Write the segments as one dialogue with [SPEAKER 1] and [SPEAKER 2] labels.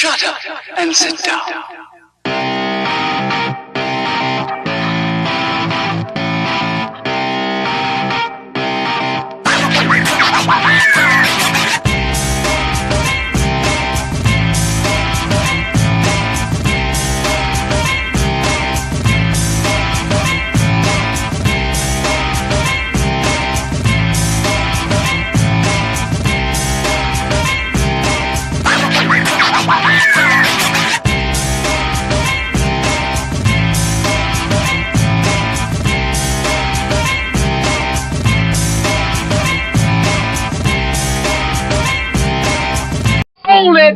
[SPEAKER 1] Shut up and sit down.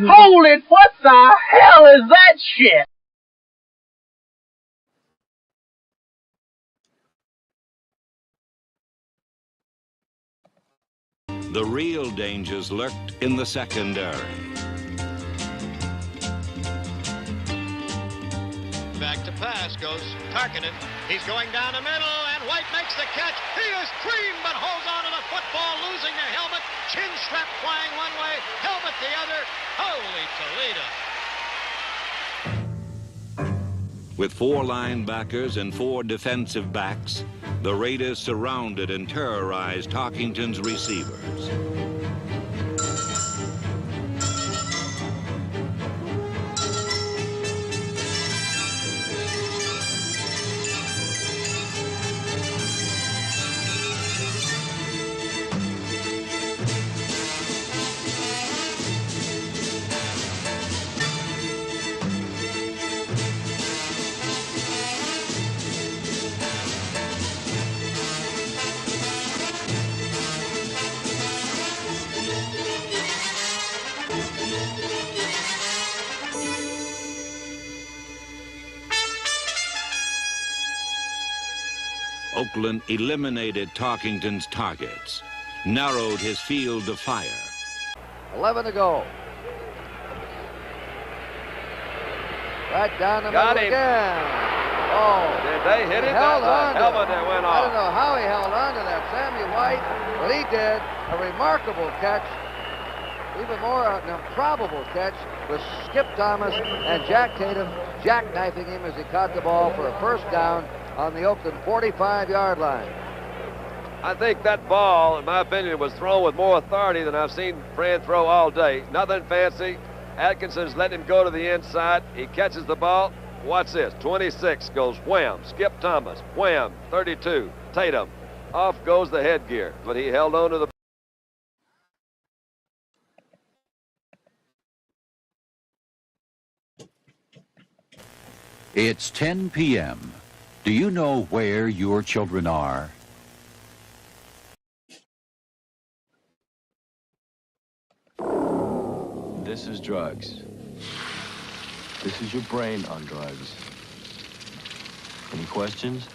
[SPEAKER 2] Hold it, what the hell is that shit?
[SPEAKER 3] The real dangers lurked in the secondary.
[SPEAKER 4] Back to pass goes Tarkinen. He's going down the middle, and White makes the catch. He is cream, but holds on to the football, losing the helmet. Chin strap flying one way, helmet the other. Holy Toledo.
[SPEAKER 3] With 4 linebackers and 4 defensive backs, the Raiders surrounded and terrorized Tarkington's receivers. Oakland eliminated Tarkington's targets, narrowed his field of fire.
[SPEAKER 5] 11 to go. Right down the
[SPEAKER 6] Got
[SPEAKER 5] middle
[SPEAKER 6] him.
[SPEAKER 5] again. Oh.
[SPEAKER 6] Did they hit
[SPEAKER 5] He
[SPEAKER 6] him?
[SPEAKER 5] held
[SPEAKER 6] That
[SPEAKER 5] on
[SPEAKER 6] helmet
[SPEAKER 5] to it.
[SPEAKER 6] that went
[SPEAKER 5] I
[SPEAKER 6] off.
[SPEAKER 5] don't know how he held on to that, Sammy White, but he did. A remarkable catch. Even more an improbable catch with Skip Thomas and Jack Tatum jackknifing him as he caught the ball for a first down on the Oakland 45-yard line.
[SPEAKER 6] I think that ball, in my opinion, was thrown with more authority than I've seen Fran throw all day. Nothing fancy. Atkinson's letting him go to the inside. He catches the ball. Watch this. 26 goes wham. Skip Thomas. Wham. 32. Tatum. Off goes the headgear. But he held on to the...
[SPEAKER 7] It's 10 p.m. Do you know where your children are?
[SPEAKER 8] This is drugs. This is your brain on drugs. Any questions?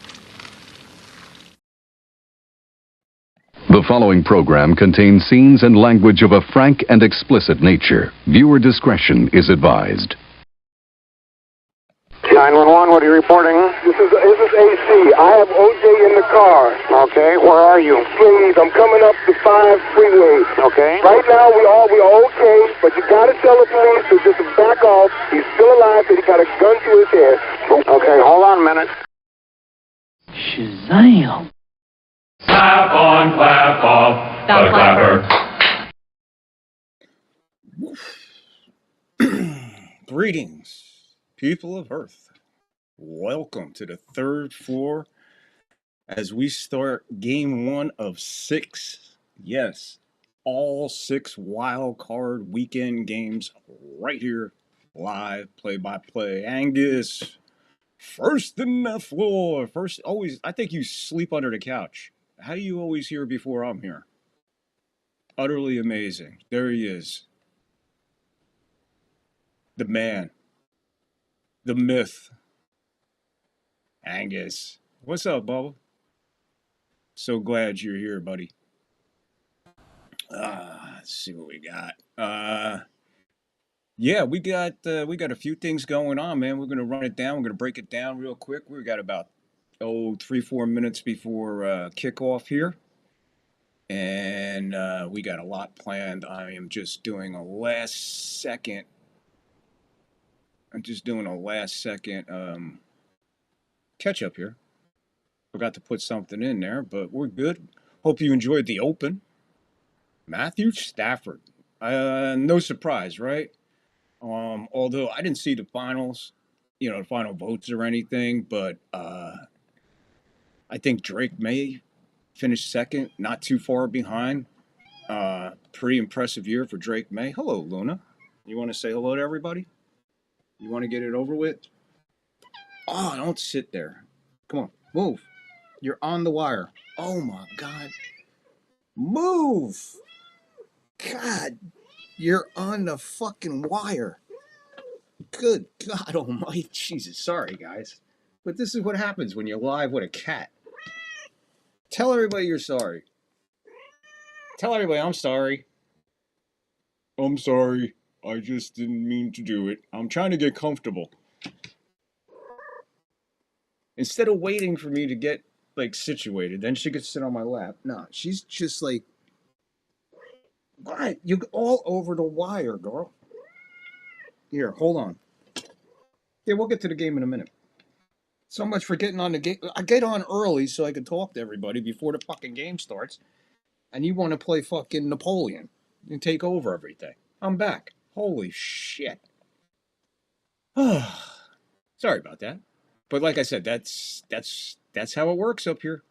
[SPEAKER 9] The following program contains scenes and language of a frank and explicit nature. Viewer discretion is advised.
[SPEAKER 10] 911, what are you reporting? This is AC. I have OJ in the car. Okay, where are you? Please, I'm coming up the 5 freeway. Okay. Right now, we are okay, but you gotta tell the police to just back off. He's still alive, but he got a gun to his head. Okay, hold on a minute.
[SPEAKER 2] Shazam!
[SPEAKER 11] Clap on, clap off, the clapper.
[SPEAKER 12] Greetings, people of Earth. Welcome to the 3rd floor as we start game 1 of 6. Yes, all 6 wild card weekend games right here, live, play-by-play. Angus, first in the floor. First, always, I think you sleep under the couch. How do you always hear before I'm here? Utterly amazing. There he is. The man. The myth. Angus. What's up, Bubba? So glad you're here, buddy. Let's see what we got. Yeah, we got a few things going on, man. We're gonna run it down. We're gonna break it down real quick. We got about 3-4 minutes before kickoff here, and we got a lot planned. I am just doing a last second I'm just doing a last second catch up here. Forgot to put something in there, but we're good. Hope you enjoyed the Open. Matthew Stafford. No surprise, right? Although I didn't see the finals, the final votes or anything, but I think Drake May finished second, not too far behind. Pretty impressive year for Drake May. Hello, Luna. You want to say hello to everybody? You want to get it over with? Oh, don't sit there. Come on, move. You're on the wire. Oh, my God. Move. God, you're on the fucking wire. Good God almighty. Jesus, sorry, guys. But this is what happens when you're live with a cat. Tell everybody you're sorry. Tell everybody I'm sorry. I'm sorry. I just didn't mean to do it. I'm trying to get comfortable. Instead of waiting for me to get, situated, then she could sit on my lap. No, she's just like, what? You're all over the wire, girl. Here, hold on. Yeah, we'll get to the game in a minute. So much for getting on the game. I get on early so I can talk to everybody before the fucking game starts. And you want to play fucking Napoleon and take over everything. I'm back. Holy shit. Sorry about that. But like I said, that's how it works up here.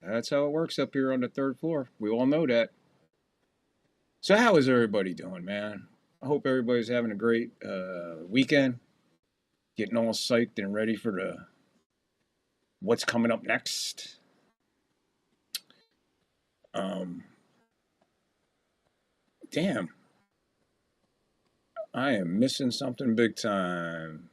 [SPEAKER 12] That's how it works up here on the third floor. We all know that. So how is everybody doing, man? I hope everybody's having a great weekend. Getting all psyched and ready for what's coming up next. Damn. I am missing something big time.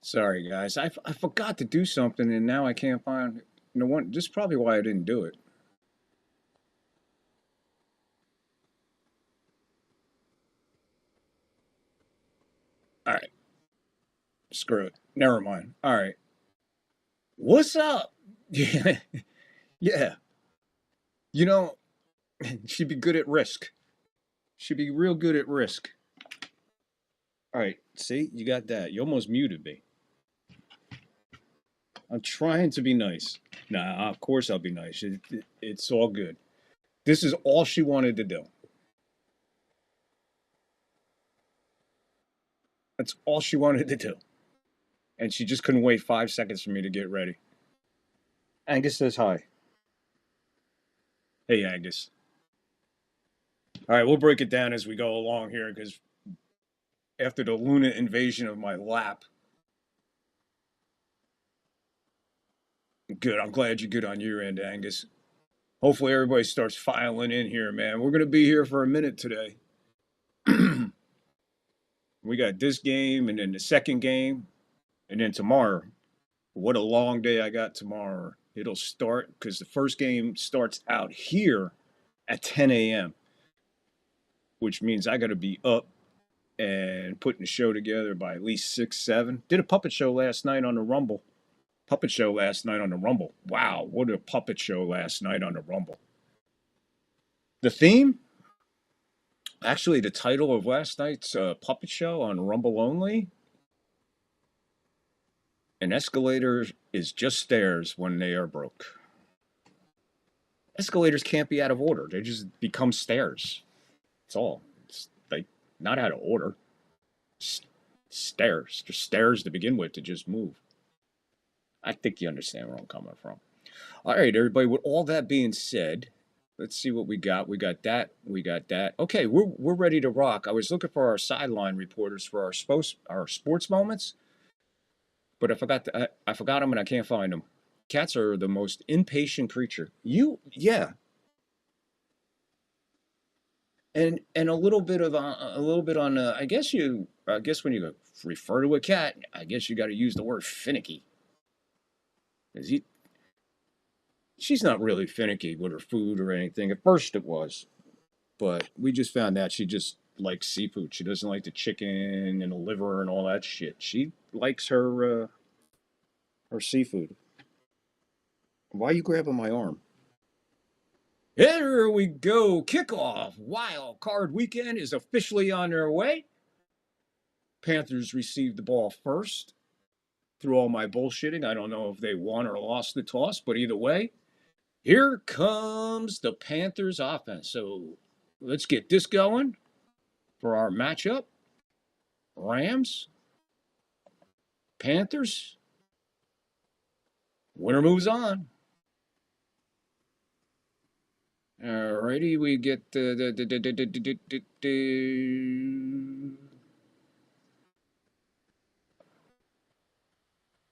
[SPEAKER 12] Sorry, guys. I forgot to do something, and now I can't find... This is probably why I didn't do it. All right. Screw it. Never mind. All right. What's up? Yeah. She'd be good at Risk. She'd be real good at Risk. All right. See? You got that. You almost muted me. I'm trying to be nice. Nah, of course I'll be nice. It's all good. This is all she wanted to do. That's all she wanted to do. And she just couldn't wait 5 seconds for me to get ready. Angus says hi. Hey, Angus. All right, we'll break it down as we go along here because after the Luna invasion of my lap. Good. I'm glad you're good on your end, Angus. Hopefully everybody starts filing in here, man. We're going to be here for a minute today. We got this game and then the second game. And then tomorrow. What a long day I got tomorrow. It'll start because the first game starts out here at 10 a.m. Which means I got to be up and putting the show together by at least 6, 7. Did a puppet show last night on the Rumble. Wow, what a puppet show last night on the Rumble. The theme? Actually, the title of last night's puppet show on Rumble Only. An escalator is just stairs when they are broke. Escalators can't be out of order. They just become stairs. That's all. It's not out of order. Stairs. Just stairs to begin with to just move. I think you understand where I'm coming from. All right, everybody. With all that being said, let's see what we got. We got that. Okay, we're ready to rock. I was looking for our sideline reporters for our sports moments, but I forgot them and I can't find them. Cats are the most impatient creature. Yeah. And a little bit on. I guess when you refer to a cat, I guess you got to use the word finicky. She's not really finicky with her food or anything. At first it was, but we just found out she just likes seafood. She doesn't like the chicken and the liver and all that shit. She likes her seafood. Why are you grabbing my arm? Here we go. Kickoff. Wild Card Weekend is officially on their way. Panthers received the ball first. Through all my bullshitting, I don't know if they won or lost the toss, but either way, here comes the Panthers offense. So let's get this going for our matchup. Rams, Panthers. Winner moves on. Alrighty, we get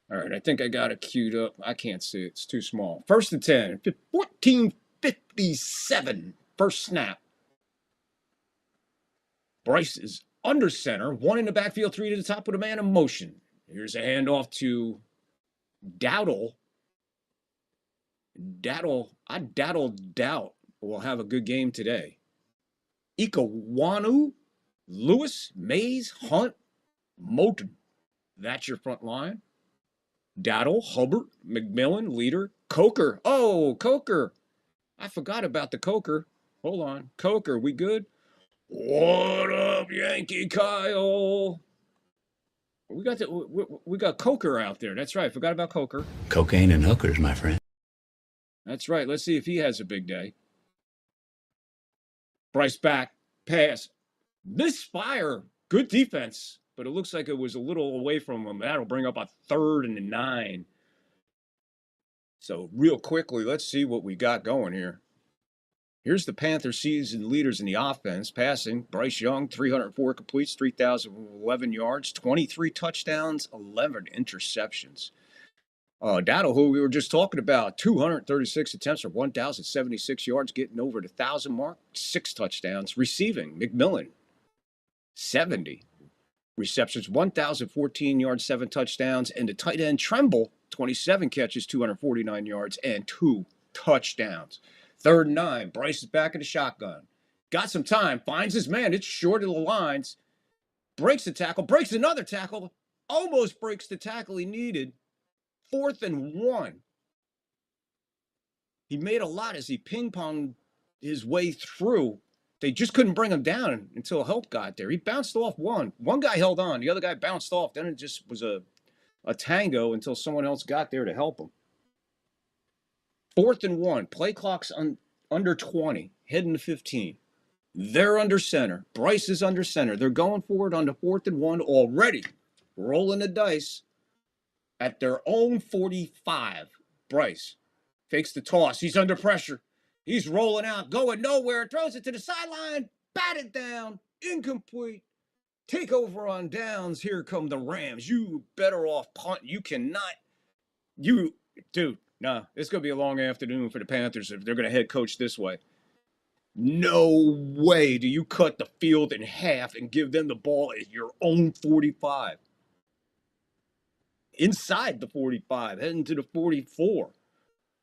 [SPEAKER 12] All right, I think I got it queued up. I can't see it. It's too small. 1st and 10. 14:57. First snap. Bryce is under center. 1 in the backfield, 3 to the top with a man in motion. Here's a handoff to Dowdle. I doubt will have a good game today. Ikawanu, Lewis, Mays, Hunt, Moulton. That's your front line. Dowdle, Hubbard, McMillan, leader, Coker. Oh, Coker. I forgot about the Coker. Hold on. Coker, we good? What up, Yankee Kyle? We got Coker out there. That's right. Forgot about Coker.
[SPEAKER 1] Cocaine and hookers, my friend.
[SPEAKER 12] That's right. Let's see if he has a big day. Bryce back. Pass. Misfire. Good defense. But it looks like it was a little away from him. That'll bring up a 3rd and 9. So real quickly, let's see what we got going here. Here's the Panthers season leaders in the offense. Passing, Bryce Young, 304 completes, 3,011 yards, 23 touchdowns, 11 interceptions. Dowdle, who we were just talking about, 236 attempts for 1,076 yards, getting over the 1,000 mark, 6 touchdowns. Receiving, McMillan, 70 receptions, 1,014 yards, 7 touchdowns. And the tight end, Tremble, 27 catches, 249 yards, and 2 touchdowns. 3rd and 9. Bryce is back in the shotgun. Got some time. Finds his man. It's short of the lines. Breaks the tackle. Breaks another tackle. Almost breaks the tackle he needed. 4th and 1. He made a lot as he ping-ponged his way through. They just couldn't bring him down until help got there. He bounced off one. One guy held on. The other guy bounced off. Then it just was a tango until someone else got there to help him. 4th and 1. Play clock's under 20. Heading to 15. They're under center. Bryce is under center. They're going for it on the 4th and 1 already. Rolling the dice at their own 45. Bryce fakes the toss. He's under pressure. He's rolling out, going nowhere. Throws it to the sideline. Batted down. Incomplete. Take over on downs. Here come the Rams. You better off punt. You cannot. Dude, nah. It's going to be a long afternoon for the Panthers if they're going to head coach this way. No way do you cut the field in half and give them the ball at your own 45. Inside the 45, heading to the 44.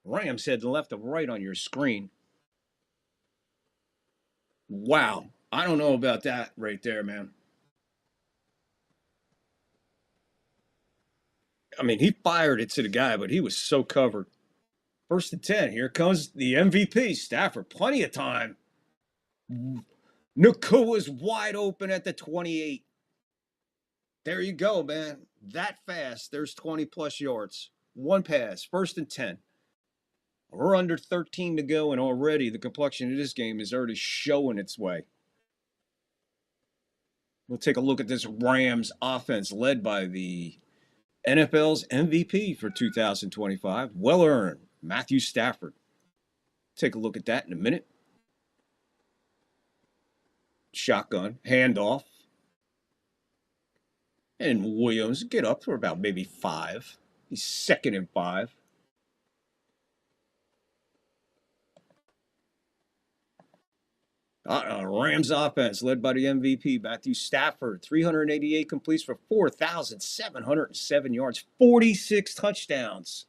[SPEAKER 12] Rams head left to right on your screen. Wow. I don't know about that right there, man. I mean, he fired it to the guy, but he was so covered. 1st and 10. Here comes the MVP, Stafford. Plenty of time. Nakua's wide open at the 28. There you go, man. That fast, there's 20-plus yards. One pass, 1st and 10. We're under 13 to go, and already the complexion of this game is already showing its way. We'll take a look at this Rams offense led by the NFL's MVP for 2025. Well earned, Matthew Stafford. Take a look at that in a minute. Shotgun, handoff. And Williams get up for about maybe 5. He's 2nd and 5. Rams offense led by the MVP, Matthew Stafford. 388 completes for 4,707 yards, 46 touchdowns,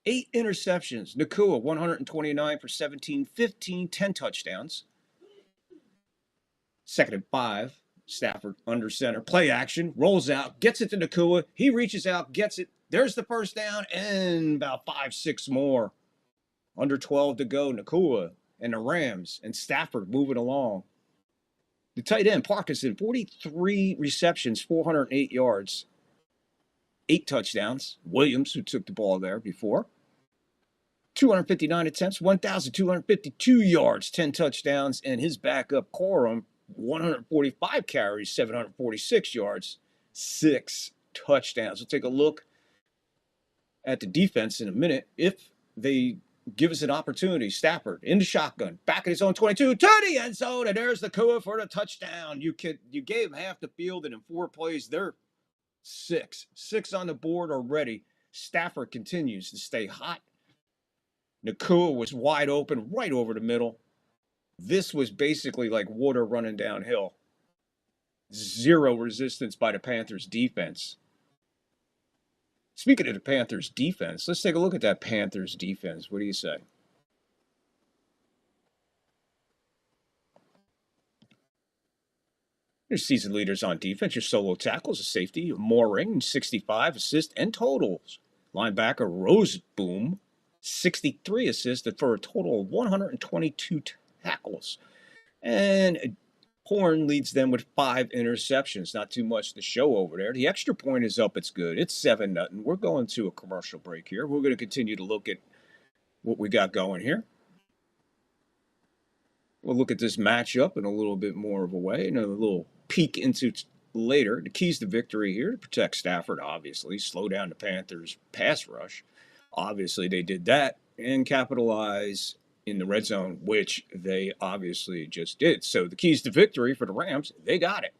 [SPEAKER 12] 8 interceptions. Nakua, 129 for 17-15, 10 touchdowns. 2nd and 5. Stafford under center. Play action. Rolls out. Gets it to Nakua. He reaches out. Gets it. There's the 1st down. And about 5-6 more. Under 12 to go. Nakua and the Rams and Stafford moving along. The tight end, Parkinson, 43 receptions, 408 yards, 8 touchdowns. Williams, who took the ball there before, 259 attempts, 1,252 yards, 10 touchdowns. And his backup, Corum, 145 carries, 746 yards, 6 touchdowns. We'll take a look at the defense in a minute if they give us an opportunity. Stafford in the shotgun, back at his own 22, to the end zone, and there's Nakua for the touchdown. You gave half the field, and in 4 plays, they're 6 on the board already. Stafford continues to stay hot. Nakua was wide open, right over the middle. This was basically like water running downhill. 0 resistance by the Panthers defense. Speaking of the Panthers defense, let's take a look at that Panthers defense. What do you say? Your season leaders on defense, your solo tackles, a safety, Mooring, 65 assists and totals. Linebacker Roseboom, 63 assists for a total of 122 tackles. And Horn leads them with 5 interceptions. Not too much to show over there. The extra point is up. It's good. It's 7-0. We're going to a commercial break here. We're going to continue to look at what we got going here. We'll look at this matchup in a little bit more of a way and a little peek into later. The keys to victory here to protect Stafford, obviously. Slow down the Panthers' pass rush. Obviously, they did that and capitalize in the red zone, which they obviously just did. So the keys to victory for the Rams, they got it.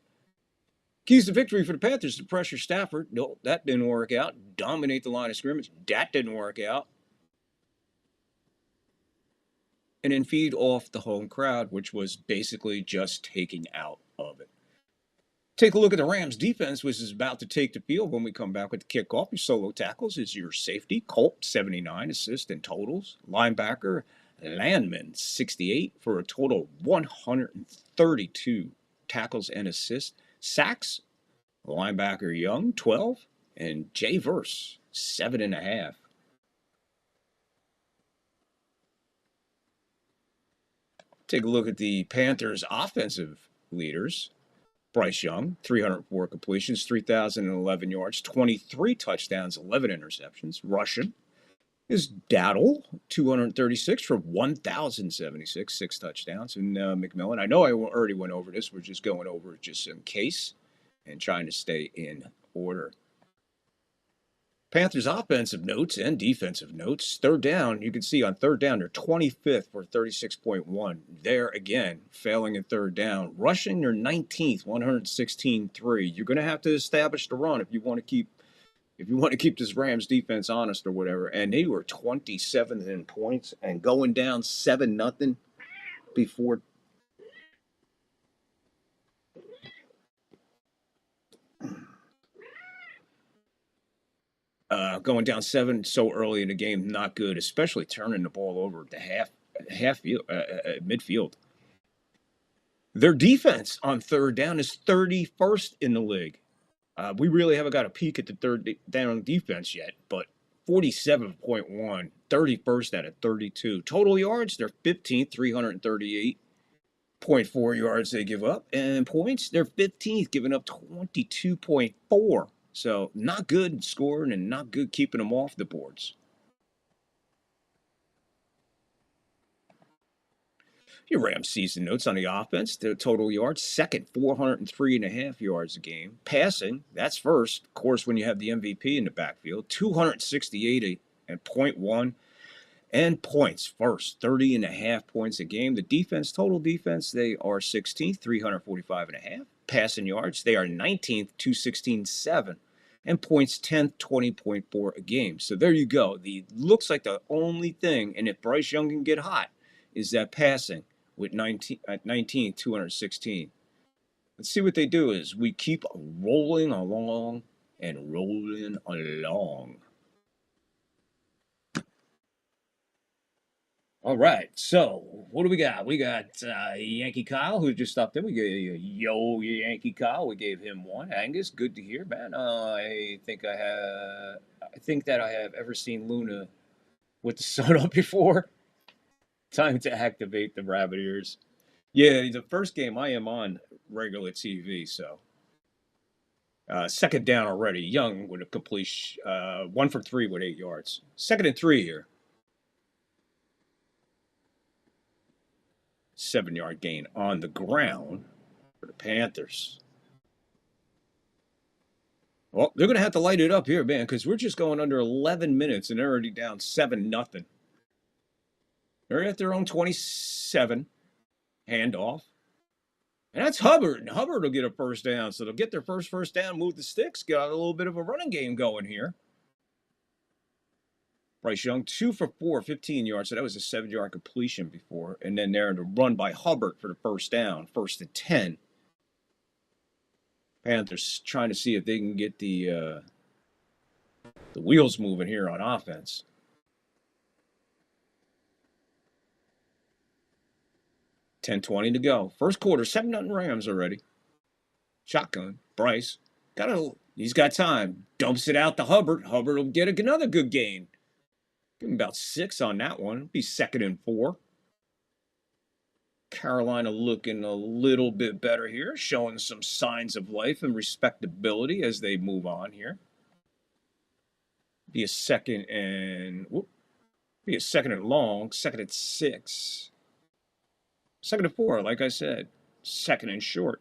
[SPEAKER 12] Keys to victory for the Panthers to pressure Stafford. No, that didn't work out. Dominate the line of scrimmage. That didn't work out. And then feed off the home crowd, which was basically just taking out of it. Take a look at the Rams defense, which is about to take the field when we come back with the kickoff. Your solo tackles is your safety, Colt, 79 assists and totals. Linebacker, Landman, 68 for a total of 132 tackles and assists. Sacks, linebacker Young, 12, and Jay Verse, 7.5. Take a look at the Panthers' offensive leaders. Bryce Young, 304 completions, 3,011 yards, 23 touchdowns, 11 interceptions. Russian is Daddle, 236 for 1,076, 6 touchdowns. And McMillan, I know I already went over this. We're just going over it just in case and trying to stay in order. Panthers offensive notes and defensive notes. Third down, you can see on third down, they're 25th for 36.1. There again, failing in third down. Rushing, they're 19th, 116.3. You're going to have to establish the run if you want to keep this Rams defense honest or whatever. And they were 27th in points and going down 7-0 before. Going down 7 so early in the game, not good, especially turning the ball over at the midfield. Their defense on third down is 31st in the league. We really haven't got a peek at the third down defense yet, but 47.1, 31st out of 32. Total yards, they're 15th, 338.4 yards they give up. And points, they're 15th, giving up 22.4. So not good in scoring and not good keeping them off the boards. Your Rams season notes on the offense. The total yards, second, 403.5 yards a game. Passing, that's first. Of course, when you have the MVP in the backfield, 268.1. And points, first, 30.5 points a game. The defense, total defense, they are 16th, 345.5. Passing yards, they are 19th, 216.7. And points 10th, 20.4 a game. So there you go. Looks like the only thing, and if Bryce Young can get hot, is that passing with 19, 216. Let's see what they do is we keep rolling along and rolling along. All right, so what do we got? We got Yankee Kyle, who just stopped in. We gave Yankee Kyle. We gave him 1. Angus, good to hear, man. I think that I have ever seen Luna with the sun up before. Time to activate the rabbit ears. Yeah, the first game I am on regular TV. So second down already. Young with a completion, 1 for 3 with 8 yards. 2nd and 3 here. 7-yard gain on the ground for the Panthers. Well, they're going to have to light it up here, man, because we're just going under 11 minutes and they're already down 7-0. They're at their own 27. Handoff. And that's Hubbard. And Hubbard will get a first down. So they'll get their first down, move the sticks, get out a little bit of a running game going here. Bryce Young, 2 for 4, 15 yards. So that was a 7-yard completion before. And then there to run by Hubbard for the first down, 1st and 10. Panthers trying to see if they can get the wheels moving here on offense. 10:20 to go. First quarter, 7-0 Rams already. Shotgun. Bryce. He's got time. Dumps it out to Hubbard. Hubbard will get another good gain. Give him about 6 on that one. It'll be 2nd and 4. Carolina looking a little bit better here, showing some signs of life and respectability as they move on here. Be a 2nd and long, 2nd and 6. 2nd and 4, like I said. 2nd and short.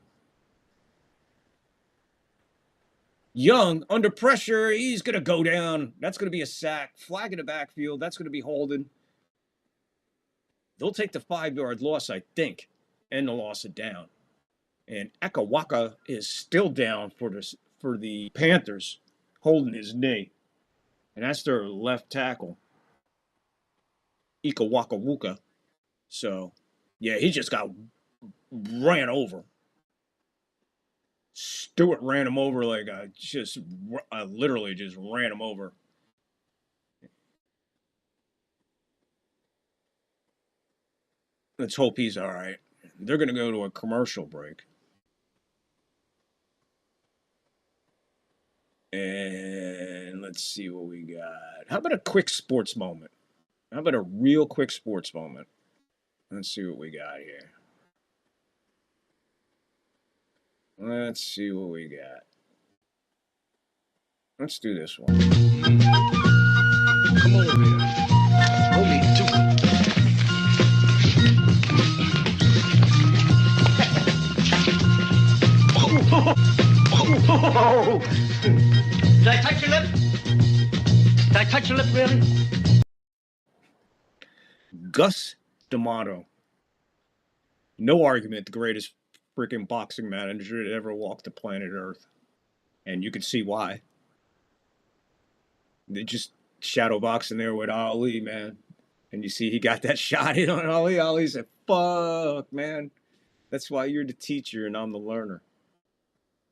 [SPEAKER 12] Young, under pressure, he's going to go down. That's going to be a sack. Flag in the backfield. That's going to be holding. They'll take the 5-yard loss, I think, and the loss of down. And Akawaka is still down for the Panthers, holding his knee. And that's their left tackle, Ikawakawuka. So, yeah, he just got ran over. Stewart ran him over like literally just ran him over. Let's hope he's all right. They're going to go to a commercial break. And let's see what we got. How about a quick sports moment? How about a real quick sports moment? Let's see what we got here. Let's see what we got. Let's do this one. Come over here. Hold me to it.
[SPEAKER 2] Did I touch your lip? Did I touch your lip, really?
[SPEAKER 12] Gus D'Amato. No argument, the greatest freaking boxing manager that ever walked the planet Earth. And you can see why. They just shadow boxing there with Ali, man. And you see he got that shot in on Ali. Ali said, fuck, man. That's why you're the teacher and I'm the learner.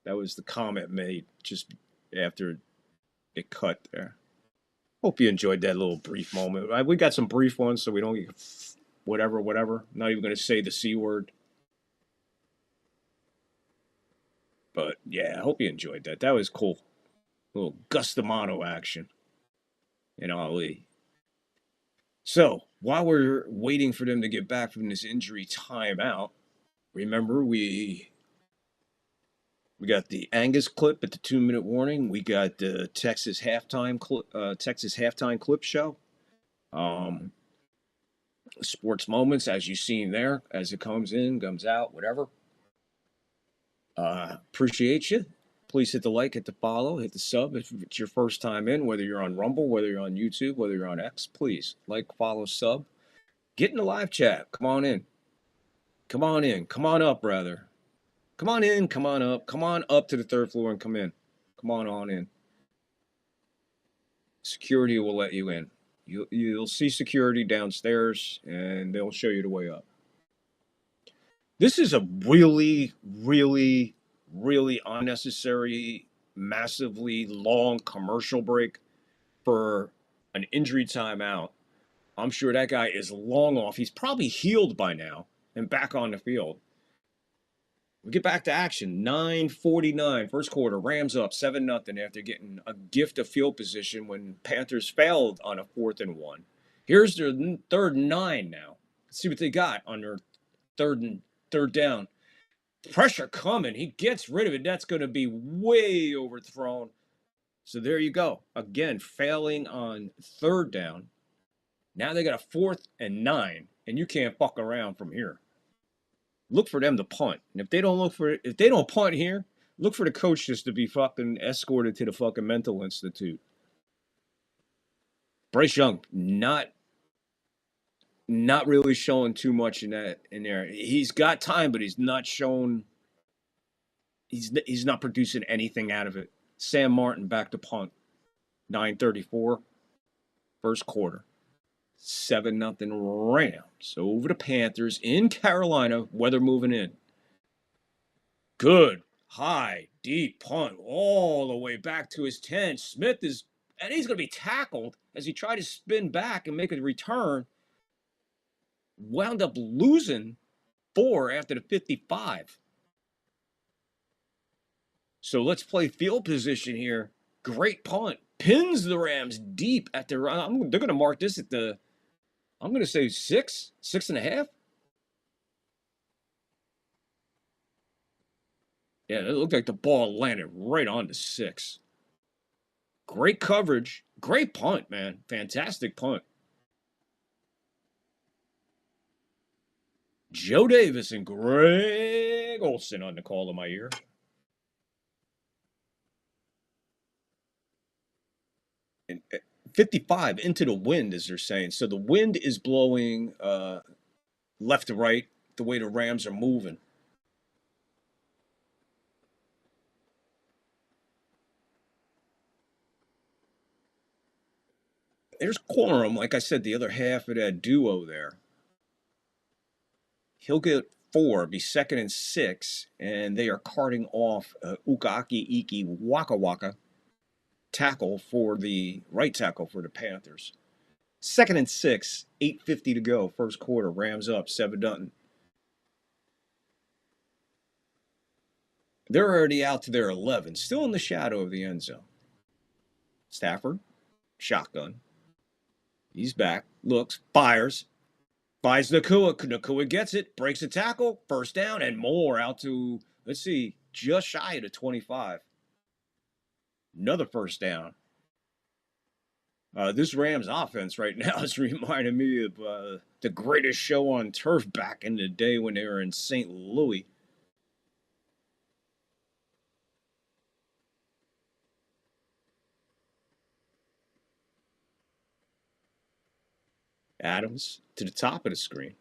[SPEAKER 12] That was the comment made just after it cut there. Hope you enjoyed that little brief moment. We got some brief ones so we don't get whatever. Not even going to say the C word. But, yeah, I hope you enjoyed that. That was cool. A little Gus D'Amato action in Ali. So, while we're waiting for them to get back from this injury timeout, remember we got the Angus clip at the 2-minute warning. We got the Texas halftime clip show. Sports moments, as you've seen there, as it comes in, comes out, whatever. Appreciate you. Please hit the like, hit the follow, hit the sub if it's your first time in, whether you're on Rumble, whether you're on YouTube, whether you're on X. Please like, follow, sub. Get in the live chat. Come on in. Come on in. Come on up, rather. Come on in. Come on up. Come on up to the 3rd floor and come in. Come on in. Security will let you in. You'll see security downstairs, and they'll show you the way up. This is a really, really, really unnecessary, massively long commercial break for an injury timeout. I'm sure that guy is long off. He's probably healed by now and back on the field. We get back to action. 9:49, first quarter. Rams up 7-0 after getting a gift of field position when Panthers failed on a 4th and 1. Here's their 3rd and 9 now. Let's see what they got on their third down. Pressure coming. He gets rid of it. That's going to be way overthrown. So there you go. Again, failing on third down. Now they got a 4th and 9, and you can't fuck around from here. Look for them to punt. And if they don't punt here, look for the coach just to be fucking escorted to the fucking mental institute. Bryce Young not really showing too much in there. He's got time, but he's not showing. He's not producing anything out of it. Sam Martin back to punt. 9:34, first quarter. 7-0 Rams over the Panthers in Carolina. Weather moving in. Good, high, deep punt all the way back to his 10. Smith he's going to be tackled as he tried to spin back and make a return. Wound up losing 4 after the 55. So let's play field position here. Great punt. Pins the Rams deep at the run. They're going to mark this at the, I'm going to say 6.5. Yeah, it looked like the ball landed right on the 6. Great coverage. Great punt, man. Fantastic punt. Joe Davis and Greg Olsen on the call of my ear. And 55 into the wind, as they're saying. So the wind is blowing left to right the way the Rams are moving. There's Corum, like I said, the other half of that duo there. He'll get 4, be 2nd and 6, and they are carting off Ukaki Iki Waka Waka, tackle for the right tackle for the Panthers. 2nd and 6, 8:50 to go, first quarter. Rams up 7-0. They're already out to their 11, still in the shadow of the end zone. Stafford, shotgun. He's back, looks, fires. Finds Nacua. Nacua gets it, breaks a tackle, first down, and more out to, let's see, just shy of the 25. Another first down. This Rams offense right now is reminding me of the greatest show on turf back in the day when they were in St. Louis. Adams to the top of the screen.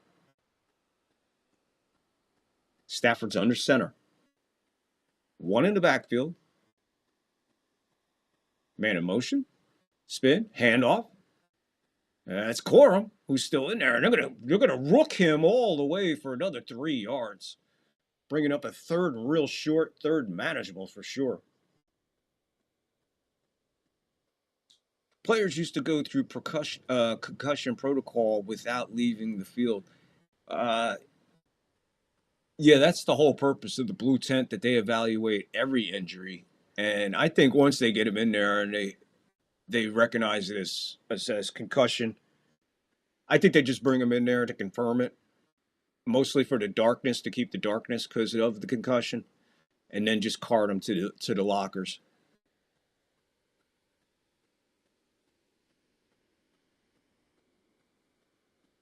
[SPEAKER 12] Stafford's under center. 1 in the backfield. Man in motion. Spin. Handoff. That's Corum, who's still in there. And they're gonna rook him all the way for another 3 yards. Bringing up a 3rd real short, 3rd manageable for sure. Players used to go through concussion protocol without leaving the field. Yeah, that's the whole purpose of the blue tent, that they evaluate every injury. And I think once they get him in there and they recognize it as concussion, I think they just bring him in there to confirm it, mostly for the darkness, to keep the darkness because of the concussion, and then just cart him to the lockers.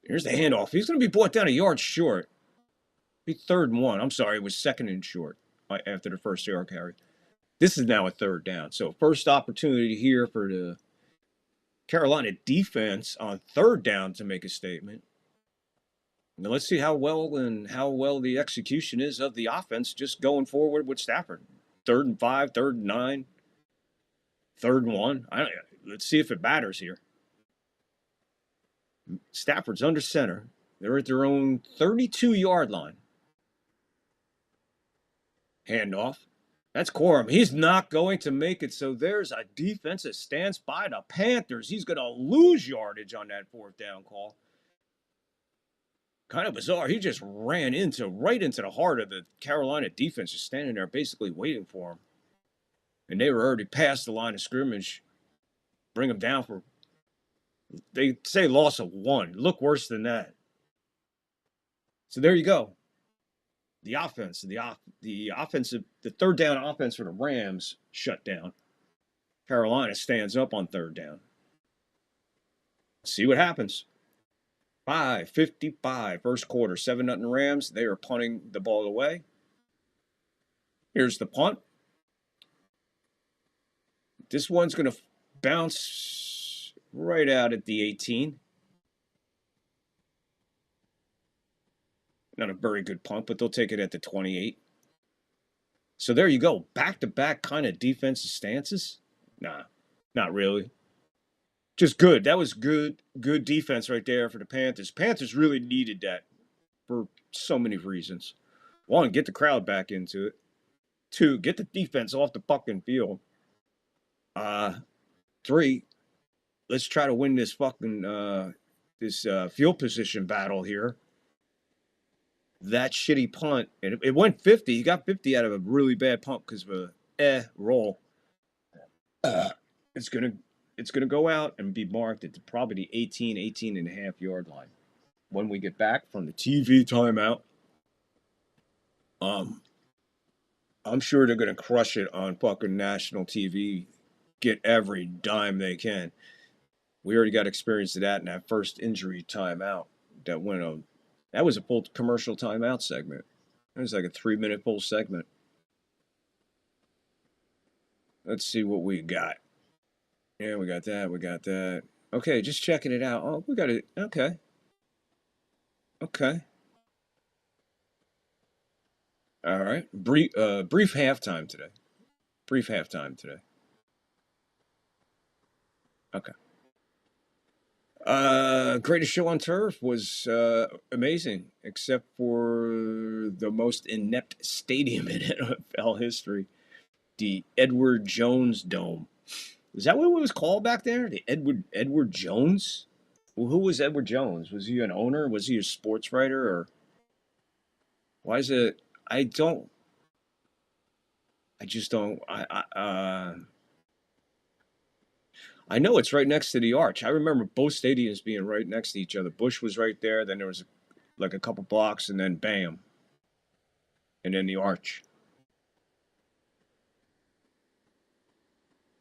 [SPEAKER 12] Here's the handoff. He's going to be brought down a yard short. Be 3rd and 1. I'm sorry, it was 2nd and short after the first yard carry. This is now a 3rd down. So first opportunity here for the Carolina defense on 3rd down to make a statement. Now let's see how well the execution is of the offense just going forward with Stafford. 3rd and 5, 3rd and 9, 3rd and 1. Let's see if it matters here. Stafford's under center. They're at their own 32-yard line. Handoff. That's Corum. He's not going to make it. So there's a defense that stands by the Panthers. He's going to lose yardage on that 4th down call. Kind of bizarre. He just ran right into the heart of the Carolina defense, just standing there basically waiting for him. And they were already past the line of scrimmage. Bring him down for, they say, loss of 1. Look worse than that. So there you go. the offense, the offensive, the third down offense for the Rams shut down. Carolina stands up on third down. See what happens. 5:55 first quarter, 7-0 Rams. They are punting the ball away. Here's the punt. This one's going to bounce right out at the 18. Not a very good punt, but they'll take it at the 28. So there you go. Back-to-back kind of defensive stances? Nah, not really. Just good. That was good defense right there for the Panthers. Panthers really needed that for so many reasons. One, get the crowd back into it. Two, get the defense off the fucking field. Three, let's try to win this fucking field position battle here. That shitty punt, and it went 50. He got 50 out of a really bad punt because of a roll. It's gonna go out and be marked at probably the 18 and a half yard line when we get back from the TV timeout. I'm sure they're gonna crush it on fucking national TV. Get every dime they can. We already got experience of that in that first injury timeout that went on. That was a full commercial timeout segment. It was like a 3-minute full segment. Let's see what we got. Yeah, we got that. We got that. Okay, just checking it out. Oh, we got it. Okay. Okay. All right. Brief halftime today. Brief halftime today. Okay. Greatest show on turf was amazing, except for the most inept stadium in NFL history, the Edward Jones Dome. Is that what it was called back there? The Edward Jones? Well, who was Edward Jones? Was he an owner? Was he a sports writer? Or why is it? I know it's right next to the Arch. I remember both stadiums being right next to each other. Bush was right there. Then there was like a couple blocks, and then bam. And then the Arch.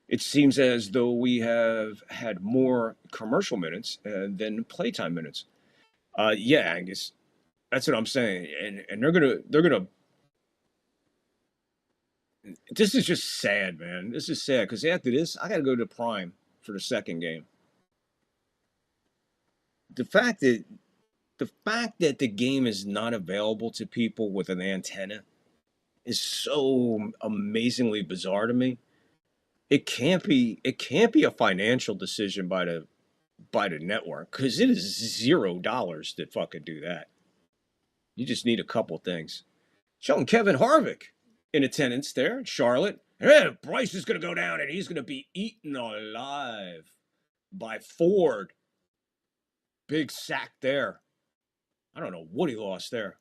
[SPEAKER 12] It seems as though we have had more commercial minutes than playtime minutes. Yeah, Angus. That's what I'm saying. And they're gonna. This is just sad, man. This is sad because after this, I got to go to Prime for the second game. The fact that the game is not available to people with an antenna is so amazingly bizarre to me. It can't be a financial decision by the network, because it is $0 to fucking do that. You just need a couple things. Showing Kevin Harvick in attendance there in Charlotte. Yeah, Bryce is going to go down and he's going to be eaten alive by Ford. Big sack there. I don't know what he lost there.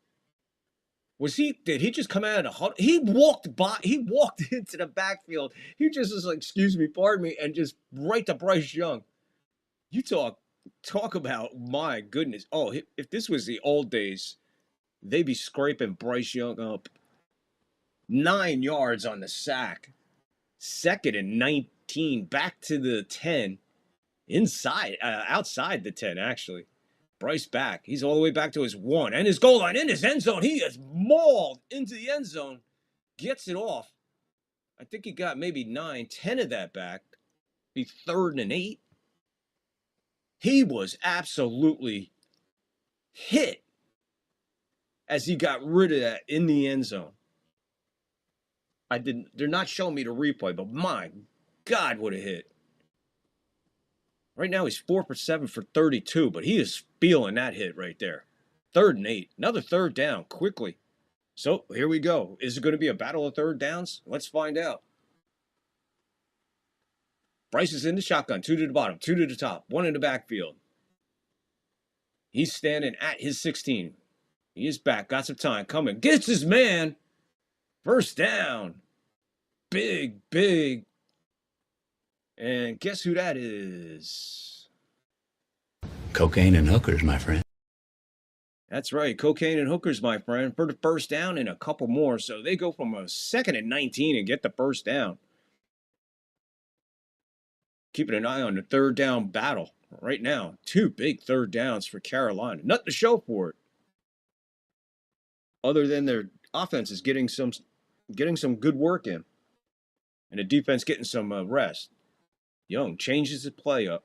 [SPEAKER 12] Did he just come out of the huddle? He walked into the backfield. He just was like, excuse me, pardon me, and just right to Bryce Young. You talk about, my goodness. Oh, if this was the old days, they'd be scraping Bryce Young up. 9 yards on the sack. 2nd and 19, back to the 10. Outside the 10, actually. Bryce back. He's all the way back to his 1. And his goal line in his end zone. He is mauled into the end zone. Gets it off. I think he got maybe 9, 10 of that back. Be 3rd and 8. He was absolutely hit as he got rid of that in the end zone. They're not showing me the replay, but my God, what a hit. Right now he's 4 for 7 for 32, but he is feeling that hit right there. 3rd and 8. Another third down quickly. So here we go. Is it going to be a battle of third downs? Let's find out. Bryce is in the shotgun. 2 to the bottom, 2 to the top, 1 in the backfield. He's standing at his 16. He is back. Got some time coming. Gets his man. First down. Big. And guess who that is?
[SPEAKER 1] Cocaine and hookers, my friend.
[SPEAKER 12] That's right. Cocaine and hookers, my friend, for the first down and a couple more. So they go from a 2nd and 19 and get the first down. Keeping an eye on the 3rd down battle right now. 2 big 3rd downs for Carolina. Nothing to show for it, other than their offense is getting some good work in, and the defense getting some rest. Young changes the play up.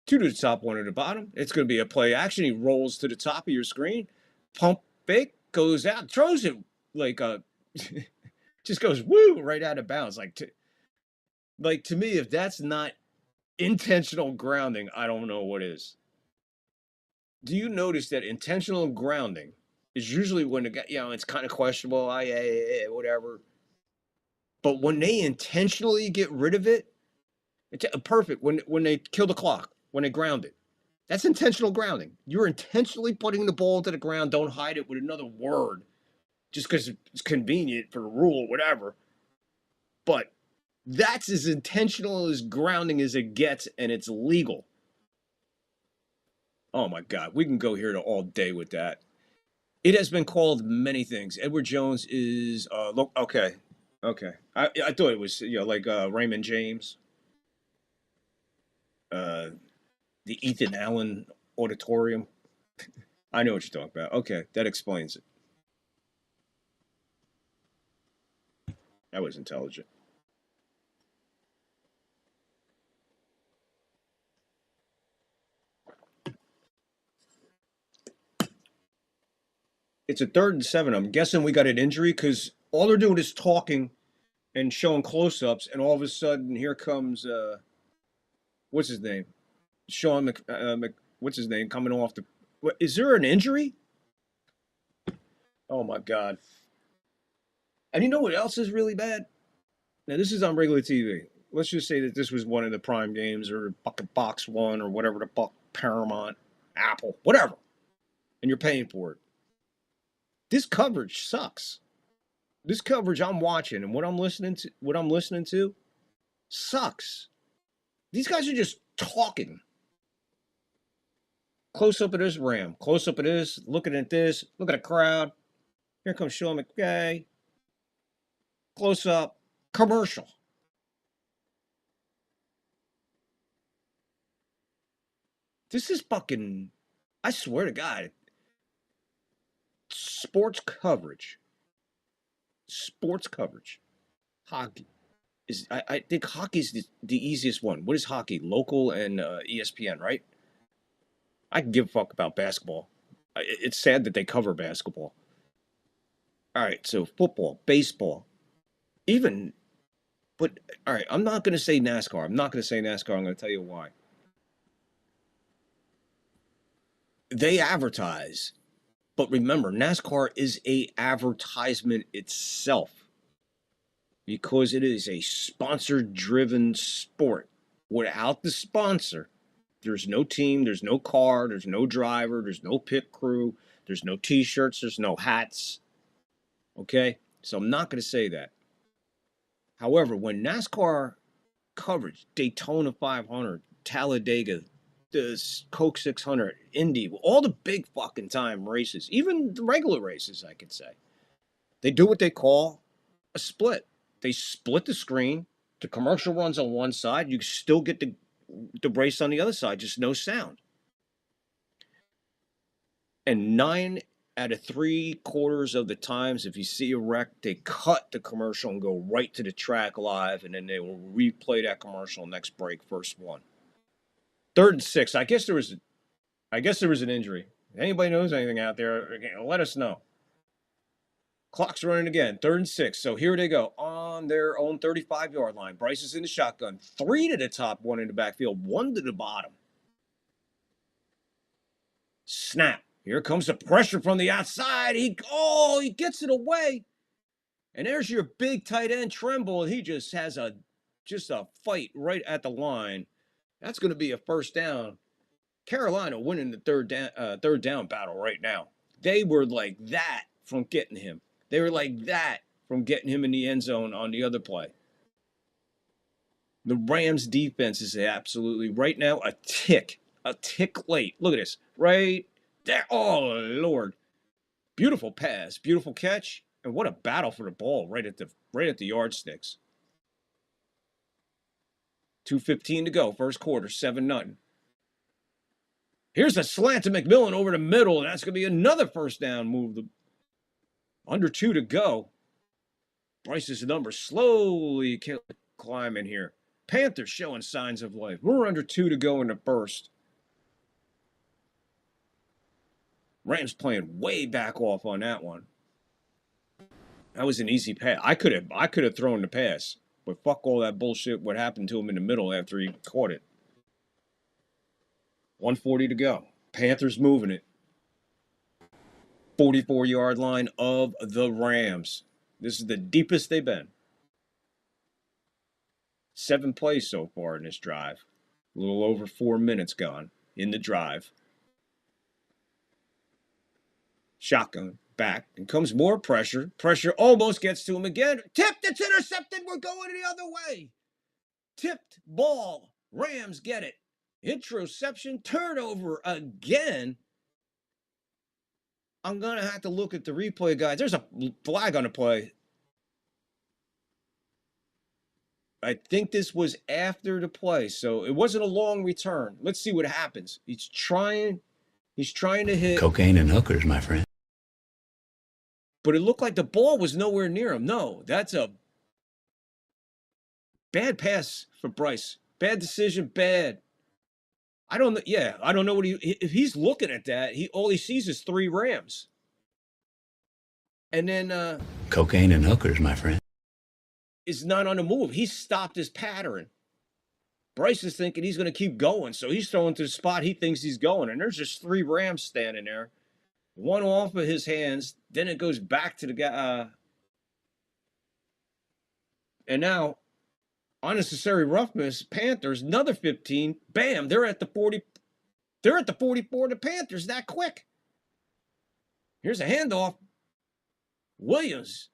[SPEAKER 12] 2 to the top, 1 to the bottom. It's going to be a play action. He rolls to the top of your screen. Pump fake, goes out, throws it like just goes woo right out of bounds. Like to me, if that's not intentional grounding, I don't know what is. Do you notice that intentional grounding is usually when the guy, it's kind of questionable, whatever. But when they intentionally get rid of it, it's perfect. When they kill the clock, when they ground it, that's intentional grounding. You're intentionally putting the ball to the ground. Don't hide it with another word just because it's convenient for the rule or whatever. But that's as intentional as grounding as it gets, and it's legal. Oh, my God. We can go here to all day with that. It has been called many things. Edward Jones is okay. I thought it was like Raymond James, the Ethan Allen Auditorium. I know what you're talking about. Okay, that explains it. That was intelligent. It's a 3rd and 7. I'm guessing we got an injury because all they're doing is talking and showing close-ups, and all of a sudden here comes what's his name? Sean what's his name coming off the. Is there an injury? Oh my God! And you know what else is really bad? Now this is on regular TV. Let's just say that this was one of the prime games or Box One or whatever the fuck, Paramount, Apple, whatever, and you're paying for it. This coverage sucks. This coverage I'm watching and what I'm listening to sucks. These guys are just talking. Close up of this Ram. Close up of this. Looking at this. Look at the crowd. Here comes Sean McVay. Close up. Commercial. This is fucking, I swear to God. Sports coverage. Hockey. I think hockey's the easiest one. What is hockey? Local and ESPN, right? I can give a fuck about basketball. It's sad that they cover basketball. All right, so football, baseball, but all right, I'm not going to say NASCAR. I'm going to tell you why. They advertise, but remember, NASCAR is a advertisement itself because it is a sponsor-driven sport. Without the sponsor, there's no team, there's no car, there's no driver, there's no pit crew, there's no T-shirts, there's no hats. Okay? So I'm not going to say that. However, when NASCAR coverage, Daytona 500, Talladega, the Coke 600, Indy, all the big fucking time races, even the regular races, I could say, they do what they call a split. They split the screen. The commercial runs on one side. You still get the race on the other side, just no sound. And 9 out of 3/4 of the times, if you see a wreck, they cut the commercial and go right to the track live, and then they will replay that commercial next break, first one. 3rd and 6. I guess there was an injury. If anybody knows anything out there, let us know. Clock's running again. 3rd and 6. So here they go on their own 35-yard line. Bryce is in the shotgun. 3 to the top, 1 in the backfield, 1 to the bottom. Snap. Here comes the pressure from the outside. He gets it away. And there's your big tight end, Tremble. He just has a fight right at the line. That's going to be a first down. Carolina winning the third down battle right now. They were like that from getting him. They were like that from getting him in the end zone on the other play. The Rams defense is absolutely right now a tick late. Look at this. Right Oh, Lord. Beautiful pass, beautiful catch, and what a battle for the ball right at the yardsticks. 2:15 to go, first quarter, 7-0. Here's a slant to McMillan over the middle, and that's going to be another first down move. Under 2 to go. Bryce's number slowly climbing here. Panthers showing signs of life. We're under 2 to go in the first. Rams playing way back off on that one. That was an easy pass. I could have thrown the pass, but fuck all that bullshit. What happened to him in the middle after he caught it? 1:40 to go. Panthers moving it. 44-yard line of the Rams. This is the deepest they've been. 7 plays so far in this drive. A little over 4 minutes gone in the drive. Shotgun back, and comes more pressure. Pressure almost gets to him again. Tipped, it's intercepted. We're going the other way. Tipped ball. Rams get it. Interception, turnover again. I'm going to have to look at the replay, guys. There's a flag on the play. I think this was after the play, so it wasn't a long return. Let's see what happens. He's trying to hit.
[SPEAKER 1] Cocaine and hookers, my friend.
[SPEAKER 12] But it looked like the ball was nowhere near him. No, that's a bad pass for Bryce. Bad decision, bad. I don't know what if he's looking at that, all he sees is 3 Rams. And then
[SPEAKER 1] Cocaine and hookers, my friend.
[SPEAKER 12] Is not on the move. He stopped his pattern. Bryce is thinking he's going to keep going, so he's throwing to the spot he thinks he's going, and there's just 3 Rams standing there. One off of his hands, then it goes back to the guy. And now, unnecessary roughness, Panthers, another 15. Bam, they're at the 40. They're at the 44, the Panthers, that quick. Here's a handoff. Williams.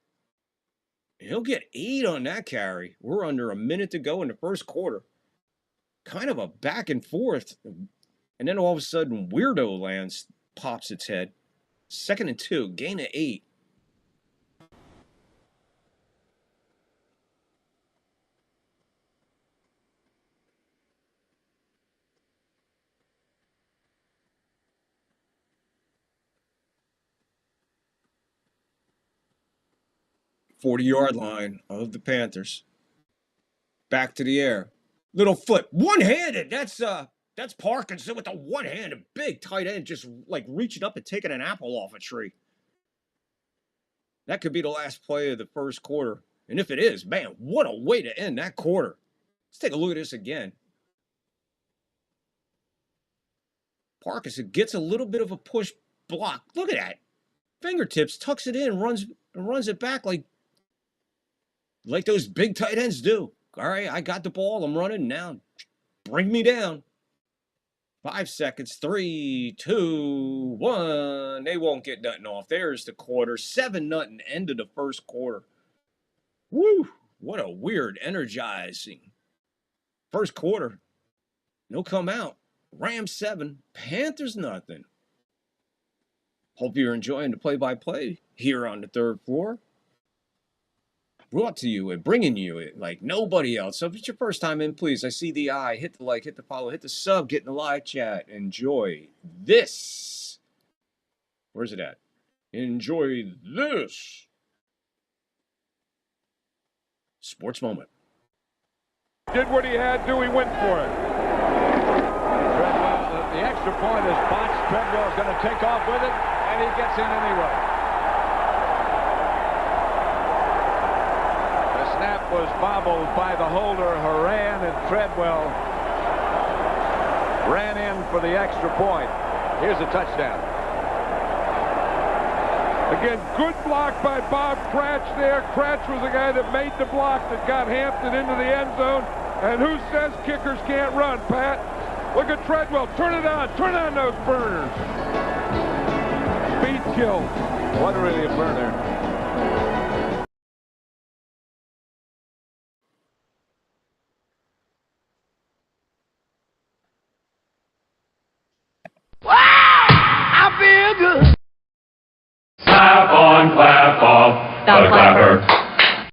[SPEAKER 12] He'll get 8 on that carry. We're under a minute to go in the first quarter. Kind of a back and forth. And then all of a sudden, Weirdo Lands pops its head. 2nd and 2, gain of 8. Forty-yard line of the Panthers. Back to the air. Little flip. One-handed. That's Parkinson with a one-handed big tight end just like reaching up and taking an apple off a tree. That could be the last play of the first quarter. And if it is, man, what a way to end that quarter. Let's take a look at this again. Parkinson gets a little bit of a push block. Look at that. Fingertips, tucks it in, runs it back like those big tight ends do. All right, I got the ball. I'm running now. Bring me down. 5 seconds. 3, 2, 1. They won't get nothing off. There's the quarter. 7-0 end of the first quarter. Woo! What a weird, energizing first quarter. No come out. Rams 7, Panthers nothing. Hope you're enjoying the play-by-play here on the third floor. Brought to you and bringing you it like nobody else. So if it's your first time in, please, I see the eye. Hit the like, hit the follow, hit the sub, get in the live chat. Enjoy this. Where's it at? Enjoy this. Sports moment.
[SPEAKER 13] Did what he had to, he went for it. Treadwell, the extra point is botched. Treadwell's going to take off with it, and he gets in anyway. Snap was bobbled by the holder, Horan, and Treadwell ran in for the extra point. Here's a touchdown.
[SPEAKER 14] Again, good block by Bob Cratch there. Cratch was the guy that made the block that got Hampton into the end zone. And who says kickers can't run, Pat? Look at Treadwell. Turn it on. Turn on those burners. Speed kill.
[SPEAKER 13] What really a burner.
[SPEAKER 2] Wow! I feel
[SPEAKER 11] clapper.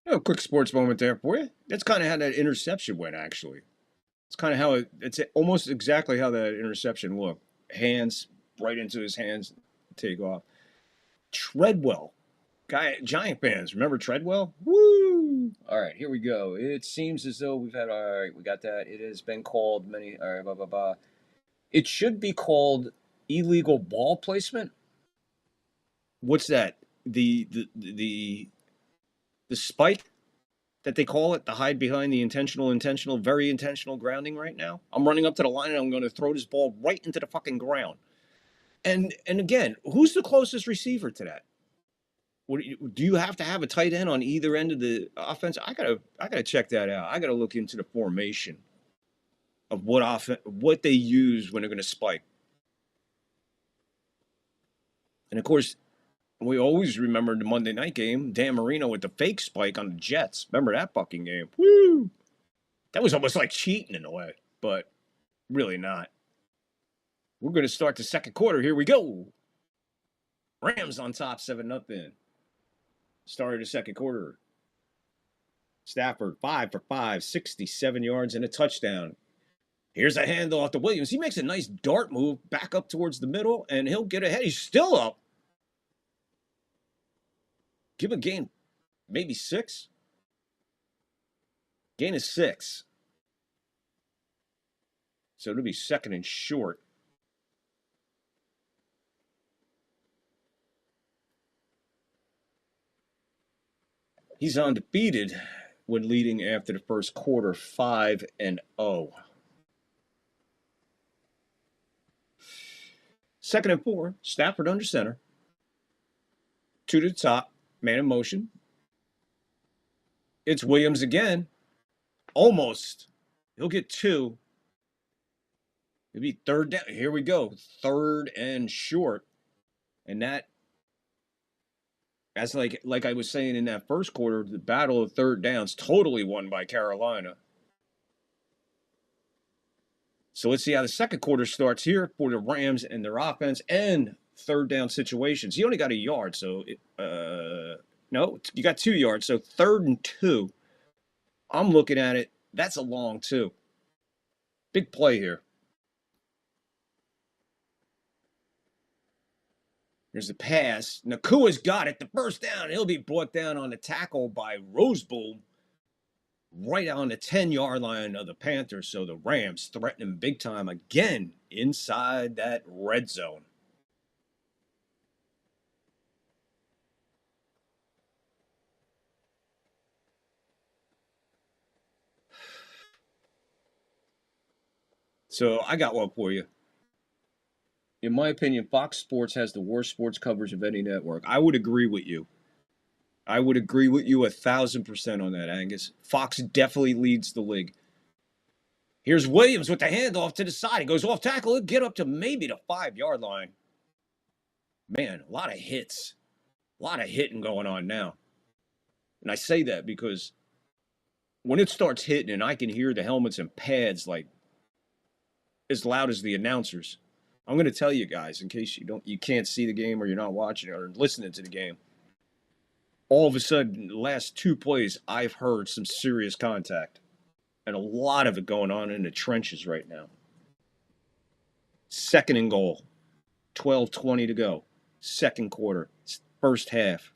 [SPEAKER 12] A quick sports moment there for you. That's kind of how that interception went, actually. It's kind of how it's almost exactly how that interception looked. Hands right into his hands, take off. Treadwell. Giant fans. Remember Treadwell? Woo! All right, here we go. It seems as though we got that. It has been called many, all right, blah, blah, blah. It should be called illegal ball placement. What's that? The spike that they call it, the hide behind the intentional, very intentional grounding right now. I'm running up to the line and I'm going to throw this ball right into the fucking ground. And again, who's the closest receiver to that? Do you have to have a tight end on either end of the offense? I gotta check that out. I gotta look into the formation of what they use when they're going to spike. And of course, we always remember the Monday night game, Dan Marino with the fake spike on the Jets. Remember that fucking game? Woo! That was almost like cheating in a way, but really not. We're going to start the second quarter. Here we go. Rams on top, 7-0. Started the second quarter. Stafford, 5 for 5, 67 yards and a touchdown. Here's a handoff to Williams. He makes a nice dart move back up towards the middle, and he'll get ahead. He's still up. Give a gain, maybe 6. Gain is 6. So it'll be second and short. He's undefeated when leading after the first quarter, 5-0. Second and 4, Stafford under center. 2 to the top, man in motion. It's Williams again. Almost. He'll get 2. It'll be third down. Here we go. Third and short. And that's like I was saying in that first quarter, the battle of third downs totally won by Carolina. So let's see how the second quarter starts here for the Rams and their offense and third down situations. He only got 1 yard, so no, you got 2 yards. So 3rd and 2. I'm looking at it. That's a long 2. Big play here. There's the pass. Nakua's got it. The first down. He'll be brought down on the tackle by Roseboom. Right on the 10-yard line of the Panthers. So the Rams threaten him big time again inside that red zone. So I got one for you. In my opinion, Fox Sports has the worst sports coverage of any network. I would agree with you. I would agree with you 1,000% on that, Angus. Fox definitely leads the league. Here's Williams with the handoff to the side. He goes off tackle. He'll get up to maybe the 5-yard line. Man, a lot of hits. A lot of hitting going on now. And I say that because when it starts hitting and I can hear the helmets and pads like as loud as the announcers, I'm going to tell you guys in case you can't see the game or you're not watching it or listening to the game. All of a sudden, the last 2 plays, I've heard some serious contact. And a lot of it going on in the trenches right now. 2nd and goal. 12:20 to go. Second quarter. First half.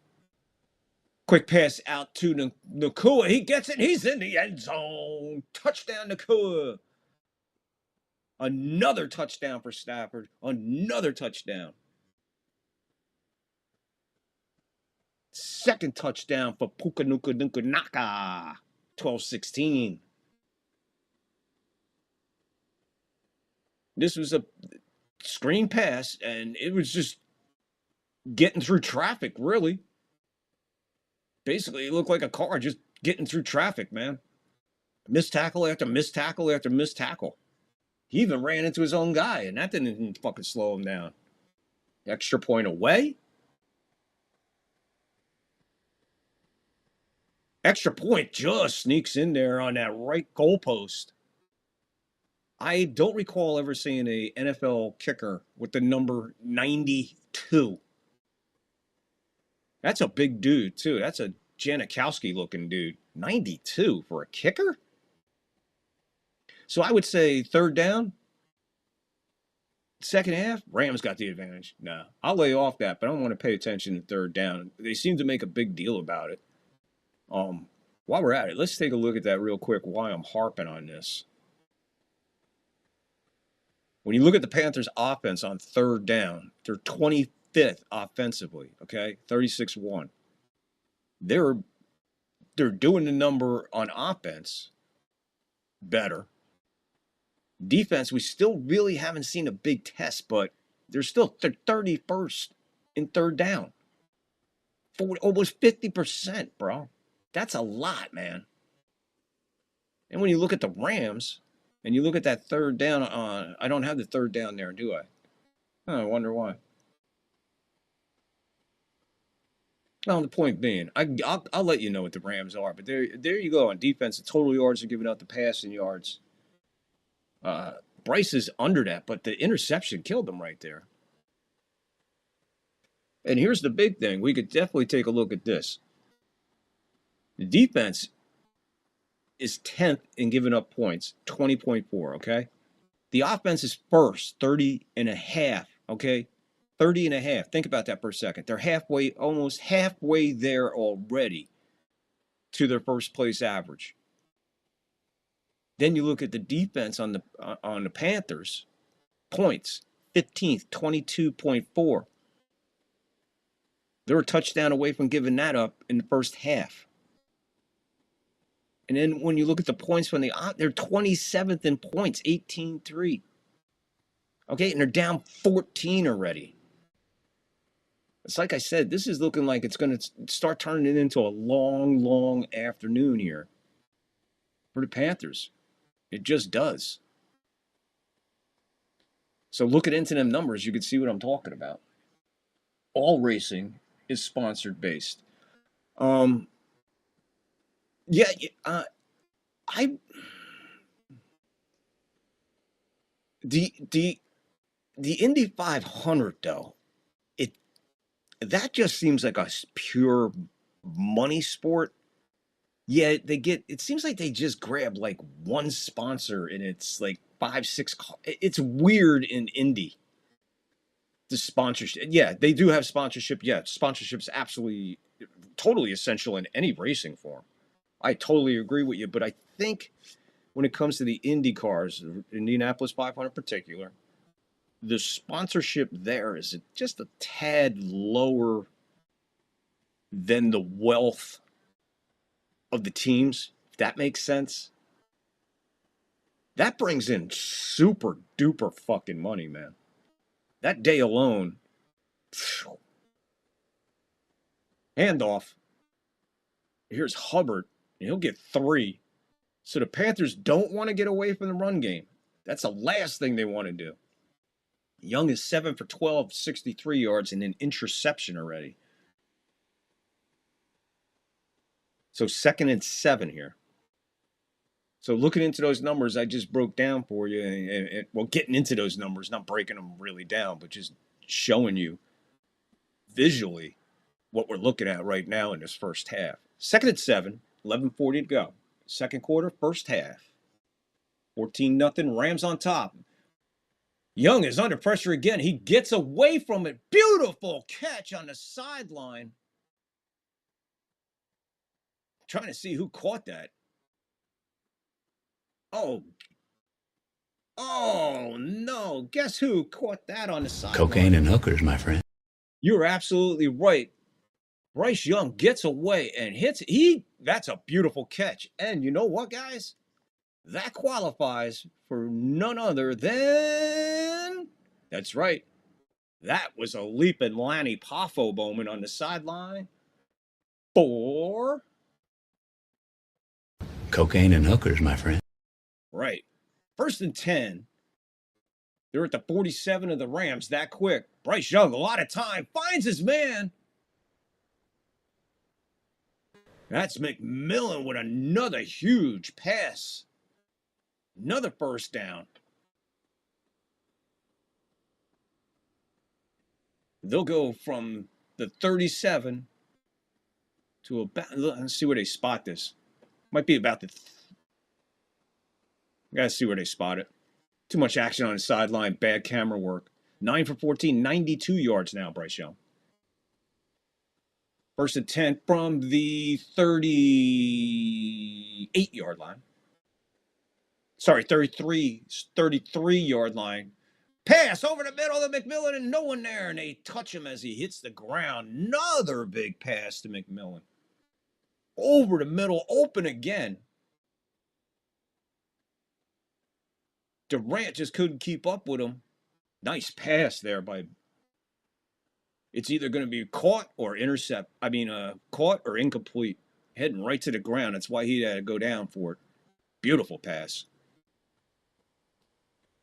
[SPEAKER 12] Quick pass out to Nakua. He gets it. He's in the end zone. Touchdown, Nakua. Another touchdown for Stafford. Another touchdown. Second touchdown for Puka Naka. 12-16. This was a screen pass, and it was just getting through traffic, really. Basically, it looked like a car just getting through traffic, man. Missed tackle after missed tackle after missed tackle. He even ran into his own guy, and that didn't fucking slow him down. Extra point away. Extra point just sneaks in there on that right goalpost. I don't recall ever seeing a NFL kicker with the number 92. That's a big dude, too. That's a Janikowski-looking dude. 92 for a kicker? So I would say third down, second half, Rams got the advantage. No, I'll lay off that, but I don't want to pay attention to third down. They seem to make a big deal about it. While we're at it, let's take a look at that real quick, why I'm harping on this. When you look at the Panthers' offense on third down, they're 25th offensively, okay? 36-1. They're doing the number on offense better. Defense, we still really haven't seen a big test, but they're still 31st in third down. Almost 50%, bro. That's a lot, man. And when you look at the Rams, and you look at that third down, I don't have the third down there, do I? Oh, I wonder why. Well, the point being, I'll let you know what the Rams are, but there you go. On defense, the total yards are giving out the passing yards. Bryce is under that, but the interception killed him right there. And here's the big thing. We could definitely take a look at this. The defense is 10th in giving up points, 20.4, okay? The offense is first, 30.5, okay? 30.5. Think about that for a second. They're halfway, almost halfway there already to their first place average. Then you look at the defense on the Panthers, points, 15th, 22.4. They're a touchdown away from giving that up in the first half. And then when you look at the points from they're 27th in points, 18-3. Okay, and they're down 14 already. It's like I said, this is looking like it's going to start turning it into a long, long afternoon here for the Panthers. It just does. So looking into them numbers, you can see what I'm talking about. All racing is sponsored based. The Indy 500 though, that just seems like a pure money sport. Yeah, it seems like they just grab like one sponsor and it's like 5, 6. It's weird in Indy. The sponsorship. Yeah, they do have sponsorship. Yeah, sponsorship's absolutely, totally essential in any racing form. I totally agree with you, but I think when it comes to the Indy cars, Indianapolis 500 in particular, the sponsorship there is just a tad lower than the wealth of the teams, if that makes sense. That brings in super duper fucking money, man. That day alone, handoff. Here's Hubbard, and he'll get 3. So the Panthers don't want to get away from the run game. That's the last thing they want to do. Young is 7 for 12, 63 yards, and an interception already. So 2nd and 7 here. So looking into those numbers I just broke down for you, and well, getting into those numbers, not breaking them really down, but just showing you visually what we're looking at right now in this first half. 2nd and 7, 11:40 to go. Second quarter, first half. 14-0, Rams on top. Young is under pressure again. He gets away from it. Beautiful catch on the sideline. Trying to see who caught that. Oh, no. Guess who caught that on the sideline?
[SPEAKER 1] Cocaine and hookers, my friend.
[SPEAKER 12] You're absolutely right. Bryce Young gets away and hits. That's a beautiful catch. And you know what, guys? That qualifies for none other than... That's right. That was a leaping Lanny Poffo moment on the sideline for...
[SPEAKER 1] Cocaine and hookers, my friend.
[SPEAKER 12] Right. 1st and 10. They're at the 47 of the Rams that quick. Bryce Young, a lot of time, finds his man. That's McMillan with another huge pass. Another first down. They'll go from the 37 to about, let's see where they spot this. Might be about the, gotta see where they spot it. Too much action on the sideline, bad camera work. 9 for 14, 92 yards now, Bryce Young. First and 10 from the 38-yard line. Sorry, 33-yard line. Pass over the middle of McMillan and no one there, and they touch him as he hits the ground. Another big pass to McMillan. Over the middle, open again. Durant just couldn't keep up with him. Nice pass there by. It's either going to be caught or caught or incomplete. Heading right to the ground. That's why he had to go down for it. Beautiful pass.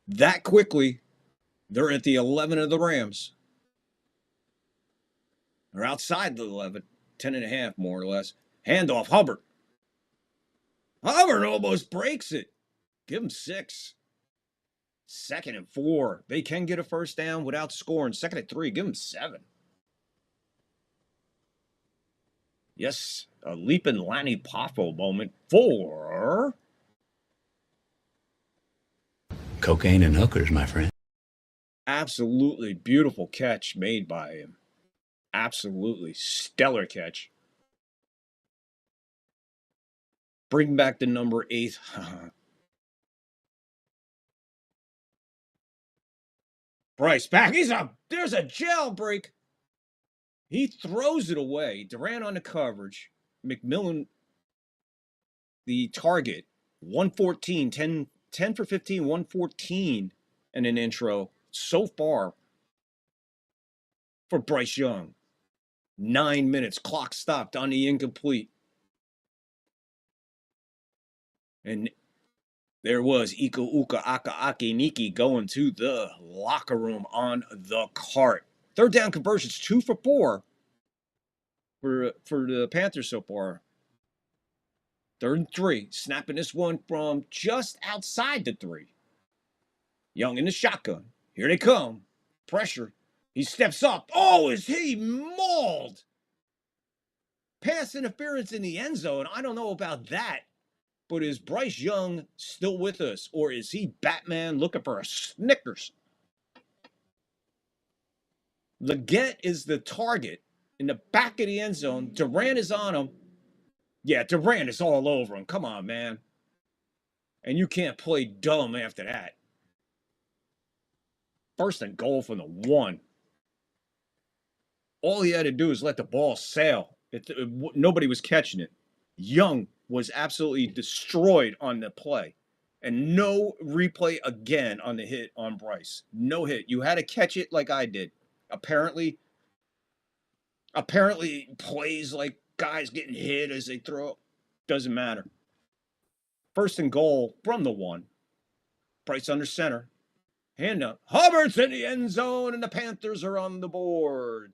[SPEAKER 12] That quickly, they're at the 11 of the Rams. They're outside the 11. 10.5 more or less. Handoff, Hubbard. Hubbard almost breaks it. Give him 6. 2nd and 4. They can get a first down without scoring. 2nd and 3. Give them 7. Yes, a leaping Lanny Poffo moment for
[SPEAKER 1] Cocaine and hookers, my friend.
[SPEAKER 12] absolutely beautiful catch made by him. Absolutely stellar catch. Bring back the number 8. Bryce back. There's a jailbreak. He throws it away. Durant on the coverage. McMillan, the target. 114, 10 for 15, 114 and an intro so far for Bryce Young. 9 minutes. Clock stopped on the incomplete. And there was Ika Uka Aka Ake Niki going to the locker room on the cart. Third down conversions, 2 for 4 for the Panthers so far. 3rd and 3, snapping this one from just outside the 3. Young in the shotgun. Here they come. Pressure. He steps up. Oh, is he mauled? Pass interference in the end zone. I don't know about that. But is Bryce Young still with us? Or is he Batman looking for a Snickers? Leggett is the target in the back of the end zone. Durant is on him. Yeah, Durant is all over him. Come on, man. And you can't play dumb after that. 1st and goal from the 1. All he had to do is let the ball sail. Nobody was catching it. Young was absolutely destroyed on the play. And no replay again on the hit on Bryce. No hit. You had to catch it like I did. Apparently plays like guys getting hit as they throw. Doesn't matter. 1st and goal from the 1. Bryce under center. Hand up. Hubbard's in the end zone, and the Panthers are on the board.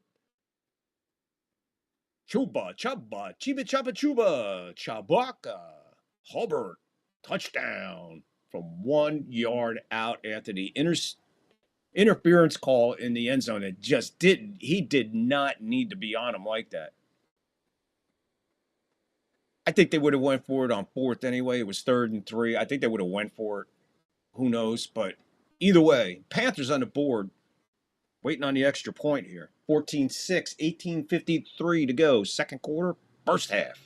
[SPEAKER 12] Chuba, Chuba, Chiba, Chaba, Chuba, Chabaka. Hubbard, touchdown from 1 yard out after the interference call in the end zone. It just didn't. He did not need to be on him like that. I think they would have went for it on 4th anyway. It was 3rd and 3. I think they would have went for it. Who knows? But either way, Panthers on the board. Waiting on the extra point here. 14-6, 18:53 to go. 2nd quarter, 1st half.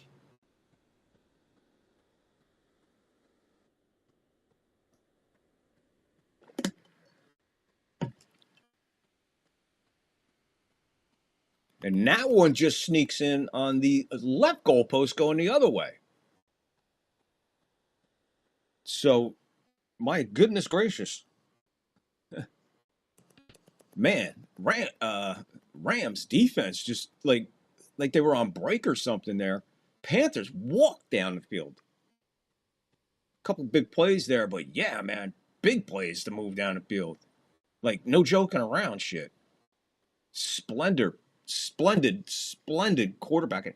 [SPEAKER 12] And that one just sneaks in on the left goalpost going the other way. So, my goodness gracious. Man, Rams defense just like they were on break or something there. Panthers walked down the field. A couple big plays there, but yeah, man, big plays to move down the field. Like, no joking around shit. Splendid quarterbacking.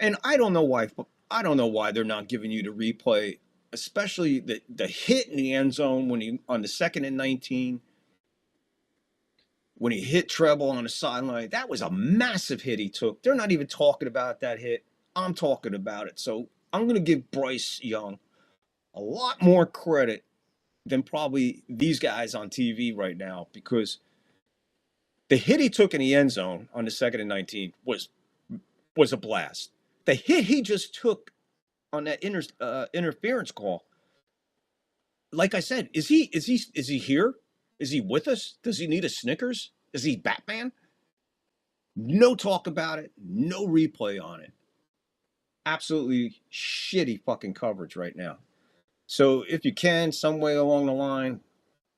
[SPEAKER 12] And I don't know why they're not giving you the replay, especially the hit in the end zone when he on the 2nd and 19. When he hit Treble on the sideline, that was a massive hit he took. They're not even talking about that hit. I'm talking about it. So I'm going to give Bryce Young a lot more credit than probably these guys on TV right now, because the hit he took in the end zone on the 2nd and 19 was a blast. The hit he just took on that interference call, like I said, is he here? Is he with us? Does he need a Snickers? Is he Batman? No talk about it. No replay on it. Absolutely shitty fucking coverage right now. So if you can, some way along the line,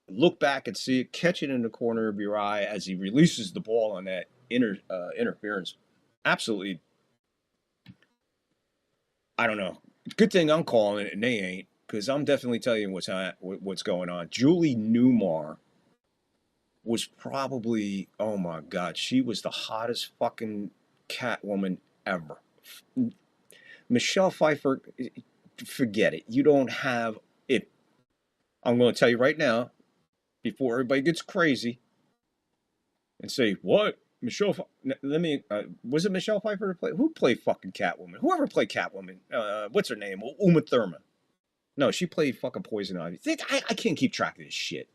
[SPEAKER 12] look back and see it, catch it in the corner of your eye as he releases the ball on that interference. Absolutely. I don't know. Good thing I'm calling it and they ain't, because I'm definitely telling you what's going on. Julie Newmar was probably, oh my God, she was the hottest fucking Catwoman ever. Michelle Pfeiffer, forget it. You don't have it. I'm going to tell you right now, before everybody gets crazy and say, what? Michelle, let me, was it Michelle Pfeiffer to play? Who played fucking Catwoman? Whoever played Catwoman, what's her name? Uma Thurman. No, she played fucking Poison Ivy. I can't keep track of this shit.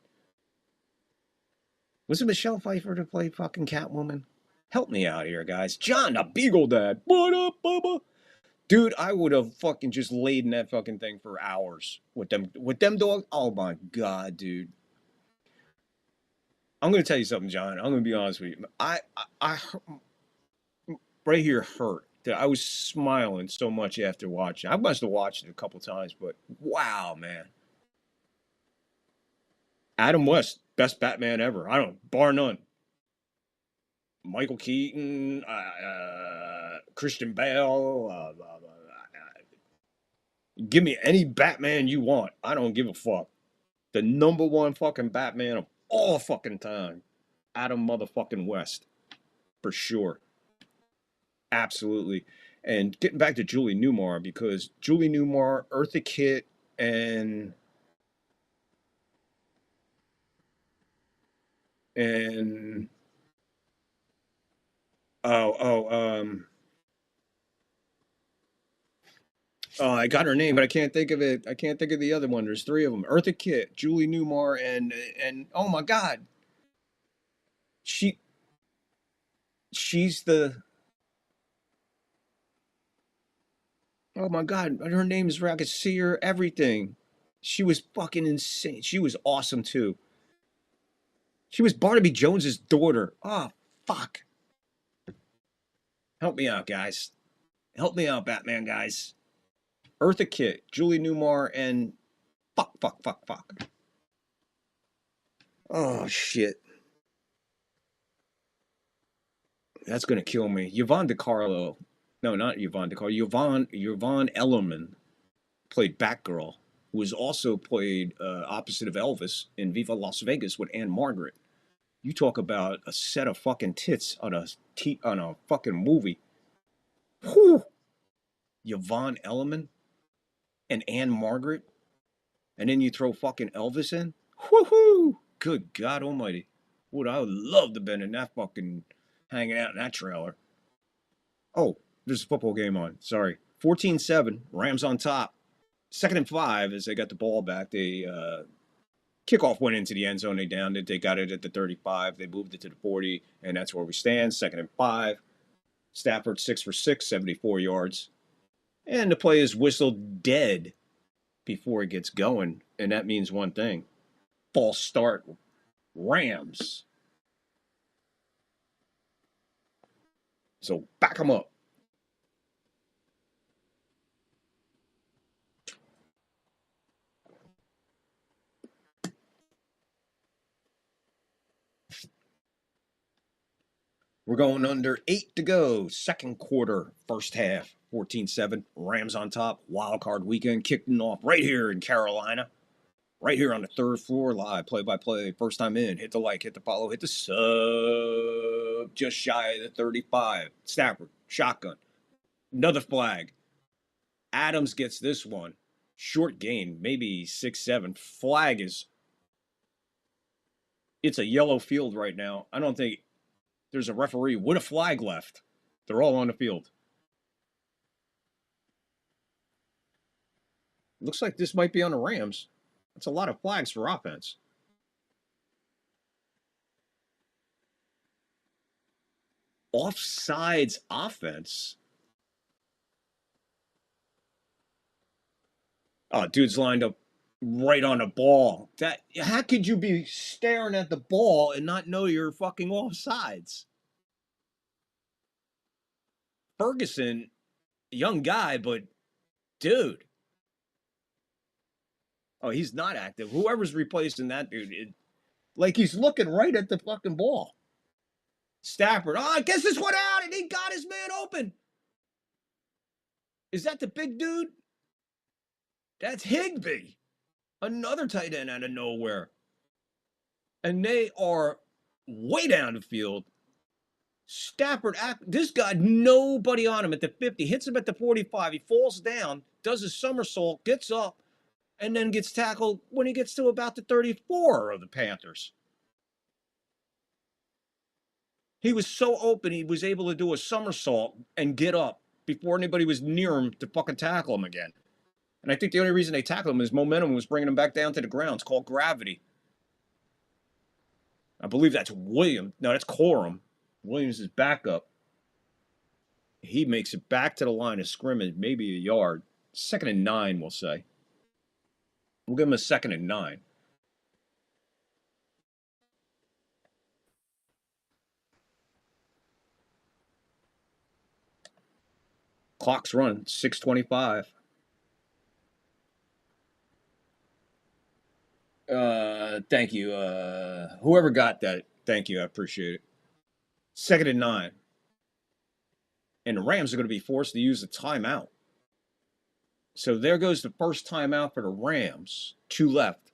[SPEAKER 12] Was it Michelle Pfeiffer to play fucking Catwoman? Help me out here, guys. John, the Beagle Dad. What up, Bubba? Dude, I would have fucking just laid in that fucking thing for hours with them dogs. Oh my God, dude. I'm going to tell you something, John. I'm going to be honest with you. I right here hurt. I was smiling so much after watching. I must have watched it a couple times, but wow, man. Adam West, best Batman ever. I don't, bar none. Michael Keaton, Christian Bale. Give me any Batman you want. I don't give a fuck. The number one fucking Batman of all fucking time. Adam motherfucking West. For sure. Absolutely. And getting back to Julie Newmar, because Julie Newmar, Eartha Kitt, and I got her name, but I can't think of it. I can't think of the other one. There's three of them. Eartha Kitt, Julie Newmar, and oh my God. She's the, oh my God, her name is, I could see her, everything. She was fucking insane. She was awesome too. She was Barnaby Jones's daughter. Oh, fuck. Help me out, guys. Help me out, Batman guys. Eartha Kitt, Julie Newmar, and fuck. Oh, shit. That's going to kill me. Yvonne DiCarlo. No, not Yvonne DiCarlo. Yvonne Ellerman played Batgirl, who was also played opposite of Elvis in Viva Las Vegas with Anne Margaret. You talk about a set of fucking tits on a fucking movie. Whew. Yvonne Ellerman and Anne Margaret, and then you throw fucking Elvis in. Woohoo! Good God Almighty! Would I love to have been in that fucking, hanging out in that trailer. Oh, there's a football game on. Sorry. 14-7, Rams on top. 2nd and 5 as they got the ball back. They kickoff went into the end zone. They downed it. They got it at the 35. They moved it to the 40, and that's where we stand. 2nd and 5. Stafford 6 for 6, 74 yards. And the play is whistled dead before it gets going, and that means one thing. False start. Rams. So back them up. We're going under 8 to go. Second quarter, first half. 14-7. Rams on top. Wild card weekend kicking off right here in Carolina. Right here on the 3rd floor, live, play-by-play. First time in. Hit the like, hit the follow, hit the sub. Just shy of the 35. Stafford, shotgun. Another flag. Adams gets this one. Short gain, maybe 6-7. Flag is... It's a yellow field right now. I don't think there's a referee with a flag left. They're all on the field. Looks like this might be on the Rams. That's a lot of flags for offense. Offsides offense. Oh, dude's lined up right on the ball. How could you be staring at the ball and not know you're fucking offsides? Ferguson, young guy, but dude. Oh, he's not active. Whoever's replacing that dude, like he's looking right at the fucking ball. Stafford, I guess this one out, and he got his man open. Is that the big dude? That's Higbee, another tight end out of nowhere. And they are way down the field. Stafford, this guy, nobody on him at the 50, hits him at the 45. He falls down, does a somersault, gets up, and then gets tackled when he gets to about the 34 of the Panthers. He was so open, he was able to do a somersault and get up before anybody was near him to fucking tackle him again. And I think the only reason they tackled him is momentum was bringing him back down to the ground. It's called gravity. I believe that's Williams. No, that's Corum. Williams is backup. He makes it back to the line of scrimmage, maybe a yard. 2nd and 9, we'll say. We'll give him a 2nd and 9. Clock's running, 6:25. Thank you. Whoever got that, thank you. I appreciate it. 2nd and 9. And the Rams are going to be forced to use a timeout. So there goes the first timeout for the Rams. 2 left.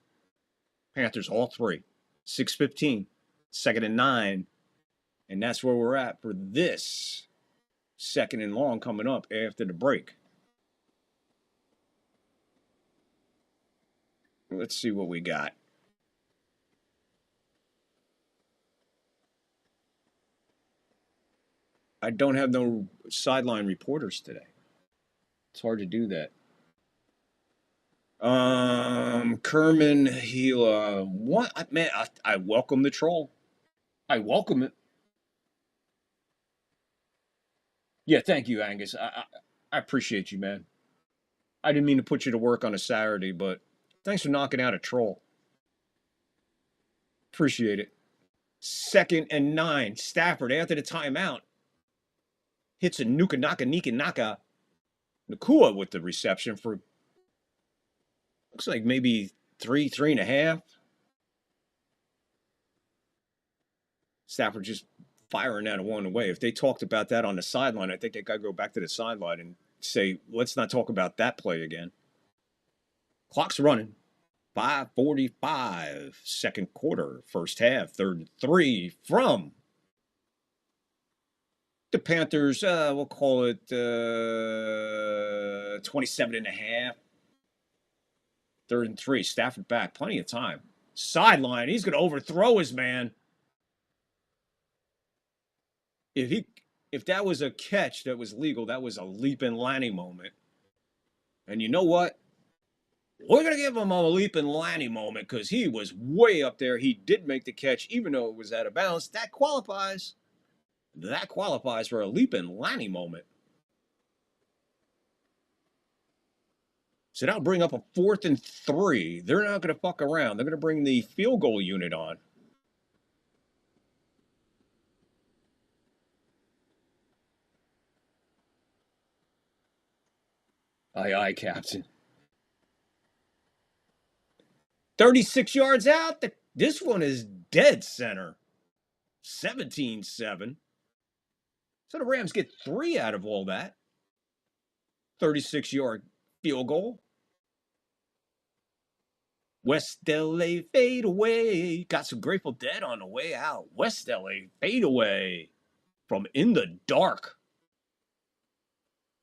[SPEAKER 12] Panthers, all 3. 6:15. 2nd and 9. And that's where we're at for this 2nd and long coming up after the break. Let's see what we got. I don't have no sideline reporters today. It's hard to do that. Kerman, what? Man, I welcome the troll. I welcome it. Yeah, thank you, Angus. I appreciate you, man. I didn't mean to put you to work on a Saturday, but thanks for knocking out a troll. Appreciate it. 2nd and 9. Stafford, after the timeout, hits a Naka. Nakua with the reception for, looks like maybe 3.5. Stafford just firing that one away. If they talked about that on the sideline, I think they got to go back to the sideline and say, let's not talk about that play again. Clock's running. 5:45. 2nd quarter. First half. 3rd and 3 from the Panthers. We'll call it 27.5. 3rd and 3. Stafford back. Plenty of time. Sideline. He's going to overthrow his man. If that was a catch that was legal, that was a Leapin' Lanny moment. And you know what? We're going to give him a Leapin' Lanny moment because he was way up there. He did make the catch, even though it was out of bounds. That qualifies. That qualifies for a Leapin' Lanny moment. So that'll bring up a 4th and 3. They're not going to fuck around. They're going to bring the field goal unit on. Aye, Captain. 36 yards out. This one is dead center. 17-7. So the Rams get 3 out of all that. 36-yard field goal. West LA fadeaway. Got some Grateful Dead on the way out. West LA fadeaway from In the Dark.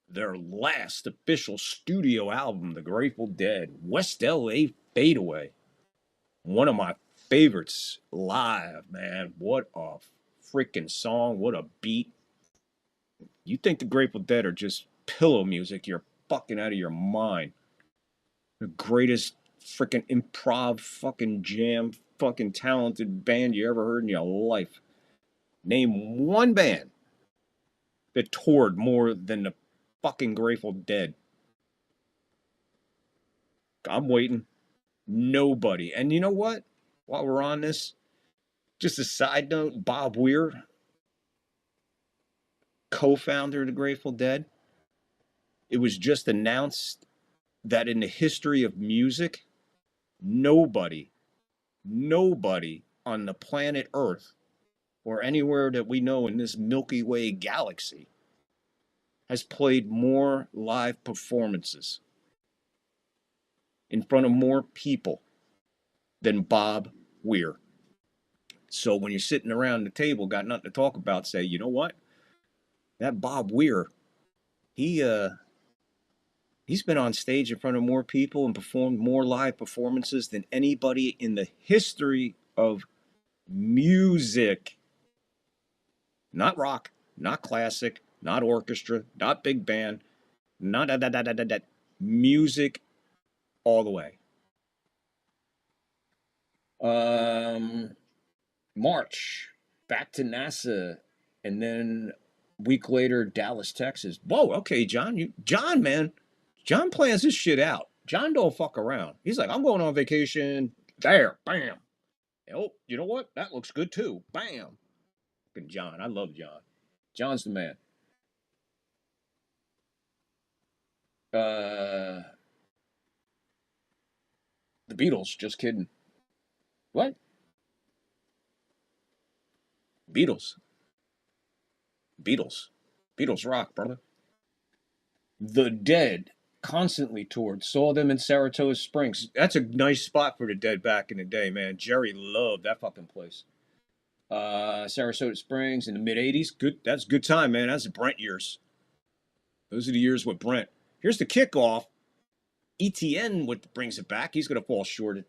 [SPEAKER 12] Their last official studio album, The Grateful Dead. West LA fadeaway. One of my favorites live, man. What a freaking song. What a beat. You think the Grateful Dead are just pillow music, you're fucking out of your mind. The greatest freaking improv fucking jam fucking talented band you ever heard in your life. Name one band that toured more than the fucking Grateful Dead. I'm waiting. Nobody. And you know what? While we're on this, just a side note, Bob Weir, co-founder of the Grateful Dead, it was just announced that in the history of music, nobody on the planet Earth or anywhere that we know in this Milky Way galaxy has played more live performances in front of more people than Bob Weir. So when you're sitting around the table, got nothing to talk about, say, you know what? That Bob Weir, he's been on stage in front of more people and performed more live performances than anybody in the history of music. Not rock, not classic, not orchestra, not big band, not that. Music all the way. March, back to NASA, and then a week later, Dallas, Texas. Whoa, okay, John, man. John plans his shit out. John don't fuck around. He's like, I'm going on vacation. There, bam. Oh, you know what? That looks good too. Bam. Fucking John. I love John. John's the man. The Beatles. Just kidding. What? Beatles. Beatles rock, brother. The Dead constantly toured. Saw them in Saratoga Springs. That's a nice spot for the Dead back in the day, man. Jerry loved that fucking place. Saratoga Springs in the mid-'80s. Good. That's a good time, man. That's the Brent years. Those are the years with Brent. Here's the kickoff. ETN brings it back. He's going to fall short.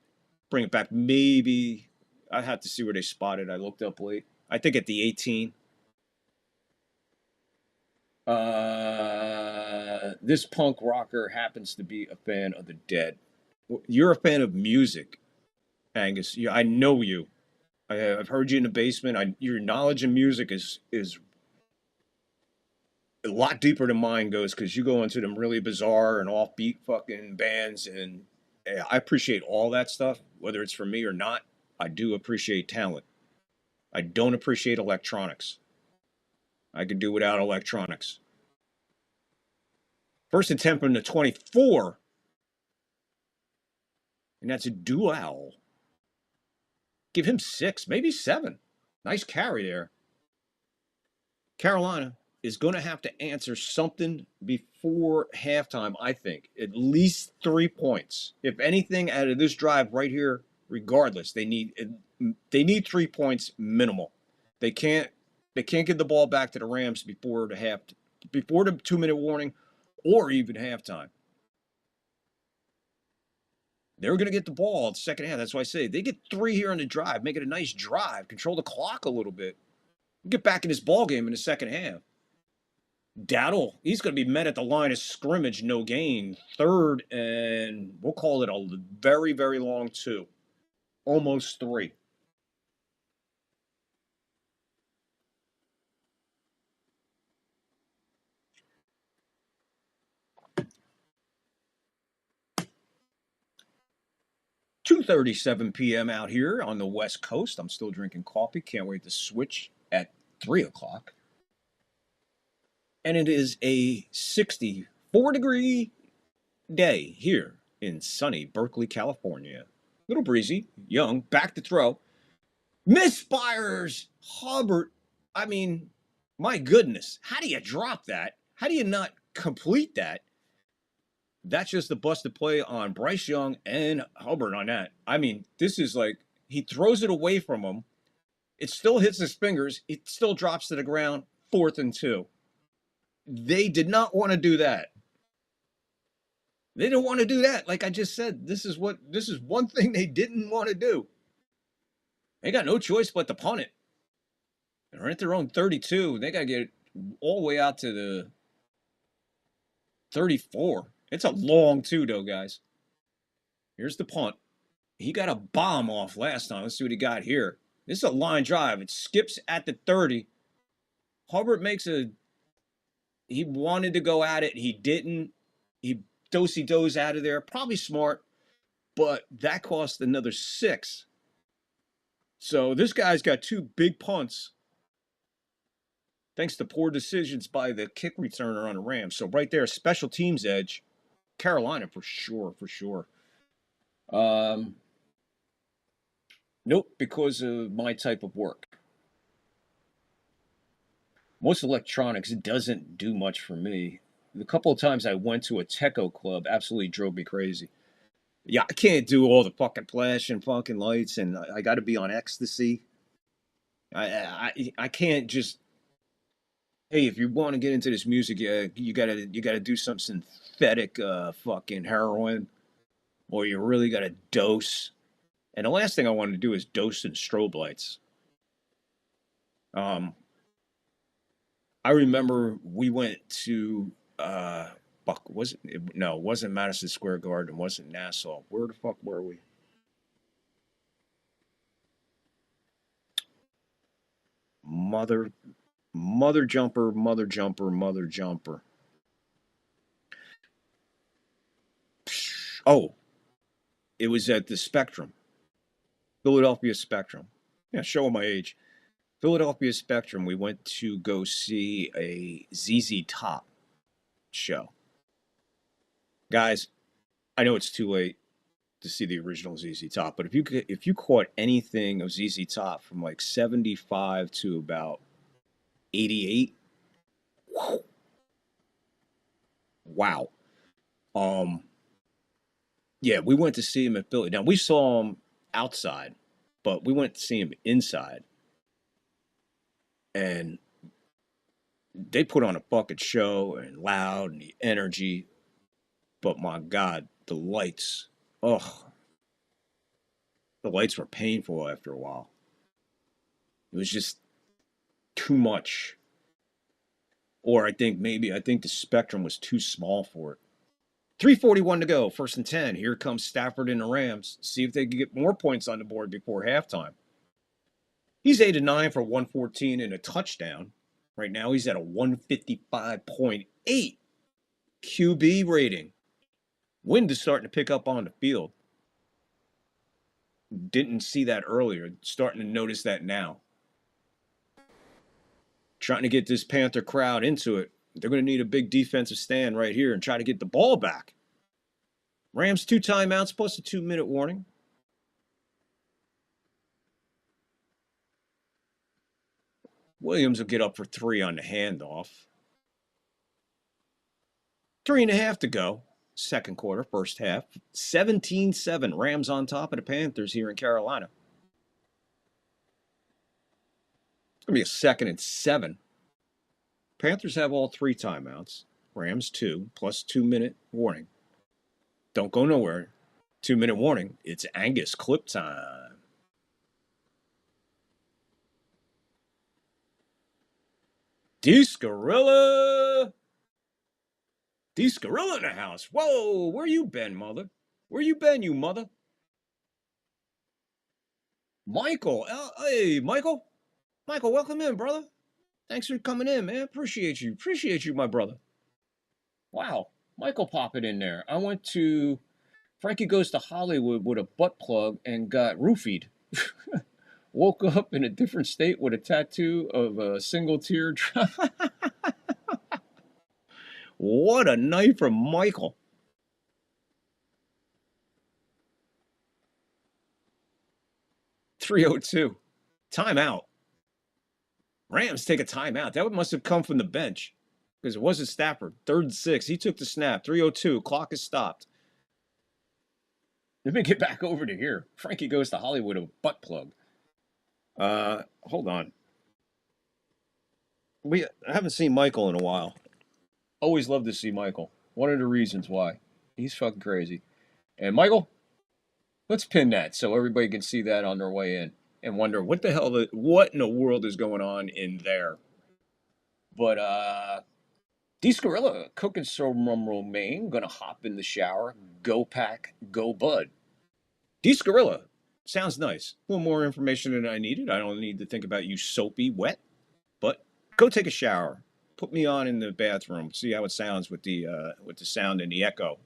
[SPEAKER 12] Bring it back. Maybe. I have to see where they spotted. I looked up late. I think at the 18. This punk rocker happens to be a fan of the Dead. You're a fan of music, Angus. I know you. I've heard you in the basement. Your knowledge of music is a lot deeper than mine goes, because you go into them really bizarre and offbeat fucking bands, and I appreciate all that stuff, whether it's for me or not. I do appreciate talent. I don't appreciate electronics. I could do without electronics. First attempt on the 24. And that's a duel. Give him 6, maybe 7. Nice carry there. Carolina is going to have to answer something before halftime, I think. At least 3 points. If anything, out of this drive right here, regardless, they need 3 points minimal. They can't give the ball back to the Rams before the 2-minute warning or even halftime. They're going to get the ball in the second half. That's why I say they get 3 here on the drive, make it a nice drive, control the clock a little bit, get back in this ball game in the second half. Dowdle, he's going to be met at the line of scrimmage, no gain. 3rd, and we'll call it a very, very long 2. Almost 3. $2:37 p.m. out here on the West Coast. I'm still drinking coffee. Can't wait to switch at 3 o'clock. And it is a 64-degree day here in sunny Berkeley, California. Little breezy, Young, back to throw. Misfires Hubbard. I mean, my goodness. How do you drop that? How do you not complete that? That's just the busted play on Bryce Young and Hubbard on that. I mean, this is like, he throws it away from him. It still hits his fingers. It still drops to the ground. 4th and 2. They did not want to do that. They didn't want to do that. Like I just said, this is one thing they didn't want to do. They got no choice but to punt it. They're at their own 32. They got to get it all the way out to the 34. It's a long 2, though, guys. Here's the punt. He got a bomb off last time. Let's see what he got here. This is a line drive. It skips at the 30. Hubbard makes a... He wanted to go at it. He didn't. He do-si-does out of there. Probably smart, but that cost another 6. So this guy's got 2 big punts thanks to poor decisions by the kick returner on the Rams. So right there, special teams edge. Carolina for sure, for sure. Nope, because of my type of work. Most electronics doesn't do much for me. The couple of times I went to a Techo club absolutely drove me crazy. Yeah, I can't do all the fucking flash and fucking lights, and I got to be on ecstasy. I can't just. Hey, if you want to get into this music, you gotta do some synthetic fucking heroin, or you really gotta dose. And the last thing I want to do is dose in strobe lights. I remember we went to it wasn't Madison Square Garden, it wasn't Nassau. Where the fuck were we? Mother jumper. Oh, it was at the Spectrum. Philadelphia Spectrum. Yeah, showing my age. Philadelphia Spectrum, we went to go see a ZZ Top show. Guys, I know it's too late to see the original ZZ Top, but if you caught anything of ZZ Top from like 75 to about 88, wow. Yeah, we went to see him at Philly. Now, we saw him outside, but we went to see him inside. And they put on a fucking show and loud and the energy. But my God, the lights. The lights were painful after a while. It was just too much. Or I think the Spectrum was too small for it. 3:41 to go, 1st and 10. Here comes Stafford and the Rams. See if they can get more points on the board before halftime. He's 8-9 for 114 and a touchdown. Right now, he's at a 155.8 QB rating. Wind is starting to pick up on the field. Didn't see that earlier. Starting to notice that now. Trying to get this Panther crowd into it. They're going to need a big defensive stand right here and try to get the ball back. Rams 2 timeouts plus a 2-minute warning. Williams will get up for 3 on the handoff. 3.5 to go. Second quarter, first half. 17-7. Rams on top of the Panthers here in Carolina. It's going to be a 2nd and 7. Panthers have all 3 timeouts. Rams 2 plus 2-minute warning. Don't go nowhere. 2-minute warning. It's Angus clip time. Descarilla in the house. Whoa, where you been, mother? Where you been, you mother? Michael. Hey, Michael. Michael, welcome in, brother. Thanks for coming in, man. Appreciate you. Appreciate you, my brother. Wow. Michael popping in there. I went to Frankie Goes to Hollywood with a butt plug and got roofied. Woke up in a different state with a tattoo of a single teardrop. What a night from Michael. .302. Timeout. Rams take a timeout. That must have come from the bench because it wasn't Stafford. 3rd and 6. He took the snap. 3:02. Clock is stopped. Let me get back over to here. Frankie Goes to Hollywood with a butt plug. Hold on. I haven't seen Michael in a while. Always love to see Michael. One of the reasons why. He's fucking crazy. And Michael, let's pin that so everybody can see that on their way in and wonder what in the world is going on in there. But Descarilla cooking some rum romaine, gonna hop in the shower, go pack, go bud. Descarilla. Sounds nice. A little more information than I needed. I don't need to think about you soapy wet. But go take a shower. Put me on in the bathroom. See how it sounds with the sound and the echo.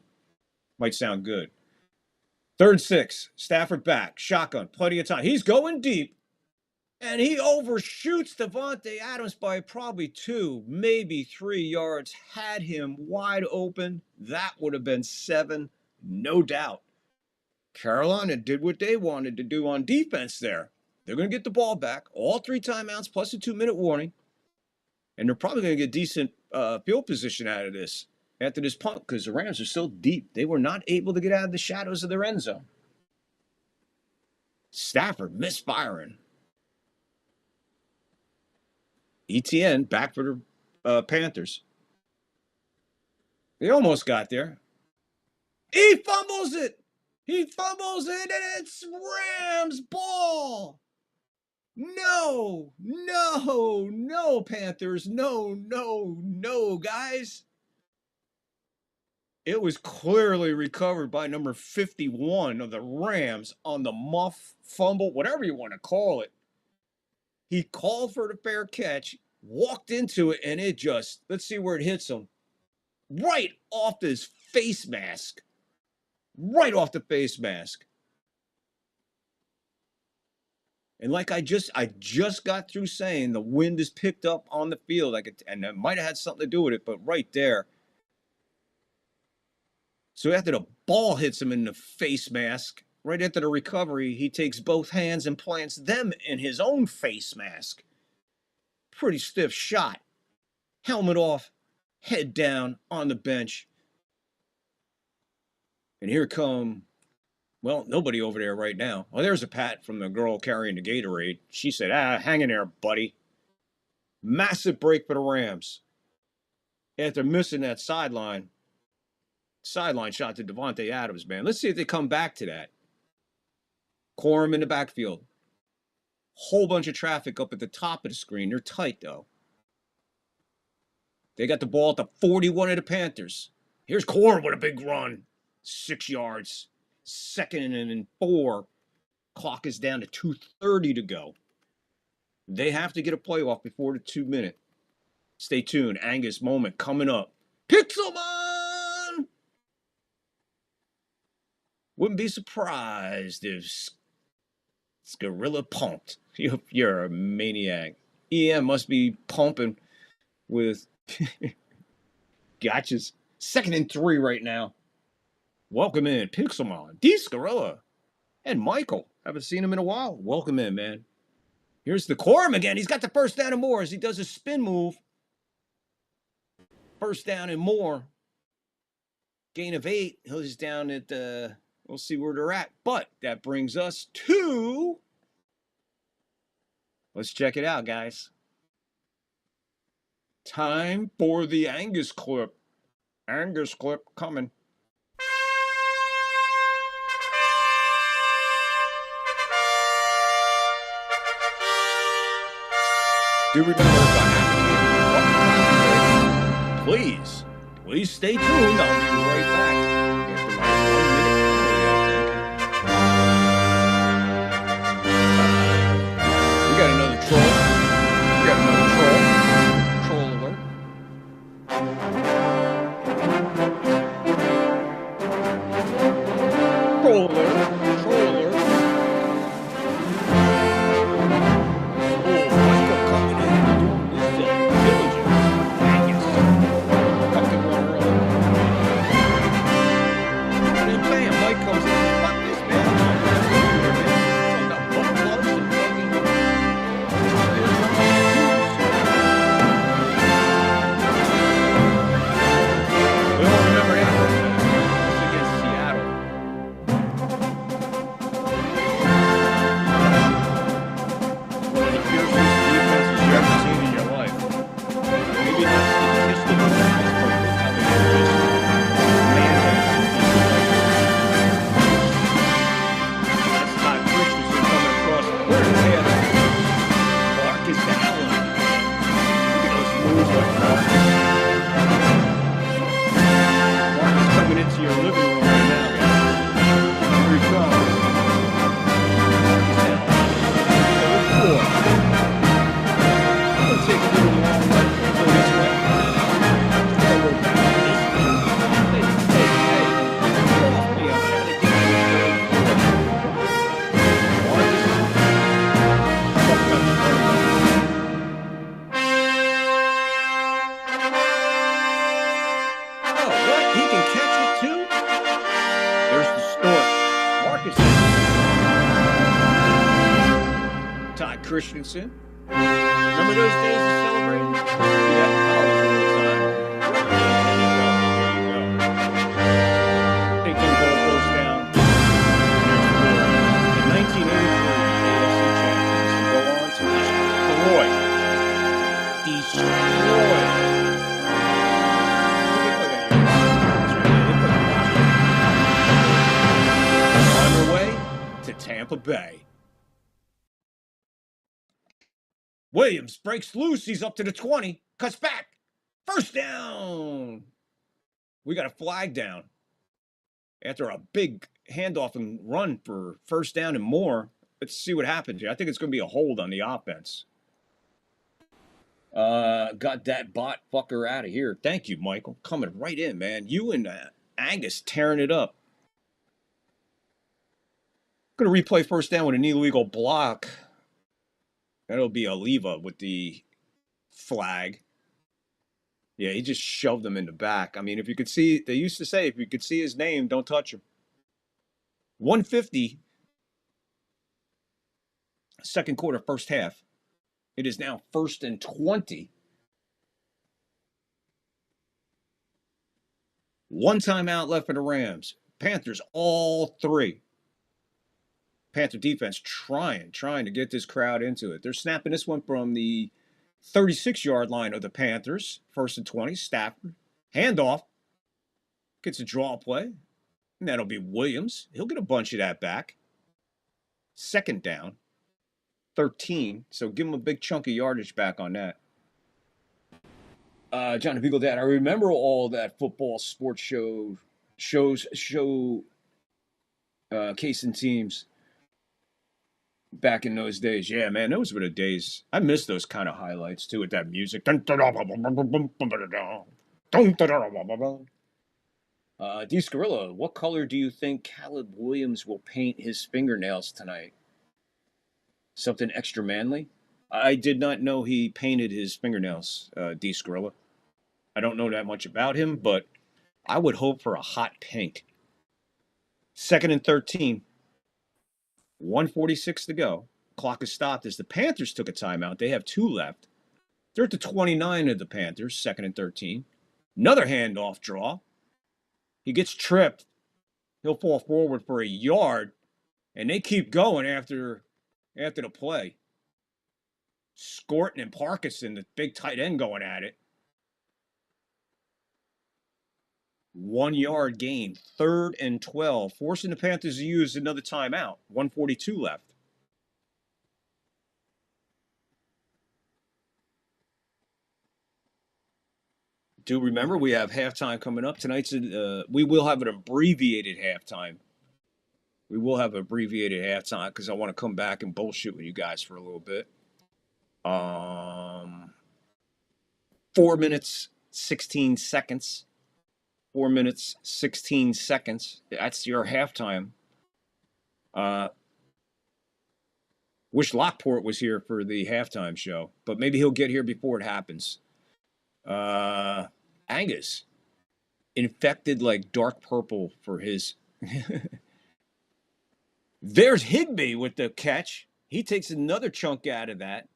[SPEAKER 12] Might sound good. 3rd 6. Stafford back. Shotgun. Plenty of time. He's going deep. And he overshoots Davante Adams by probably 2, maybe 3 yards. Had him wide open. That would have been 7, no doubt. Carolina did what they wanted to do on defense there. They're going to get the ball back. All 3 timeouts plus a 2-minute warning. And they're probably going to get decent field position out of this after this punt because the Rams are so deep. They were not able to get out of the shadows of their end zone. Stafford misfiring. ETN back for the Panthers. They almost got there. He fumbles it. He fumbles it, and it's Rams ball. No, Panthers. No, guys. It was clearly recovered by number 51 of the Rams on the muff, fumble, whatever you want to call it. He called for the fair catch, walked into it, and it just, let's see where it hits him. Right off his face mask. Right off the face mask. And like I just got through saying, the wind is picked up on the field, and it might have had something to do with it, but right there. So after the ball hits him in the face mask, right after the recovery, he takes both hands and plants them in his own face mask. Pretty stiff shot. Helmet off, head down on the bench. And here come, well, nobody over there right now. Oh, there's a pat from the girl carrying the Gatorade. She said, hang in there, buddy. Massive break for the Rams. After missing that sideline shot to Davante Adams, man. Let's see if they come back to that. Corum in the backfield. Whole bunch of traffic up at the top of the screen. They're tight, though. They got the ball at the 41 of the Panthers. Here's Corum with a big run. 6 yards. 2nd and 4. Clock is down to 2:30 to go. They have to get a play off before the 2-minute. Stay tuned. Angus moment coming up. Pixelmon! Wouldn't be surprised if Gorilla pumped. You're a maniac. EM must be pumping with gotchas. 2nd and 3 right now. Welcome in, Pixelmon, Descarilla, and Michael. Haven't seen him in a while. Welcome in, man. Here's the Corum again. He's got the 1st down and more as he does a spin move. 1st down and more. Gain of 8. He's down at we'll see where they're at. But that brings us to, let's check it out, guys. Time for the Angus clip. Angus clip coming. Do remember please stay tuned. I'll be right back after my 1 minute. We got another troll. Troll alert. Troll alert. He can catch it too. There's the stork. Marcus. Todd Christensen. Remember those days of celebrating? Yeah, college all the time. There you go. They can go first down. In 1983, the AFC champions go on to destroy. On their way to Tampa Bay. Williams breaks loose. He's up to the 20. Cuts back. First down. We got a flag down. After a big handoff and run for first down and more. Let's see what happens here. I think it's going to be a hold on the offense. Got that bot fucker out of here. Thank you, Michael. Coming right in, man. You and Angus tearing it up. Going to replay first down with an illegal block. That'll be Oliva with the flag. Yeah, he just shoved him in the back. I mean, if you could see, they used to say, if you could see his name, don't touch him. 150. Second quarter, first half. It is now 1st and 20. One timeout left for the Rams. Panthers, all three. Panther defense trying to get this crowd into it. They're snapping this one from the 36-yard line of the Panthers. 1st and 20, Stafford. Handoff. Gets a draw play. And that'll be Williams. He'll get a bunch of that back. Second down. 13. So give him a big chunk of yardage back on that. John the Beagle Dad, I remember all that football sports shows case and teams back in those days. Yeah, man, those were the days. I miss those kind of highlights too with that music. D. Scarilla, what color do you think Caleb Williams will paint his fingernails tonight? Something extra manly? I did not know he painted his fingernails, D. Scarilla. I don't know that much about him, but I would hope for a hot pink. 2nd and 13. 1:46 to go. Clock is stopped as the Panthers took a timeout. They have 2 left. They're at the 29 of the Panthers, 2nd and 13. Another handoff draw. He gets tripped. He'll fall forward for a yard, and they keep going after the play. Scorton and Parkinson, the big tight end, going at it. 1 yard gain, 3rd and 12, forcing the Panthers to use another timeout. 1:42 left. Do remember we have halftime coming up tonight's. We will have an abbreviated halftime. We will have an abbreviated halftime because I want to come back and bullshit with you guys for a little bit. 4 minutes, 16 seconds. 4 minutes, 16 seconds. That's your halftime. Wish Lockport was here for the halftime show, but maybe he'll get here before it happens. Angus, infected like dark purple for his... There's Higbee with the catch. He takes another chunk out of that.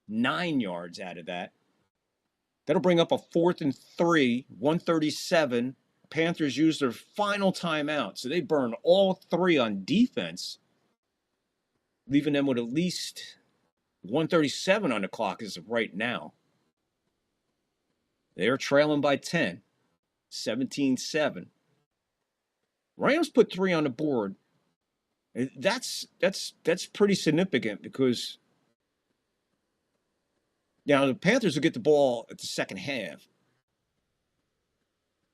[SPEAKER 12] 9 yards out of that. That'll bring up a 4th and 3, 1:37. Panthers use their final timeout. So they burn all 3 on defense, leaving them with at least 1:37 on the clock as of right now. They're trailing by 10, 17-7. Rams put 3 on the board. That's pretty significant because now the Panthers will get the ball at the second half.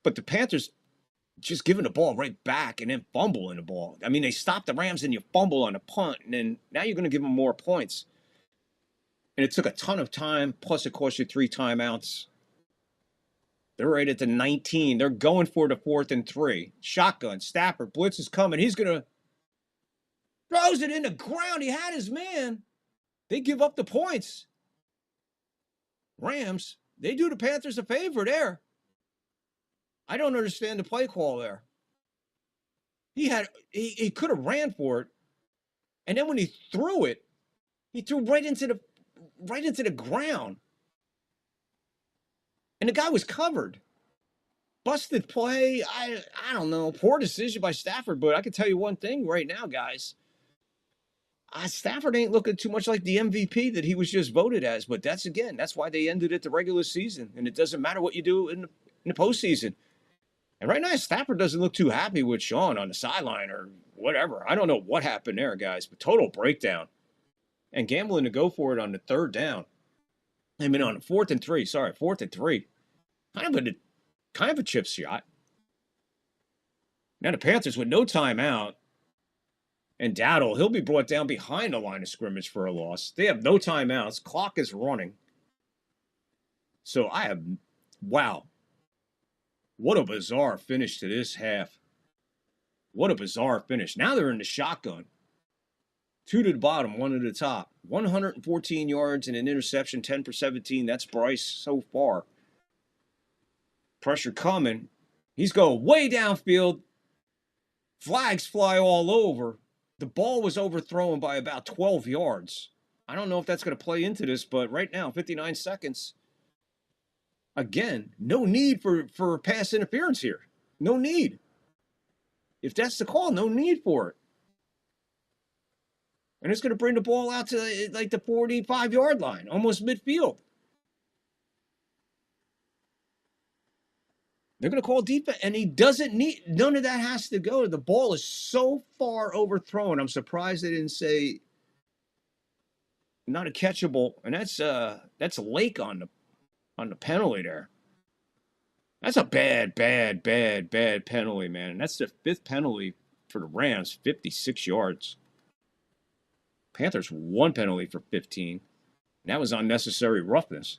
[SPEAKER 12] But the Panthers just giving the ball right back and then fumbling the ball. I mean, they stopped the Rams and you fumble on a punt, and then now you're going to give them more points. And it took a ton of time, plus it cost you 3 timeouts. They're right at the 19. They're going for the 4th and 3. Shotgun. Stafford. Blitz is coming. He's going to... Throws it in the ground. He had his man. They give up the points. Rams, they do the Panthers a favor there. I don't understand the play call there. He could have ran for it, and then when he threw it, he threw right into the ground. And the guy was covered. Busted play. I don't know. Poor decision by Stafford, but I can tell you one thing right now, guys. Stafford ain't looking too much like the MVP that he was just voted as, but that's why they ended it the regular season, and it doesn't matter what you do in the postseason. And right now, Stafford doesn't look too happy with Sean on the sideline or whatever. I don't know what happened there, guys, but total breakdown. And gambling to go for it on the third down. I mean, on the 4th and 3. Sorry, 4th and 3. Kind of a chip shot. Now the Panthers with no timeout. And Dowdle, he'll be brought down behind the line of scrimmage for a loss. They have no timeouts. Clock is running. So wow. What a bizarre finish to this half. What a bizarre finish. Now they're in the shotgun. 2 to the bottom, 1 to the top. 114 yards and an interception, 10 for 17. That's Bryce so far. Pressure coming. He's going way downfield. Flags fly all over. The ball was overthrown by about 12 yards. I don't know if that's going to play into this, but right now, 59 seconds. Again, no need for pass interference here. No need. If that's the call, no need for it. And it's going to bring the ball out to like the 45-yard line, almost midfield. They're going to call defense, and he doesn't need, none of that has to go. The ball is so far overthrown. I'm surprised they didn't say not a catchable, and that's Lake on the penalty there. That's a bad penalty, man. And that's the 5th penalty for the Rams, 56 yards. Panthers 1 penalty for 15. And that was unnecessary roughness.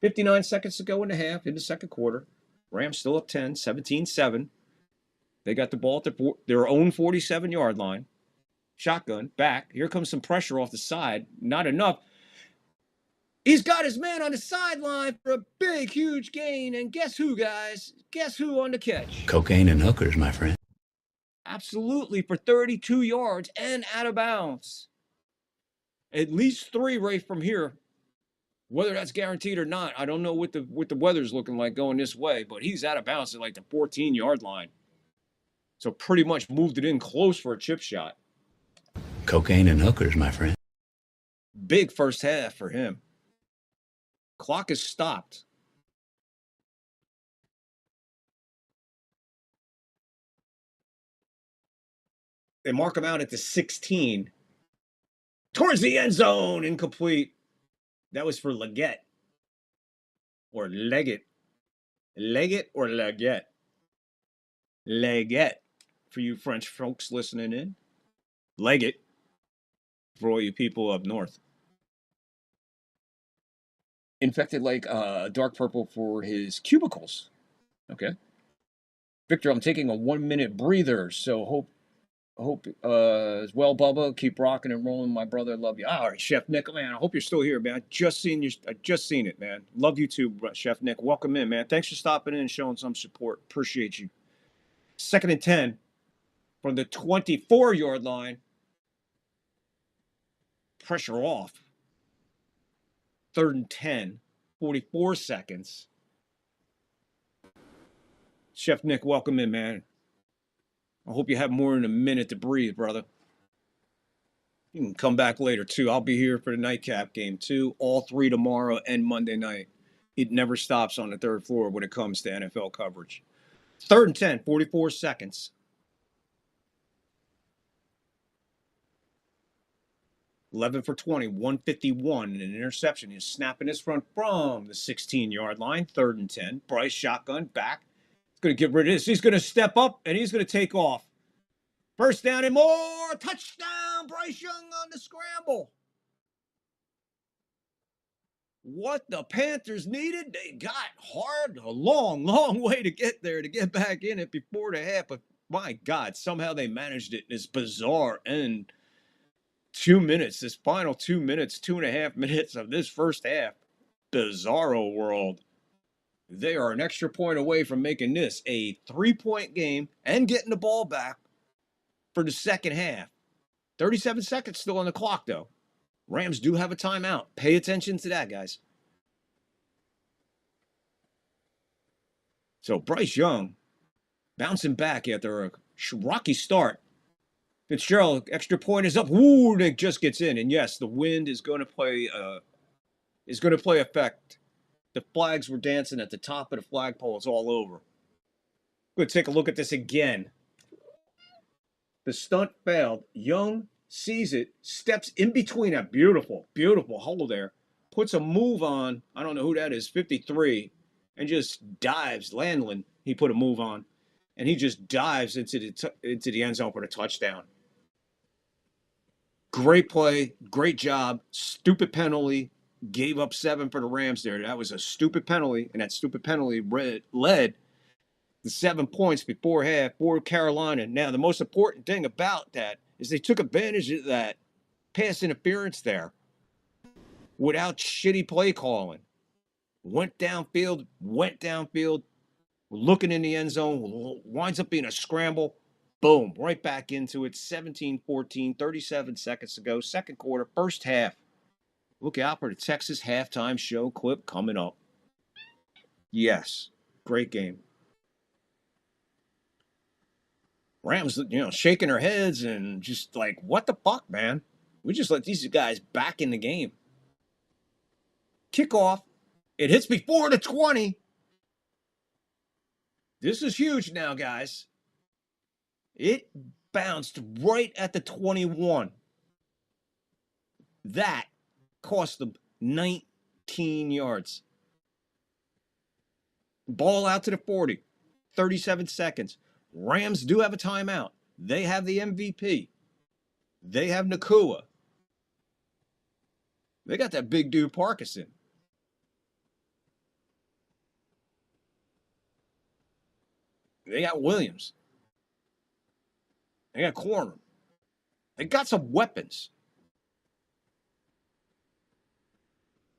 [SPEAKER 12] 59 seconds to go in the half in the second quarter. Rams still up 10, 17-7. They got the ball at their own 47-yard line. Shotgun, back. Here comes some pressure off the side. Not enough. He's got his man on the sideline for a big, huge gain. And guess who, guys? Guess who on the catch?
[SPEAKER 1] Cocaine and hookers, my friend.
[SPEAKER 12] Absolutely, for 32 yards and out of bounds. At least 3 right from here. Whether that's guaranteed or not, I don't know what the weather's looking like going this way, but he's out of bounds at like the 14-yard line. So pretty much moved it in close for a chip shot.
[SPEAKER 1] Cocaine and hookers, my friend.
[SPEAKER 12] Big first half for him. Clock is stopped. They mark him out at the 16. Towards the end zone, incomplete. That was for Leggett. Or Leggett. Leggett or Leggett? Leggett. For you French folks listening in. Leggett. For all you people up north. Infected like dark purple for his cubicles. Okay. Victor, I'm taking a 1-minute breather, so hope as well, Bubba. Keep rocking and rolling, my brother. Love you. All right, Chef Nick, man. I hope you're still here, man. I just seen it, man. Love you too, Chef Nick. Welcome in, man. Thanks for stopping in and showing some support. Appreciate you. 2nd and 10 from the 24-yard line. Pressure off. 3rd and 10. 44 seconds. Chef Nick, welcome in, man. I hope you have more than a minute to breathe, brother. You can come back later, too. I'll be here for the nightcap game, too. All 3 tomorrow and Monday night. It never stops on the 3rd floor when it comes to NFL coverage. 3rd and 10, 44 seconds. 11 for 20, 151, and an interception. He's snapping his front from the 16-yard line. 3rd and 10. Bryce shotgun back. Going to get rid of this. He's going to step up, and he's going to take off. First down and more. Touchdown, Bryce Young on the scramble. What the Panthers needed, they got hard. A long way to get there, to get back in it before the half. But, my God, somehow they managed it in this bizarre end. 2 minutes, this final 2 minutes, 2.5 minutes of this first half. Bizarro world. They are an extra point away from making this a 3-point game and getting the ball back for the second half. 37 seconds still on the clock, though. Rams do have a timeout. Pay attention to that, guys. So Bryce Young bouncing back after a rocky start. Fitzgerald, extra point is up. Ooh, and it just gets in. And yes, the wind is going to play effect. The flags were dancing at the top of the flagpole. It's all over. Good, take a look at this again. The stunt failed. Young sees it, steps in between that beautiful, beautiful hole there, puts a move on. I don't know who that is, 53, and just dives. Landlin, he put a move on, and he just dives into the end zone for the touchdown. Great play, great job. Stupid penalty. Gave up 7 for the Rams there. That was a stupid penalty, and that stupid penalty led the 7 points before half for Carolina. Now, the most important thing about that is they took advantage of that pass interference there without shitty play calling. Went downfield, looking in the end zone, winds up being a scramble. Boom, right back into it. 17-14, 37 seconds to go. Second quarter, first half. Look out for the Texas halftime show clip coming up. Yes, great game. Rams, shaking their heads and just like, what the fuck, man? We just let these guys back in the game. Kickoff. It hits before the 20. This is huge now, guys. It bounced right at the 21. That cost them 19 yards. Ball out to the 40. 37 seconds. Rams do have a timeout. They have the MVP. They have Nakua. They got that big dude Parkinson. They got Williams. They got Corner. They got some weapons.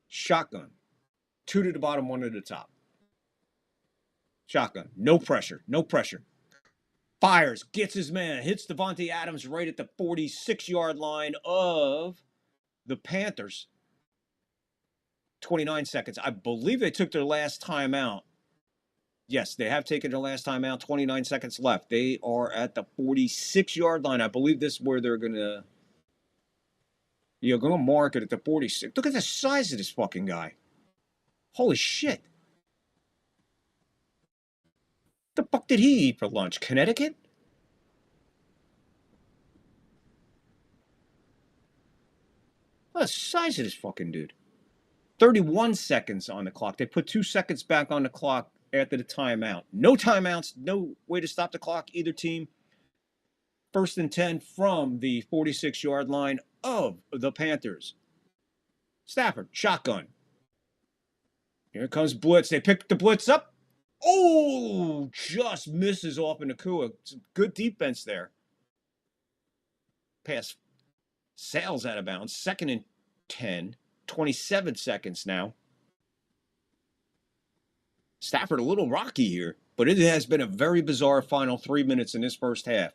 [SPEAKER 12] Shotgun. 2 to the bottom, 1 to the top. Shotgun. No pressure. No pressure. Fires. Gets his man. Hits Davante Adams right at the 46-yard line of the Panthers. 29 seconds. I believe they took their last timeout. Yes, they have taken their last timeout. 29 seconds left. They are at the 46-yard line. I believe this is where they're going to... You're going to mark it at the 46. Look at the size of this fucking guy. Holy shit. The fuck did he eat for lunch? Connecticut? What the size of this fucking dude? 31 seconds on the clock. They put 2 seconds back on the clock after the timeout. No timeouts, no way to stop the clock, either team. 1st and 10 from the 46-yard line of the Panthers. Stafford, shotgun. Here comes blitz. They pick the blitz up. Oh, just misses off in Nakua. Good defense there. Pass sails out of bounds. 2nd and 10. 27 seconds now. Stafford a little rocky here, but it has been a very bizarre final 3 minutes in this first half.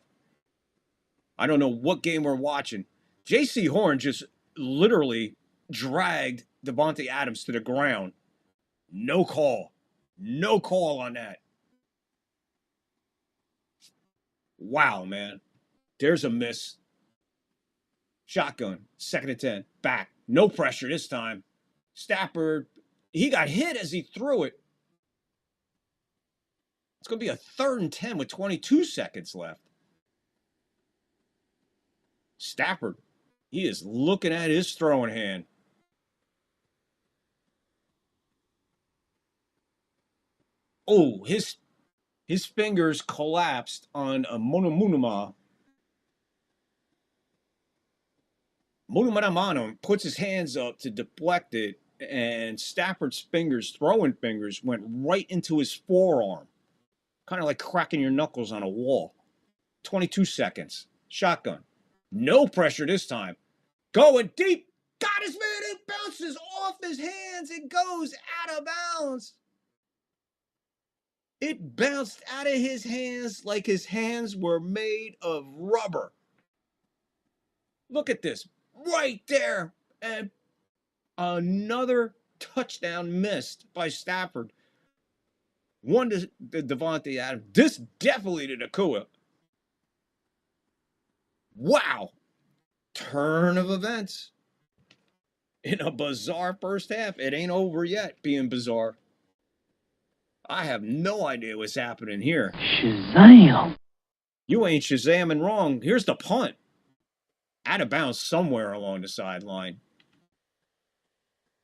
[SPEAKER 12] I don't know what game we're watching. J.C. Horn just literally dragged Davante Adams to the ground. No call. No call on that. Wow, man. There's a miss. Shotgun. 2nd and 10. Back. No pressure this time. Stafford, he got hit as he threw it. It's going to be a 3rd and 10 with 22 seconds left. Stafford, he is looking at his throwing hand. Oh, his fingers collapsed on a Monumunuma. Monumunamano puts his hands up to deflect it, and Stafford's throwing fingers, went right into his forearm. Kind of like cracking your knuckles on a wall. 22 seconds. Shotgun. No pressure this time. Going deep. Got his man. It bounces off his hands. It goes out of bounds. It bounced out of his hands like his hands were made of rubber. Look at this. Right there. And another touchdown missed by Stafford. One to Devontae Adams. This definitely to Nakua. Wow. Turn of events. In a bizarre first half. It ain't over yet being bizarre. I have no idea what's happening here.
[SPEAKER 2] Shazam!
[SPEAKER 12] You ain't Shazamming wrong. Here's the punt. Out of bounds somewhere along the sideline.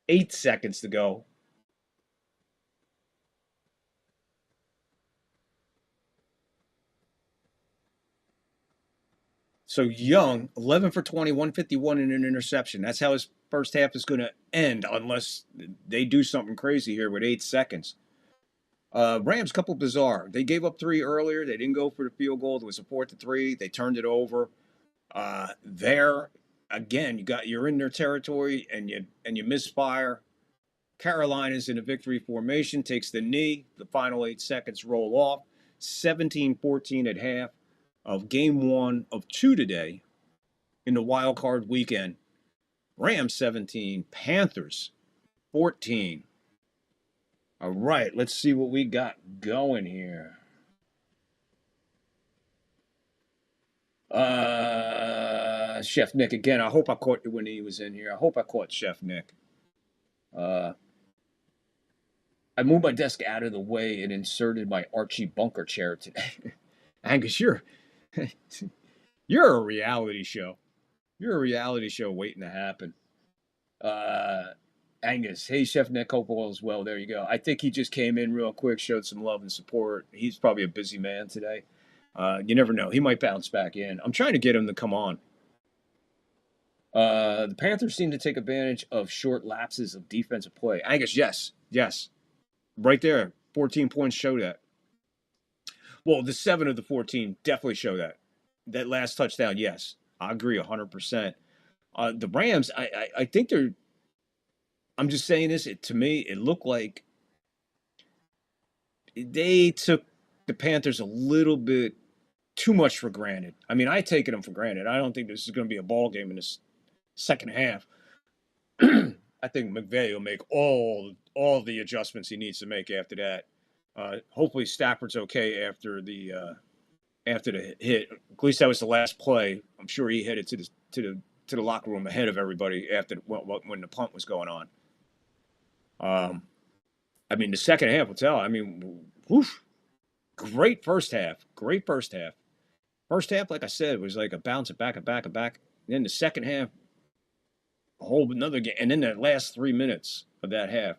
[SPEAKER 12] 8 seconds to go. So Young, 11 for 20, 151 and an interception. That's how his first half is going to end unless they do something crazy here with 8 seconds. Rams, couple bizarre. They gave up 3 earlier. They didn't go for the field goal. It was a 4-3. They turned it over. There, again, you're in their territory and you misfire. Carolina's in a victory formation, takes the knee. The final 8 seconds roll off. 17-14 at half of game 1 of 2 today in the wild card weekend. Rams 17, Panthers 14. All right, let's see what we got going here. Chef Nick again. I hope I caught it when he was in here. I hope I caught Chef Nick. I moved my desk out of the way and inserted my Archie Bunker chair today. Angus, you're a reality show. You're a reality show waiting to happen. Angus, hey, Chef Nick, hope all is well. There you go. I think he just came in real quick, showed some love and support. He's probably a busy man today. You never know. He might bounce back in. I'm trying to get him to come on. The Panthers seem to take advantage of short lapses of defensive play. Angus, yes. Right there. 14 points show that. Well, the 7 of the 14 definitely show that. That last touchdown, yes. I agree 100%. The Rams, I think they're... I'm just saying this. To me, it looked like they took the Panthers a little bit too much for granted. I mean, I taken them for granted. I don't think this is going to be a ball game in this second half. I think McVay will make all the adjustments he needs to make after that. Hopefully Stafford's okay after the hit. At least that was the last play. I'm sure he headed to the locker room ahead of everybody after when the punt was going on. I mean, the second half will tell. I mean, woof. Great first half. First half, like I said, was like a bounce, back. And then the second half, a whole another game. And then the last 3 minutes of that half,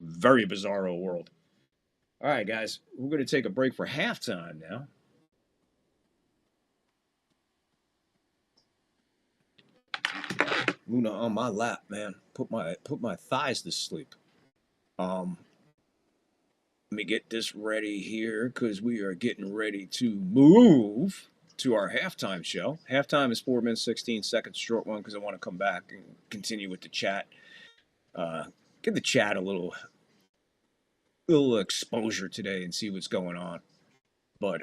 [SPEAKER 12] very bizarro world. All right, guys, we're going to take a break for halftime now. Luna on my lap, man. Put my thighs to sleep. Let me get this ready here because we are getting ready to move to our halftime show. Halftime is 4 minutes, 16 seconds, short one because I want to come back and continue with the chat. Give the chat a little exposure today and see what's going on. But,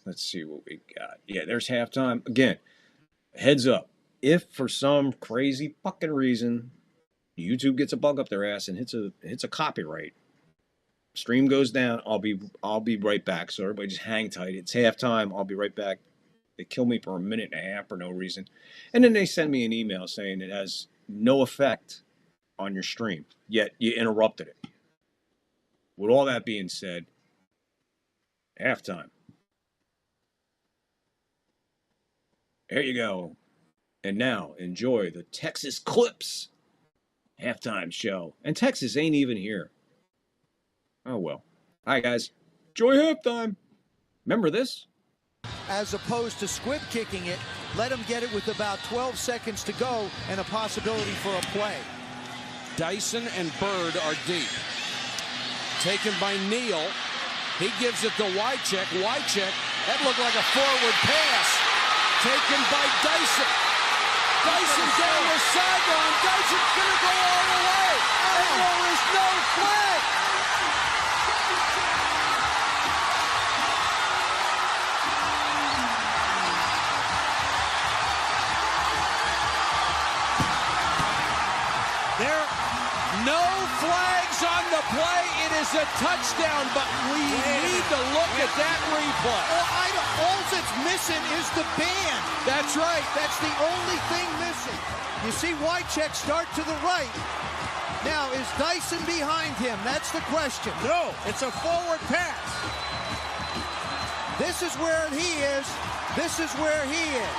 [SPEAKER 12] let's see what we got. Yeah, there's halftime. Again, heads up. If for some crazy fucking reason YouTube gets a bug up their ass and hits a copyright, stream goes down, I'll be right back. So everybody just hang tight. It's halftime. I'll be right back. They kill me for a minute and a half for no reason. And then they send me an email saying it has no effect on your stream, yet you interrupted it. With all that being said, halftime. There you go. And now, enjoy the Texas Clips halftime show. And Texas ain't even here. Oh, well. All right, guys. Enjoy halftime. Remember this?
[SPEAKER 15] As opposed to squib kicking it, let him get it with about 12 seconds to go and a possibility for a play.
[SPEAKER 16] Dyson and Bird are deep. Taken by Neal. He gives it to Wycheck. Wycheck, that looked like a forward pass. Taken by Dyson. Dyson down the sideline. Dyson's going to go all the way. And there is no flag. was a touchdown, but we need to look at that replay.
[SPEAKER 15] All that's missing is the band.
[SPEAKER 16] That's right.
[SPEAKER 15] That's the only thing missing. You see Wycheck start to the right. Now, is Dyson behind him? That's the question.
[SPEAKER 17] No, it's a forward pass.
[SPEAKER 15] This is where he is. This is where he is.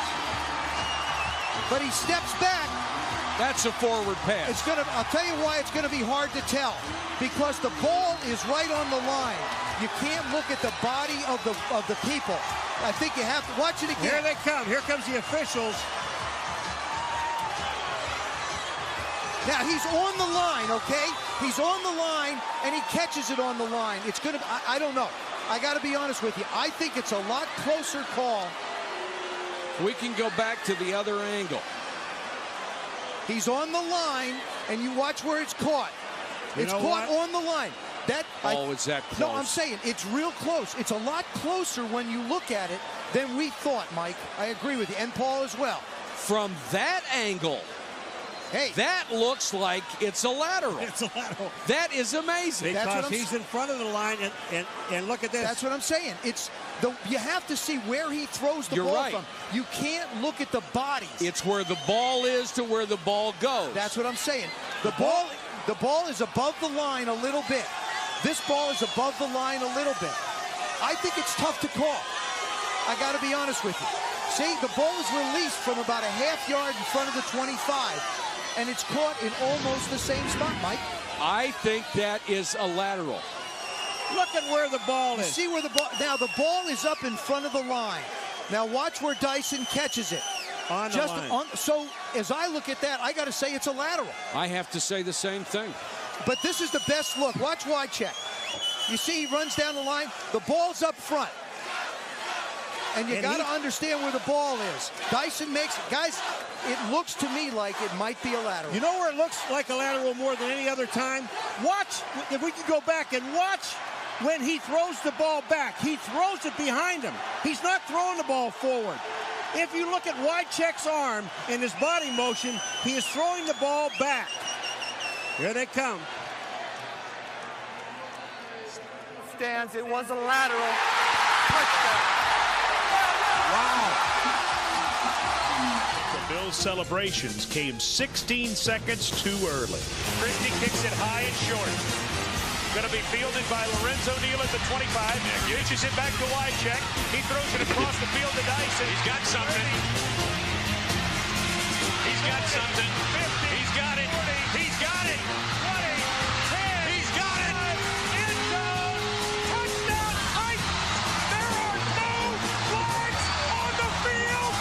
[SPEAKER 15] But he steps back.
[SPEAKER 16] That's a forward pass.
[SPEAKER 15] I'll tell you why it's gonna be hard to tell. Because the ball is right on the line. You can't look at the body of the people. I think you have to watch it again.
[SPEAKER 17] Here they come. Here comes the officials.
[SPEAKER 15] Now he's on the line, okay? He's on the line and he catches it on the line. It's gonna, I don't know. I gotta be honest with you. I think it's a lot closer call.
[SPEAKER 16] We can go back to the other angle.
[SPEAKER 15] He's on the line, and you watch where it's caught. It's caught on the line.
[SPEAKER 16] Is that close?
[SPEAKER 15] No, I'm saying it's real close. It's a lot closer when you look at it than we thought, Mike. I agree with you, and Paul as well.
[SPEAKER 16] From that angle, that looks like it's a lateral.
[SPEAKER 17] It's a lateral.
[SPEAKER 16] That is amazing.
[SPEAKER 17] Because he's in front of the line, and look at this.
[SPEAKER 15] That's what I'm saying. You have to see where he throws the ball from. You can't look at the bodies.
[SPEAKER 16] It's where the ball is to where the ball goes.
[SPEAKER 15] That's what I'm saying. The ball is above the line a little bit. This ball is above the line a little bit. I think it's tough to call. I got to be honest with you. See, the ball is released from about a half yard in front of the 25, and it's caught in almost the same spot, Mike.
[SPEAKER 16] I think that is a lateral.
[SPEAKER 17] Look at where the ball is.
[SPEAKER 15] See where the ball, now the ball is up in front of the line. Now watch where Dyson catches it.
[SPEAKER 17] On the line.
[SPEAKER 15] So as I look at that, I got to say it's a lateral.
[SPEAKER 16] I have to say the same thing.
[SPEAKER 15] But this is the best look. Watch Wycheck. You see he runs down the line. The ball's up front. And you got to understand where the ball is. Dyson makes, guys, it looks to me like it might be a lateral.
[SPEAKER 17] You know where it looks like a lateral more than any other time? Watch, if we can go back and watch when he throws the ball back. He throws it behind him. He's not throwing the ball forward. If you look at Wycheck's arm and his body motion, he is throwing the ball back. Here they come.
[SPEAKER 18] Stands, it was a lateral. Touchdown.
[SPEAKER 17] Wow.
[SPEAKER 19] The Bills' celebrations came 16 seconds too early. Christie kicks it high and short. Going to be fielded by Lorenzo Neal at the 25. Reaches it back to Wycheck. He throws it across the field to Dyson. He's got something. He's got something. 50. He's got it. 40. He's got it. 20. 10. He's got it. End zone. Touchdown. There are no flags on the field.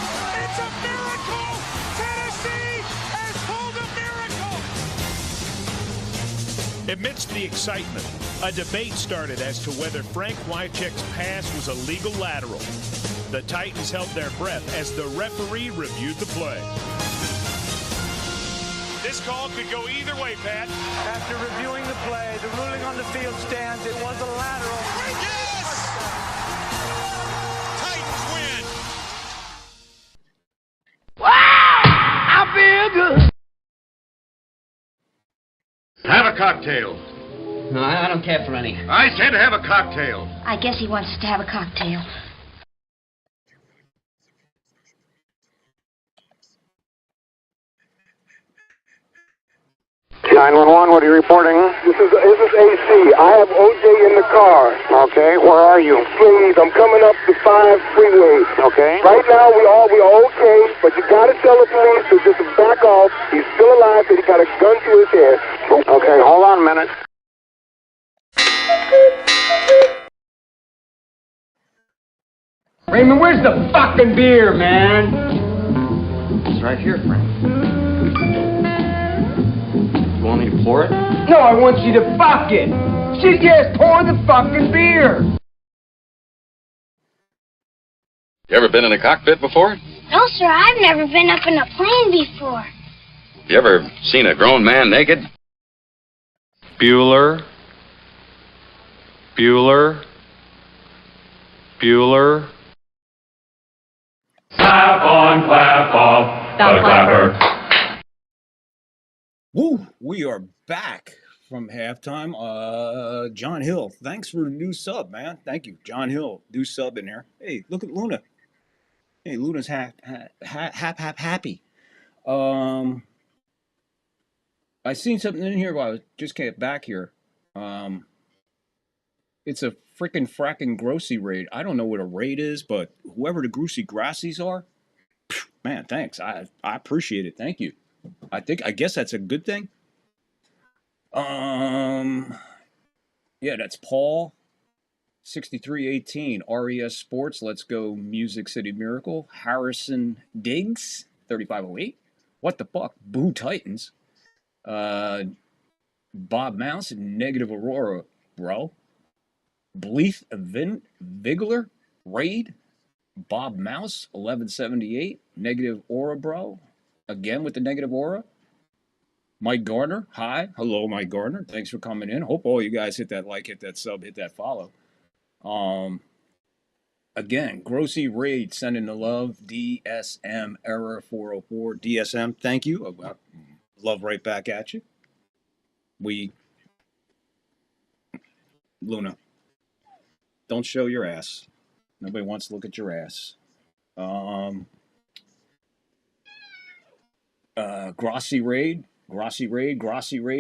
[SPEAKER 19] It's a miracle. Tennessee has pulled a miracle. Amidst the excitement, a debate started as to whether Frank Wycheck's pass was a legal lateral. The Titans held their breath as the referee reviewed the play. This call could go either way, Pat.
[SPEAKER 18] After reviewing the play, the ruling on the field stands. It was a lateral.
[SPEAKER 19] Yes! Titans win.
[SPEAKER 2] Wow! I feel good.
[SPEAKER 10] Have a cocktail.
[SPEAKER 2] No, I don't care for any.
[SPEAKER 10] I said have a cocktail.
[SPEAKER 20] I guess he wants us to have a cocktail.
[SPEAKER 10] 911, what are you reporting? This is AC. I have OJ in the car. Okay, where are you? Please, I'm coming up the 5 freeway. Okay. Right now, we are okay, but you gotta tell the police to just back off. He's still alive, but he got a gun to his head. Okay, hold on a minute.
[SPEAKER 2] Raymond, where's the fucking beer, man? It's right here, Frank. You want me to pour it? No, I want you to fuck it. She just poured the fucking beer.
[SPEAKER 21] You ever been in a cockpit before?
[SPEAKER 20] No, sir, I've never been up in a plane before.
[SPEAKER 21] You ever seen a grown man naked?
[SPEAKER 22] Bueller. Bueller. Bueller.
[SPEAKER 11] Clap on, clap off, the clapper.
[SPEAKER 12] Woo! We are back from halftime. John Hill, thanks for the new sub, man. Thank you, John Hill, new sub in there. Hey, look at Luna. Hey, Luna's happy. I seen something in here while I just came back here. It's a freaking fracking grossy raid. I don't know what a raid is, but whoever the Groosy Grassies are, man, thanks. I appreciate it. Thank you. I guess that's a good thing. Yeah, that's Paul, 6318, RES Sports, Let's Go Music City Miracle, Harrison Diggs, 3508. What the fuck? Boo Titans. Bob Mouse, Negative Aurora, bro. Bleeth Vigler, Raid, Bob Mouse, 1178, Negative Aura, bro. Again with the Negative Aura. Mike Gardner, hi. Hello, Mike Gardner. Thanks for coming in. Hope all you guys hit that like, hit that sub, hit that follow. Again, Grossy Raid, sending the love. DSM Error 404. DSM, thank you. Love right back at you. Luna, don't show your ass. Nobody wants to look at your ass. Grossi Raid,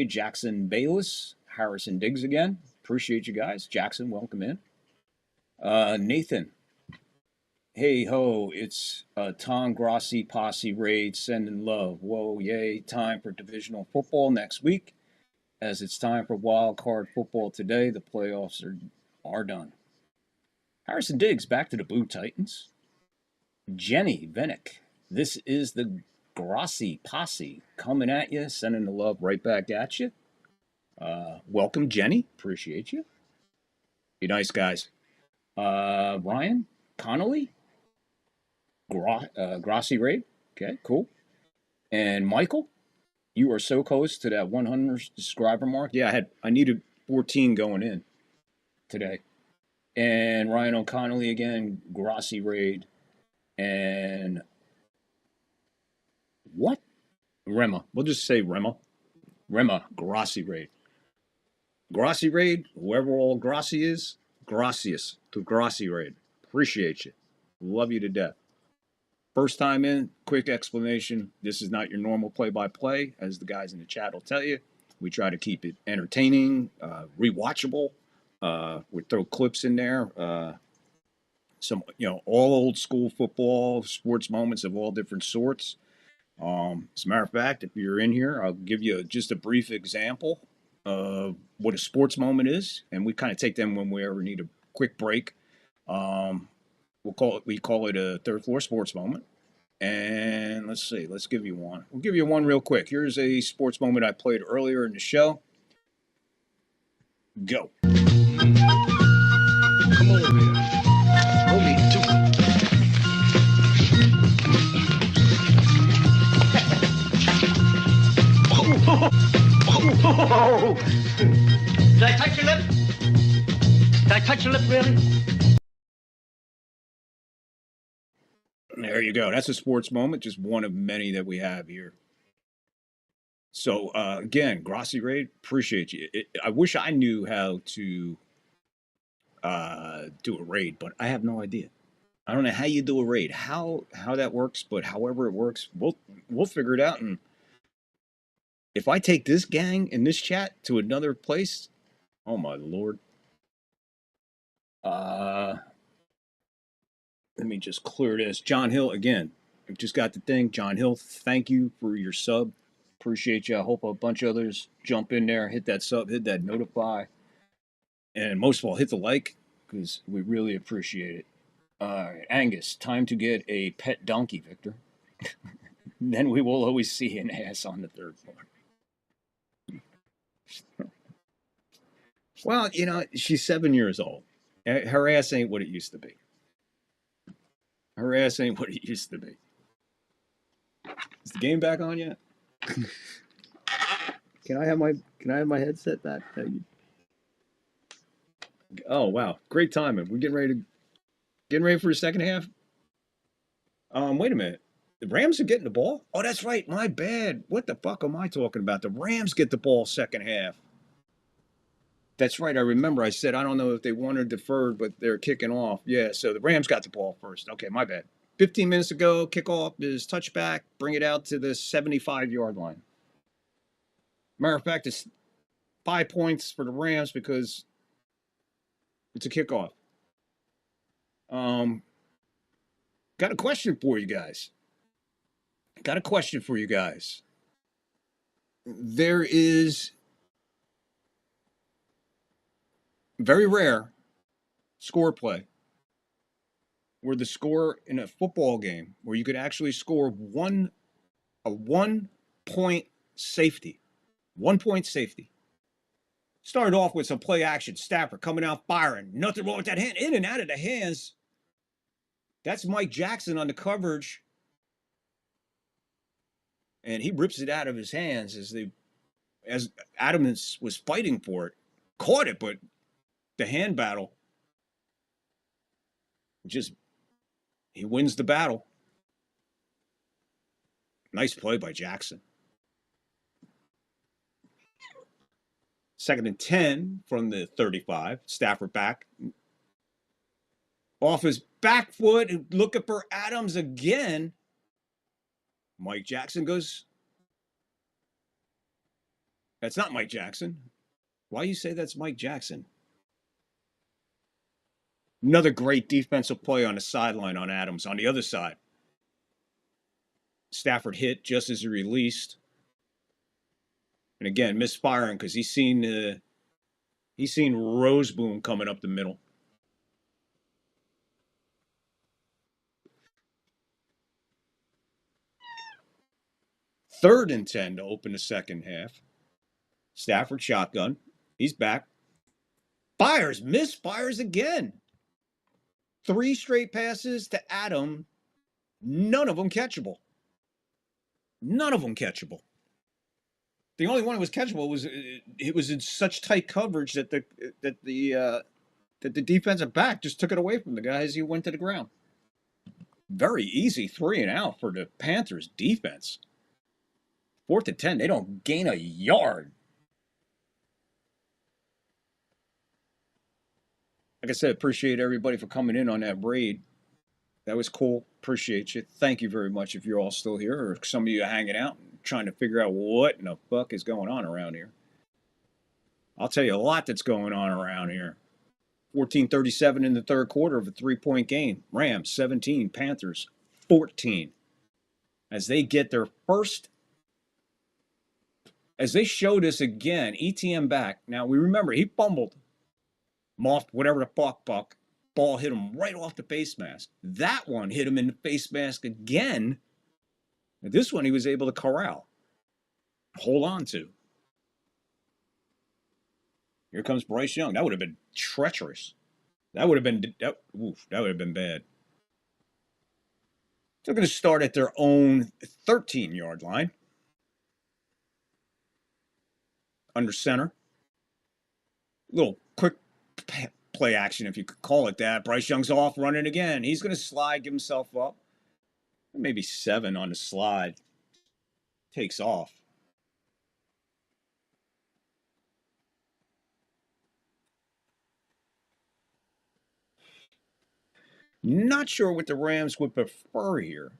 [SPEAKER 12] Jackson Bayless, Harrison Diggs again. Appreciate you guys. Jackson, welcome in. Nathan, hey ho, it's Tom Grossi Posse Raid, sending love. Whoa, yay, time for divisional football next week. As it's time for wild card football today, the playoffs are done. Harrison Diggs, back to the Boo Titans. Jenny Venick, this is the Grossi Posse coming at you, sending the love right back at you. Welcome, Jenny. Appreciate you. Be nice, guys. Ryan Connolly, Grossi Raid. Okay, cool. And Michael, you are so close to that 100 subscriber mark. Yeah, I needed 14 going in today. And Ryan O'Connolly again, Grossi Raid. And what? Rema. We'll just say Rema. Rema, Grossi Raid. Grossi Raid, whoever all Grossi is, gracias to Grossi Raid. Appreciate you. Love you to death. First time in, quick explanation. This is not your normal play-by-play, as the guys in the chat will tell you. We try to keep it entertaining, rewatchable. We throw clips in there. Some, all old school football, sports moments of all different sorts. As a matter of fact, if you're in here, I'll give you just a brief example of what a sports moment is, and we kind of take them when we ever need a quick break. We call it a third floor sports moment. And let's see, let's give you one. We'll give you one real quick. Here's a sports moment I played earlier in the show. Go.
[SPEAKER 19] Come over here. Throw me two. Oh. Did I touch your lip? Did I touch your lip, really?
[SPEAKER 12] There you go. That's a sports moment, just one of many that we have here. So, again, Grossi Raid, appreciate you. I wish I knew how to do a raid, but I have no idea. I don't know how you do a raid, how that works, but however it works, we'll figure it out. And if I take this gang in this chat to another place, oh my Lord. Let me just clear this. John Hill, again, I just got the thing. John Hill, thank you for your sub. Appreciate you. I hope a bunch of others jump in there, hit that sub, hit that notify. And most of all, hit the like, because we really appreciate it. All right, Angus, time to get a pet donkey, Victor. Then we will always see an ass on the third floor. Well, she's 7 years old. Her ass ain't what it used to be. Her ass ain't what it used to be. Is the game back on yet? Can I have my headset back? Oh wow, great timing. We're getting ready for the second half. Wait a minute. The Rams are getting the ball? Oh, that's right. My bad. What the fuck am I talking about? The Rams get the ball second half. That's right. I remember I said, I don't know if they won or deferred, but they're kicking off. Yeah, so the Rams got the ball first. Okay, my bad. 15 minutes ago, kickoff is touchback, bring it out to the 75-yard line. Matter of fact, it's 5 points for the Rams because it's a kickoff. Got a question for you guys. There is very rare score play where the score in a football game where you could actually score a 1-point safety. 1-point safety. Started off with some play action. Stafford coming out firing. Nothing wrong with that hand. In and out of the hands. That's Mike Jackson on the coverage. And he rips it out of his hands as Adams was fighting for it. Caught it, but the hand battle. He wins the battle. Nice play by Jackson. 2nd and 10 from the 35. Stafford back. Off his back foot, looking for Adams again. Mike Jackson goes. That's not Mike Jackson. Why you say that's Mike Jackson? Another great defensive play on the sideline on Adams. On the other side, Stafford hit just as he released. And again, misfiring because he's seen Roseboom coming up the middle. Third and 10 to open the second half. Stafford shotgun. He's back. Fires, misfires again. 3 straight passes to Adam. None of them catchable. The only one that was catchable was it was in such tight coverage that the defensive back just took it away from the guy as he went to the ground. Very easy 3 and out for the Panthers defense. 4th and 10, they don't gain a yard. Like I said, appreciate everybody for coming in on that raid. That was cool. Appreciate you. Thank you very much if you're all still here or some of you are hanging out and trying to figure out what in the fuck is going on around here. I'll tell you a lot that's going on around here. 14:37 in the third quarter of a 3-point game. Rams 17, Panthers 14. As they get their first, as they showed us again, ETN back. Now we remember he fumbled. Moffed whatever the fuck buck. Ball hit him right off the face mask. That one hit him in the face mask again. And this one he was able to corral. Hold on to. Here comes Bryce Young. That would have been treacherous. That would have been bad. They're going to start at their own 13-yard line. Under center. Little quick play action, if you could call it that. Bryce Young's off running again. He's going to slide, give himself up. Maybe 7 on the slide. Takes off. Not sure what the Rams would prefer here.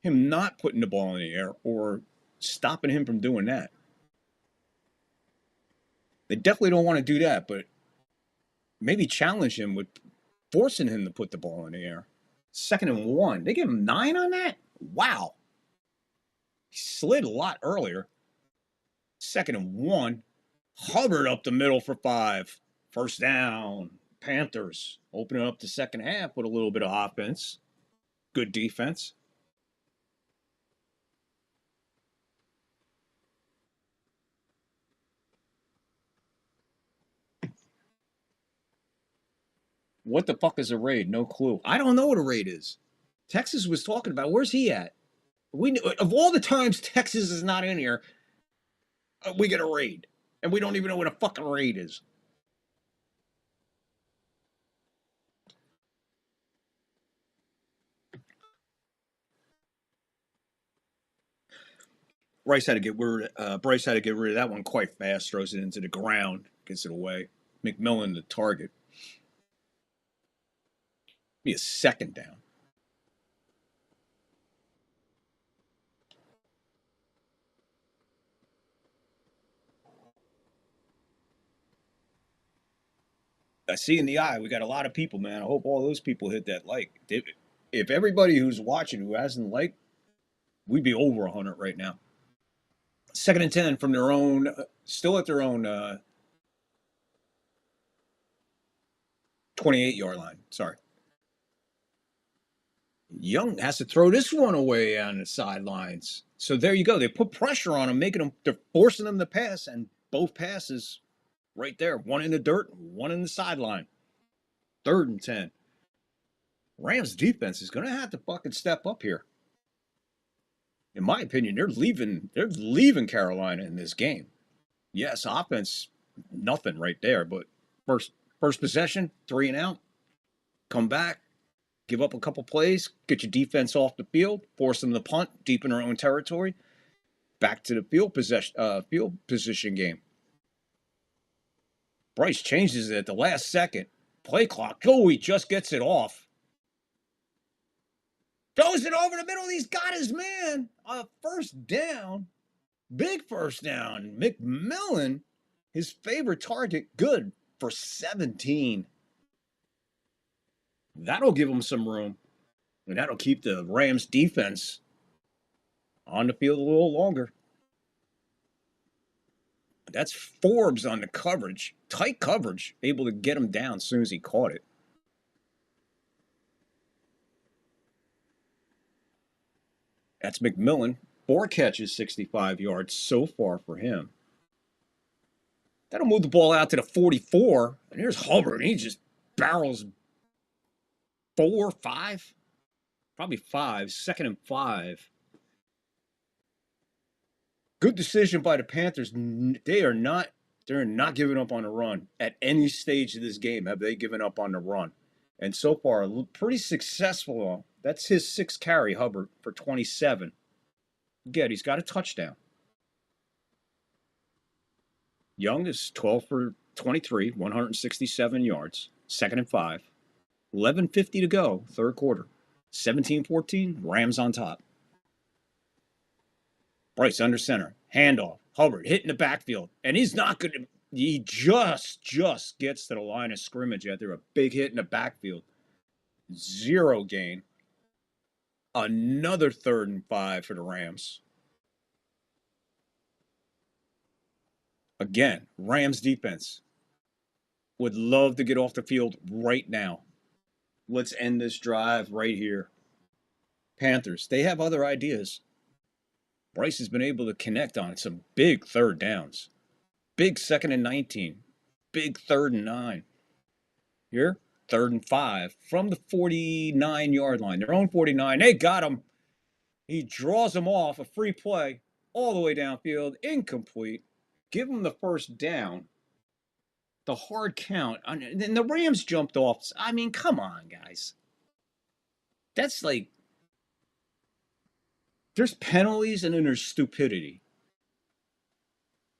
[SPEAKER 12] Him not putting the ball in the air or stopping him from doing that. They definitely don't want to do that, but maybe challenge him with forcing him to put the ball in the air. 2nd and 1. They give him 9 on that? Wow. He slid a lot earlier. 2nd and 1. Hubbard up the middle for 5. First down. Panthers opening up the second half with a little bit of offense. Good defense. What the fuck is a raid? No clue. I don't know what a raid is. Texas was talking about. Where's he at? Of all the times Texas is not in here, we get a raid. And we don't even know what a fucking raid is. Bryce had to get rid of that one quite fast. Throws it into the ground. Gets it away. McMillan the target. Be a second down. I see in the eye, we got a lot of people, man. I hope all those people hit that like. If everybody who's watching who hasn't liked, we'd be over 100 right now. 2nd and 10 from their own, still at their own 28-yard line. Sorry. Young has to throw this one away on the sidelines. So there you go. They put pressure on them, they're forcing them to pass, and both passes right there. One in the dirt, one in the sideline. 3rd and 10. Rams defense is going to have to fucking step up here. In my opinion, they're leaving Carolina in this game. Yes, offense, nothing right there, but first possession, 3 and out. Come back, give up a couple plays, get your defense off the field, force them to punt deep in their own territory. Back to the field position game. Bryce changes it at the last second. Play clock. Oh, he just gets it off. Throws it over the middle. He's got his man. First down. Big first down. McMillan, his favorite target, good for 17. That'll give him some room. And that'll keep the Rams defense on the field a little longer. That's Forbes on the coverage. Tight coverage. Able to get him down as soon as he caught it. That's McMillan. 4 catches, 65 yards so far for him. That'll move the ball out to the 44. And here's Hubbard. He just barrels 4, 5. Probably 5. 2nd and 5. Good decision by the Panthers. They're not giving up on the run. At any stage of this game have they given up on the run. And so far, pretty successful. That's his 6th carry, Hubbard, for 27. Again, he's got a touchdown. Young is 12 for 23, 167 yards. 2nd and 5. 11:50 to go, 3rd quarter. 17-14, Rams on top. Bryce under center. Handoff. Hubbard hitting the backfield. And he's not going to... He just gets to the line of scrimmage after a big hit in the backfield. 0 gain. Another 3rd and 5 for the Rams. Again, Rams defense would love to get off the field right now. Let's end this drive right here. Panthers, they have other ideas. Bryce has been able to connect on some big 3rd downs. Big 2nd and 19. Big 3rd and 9. Here, 3rd and 5 from the 49-yard line. Their own 49. They got him. He draws them off. A free play all the way downfield. Incomplete. Give him the first down. The hard count. And the Rams jumped off. I mean, come on, guys. That's like... There's penalties and then there's stupidity.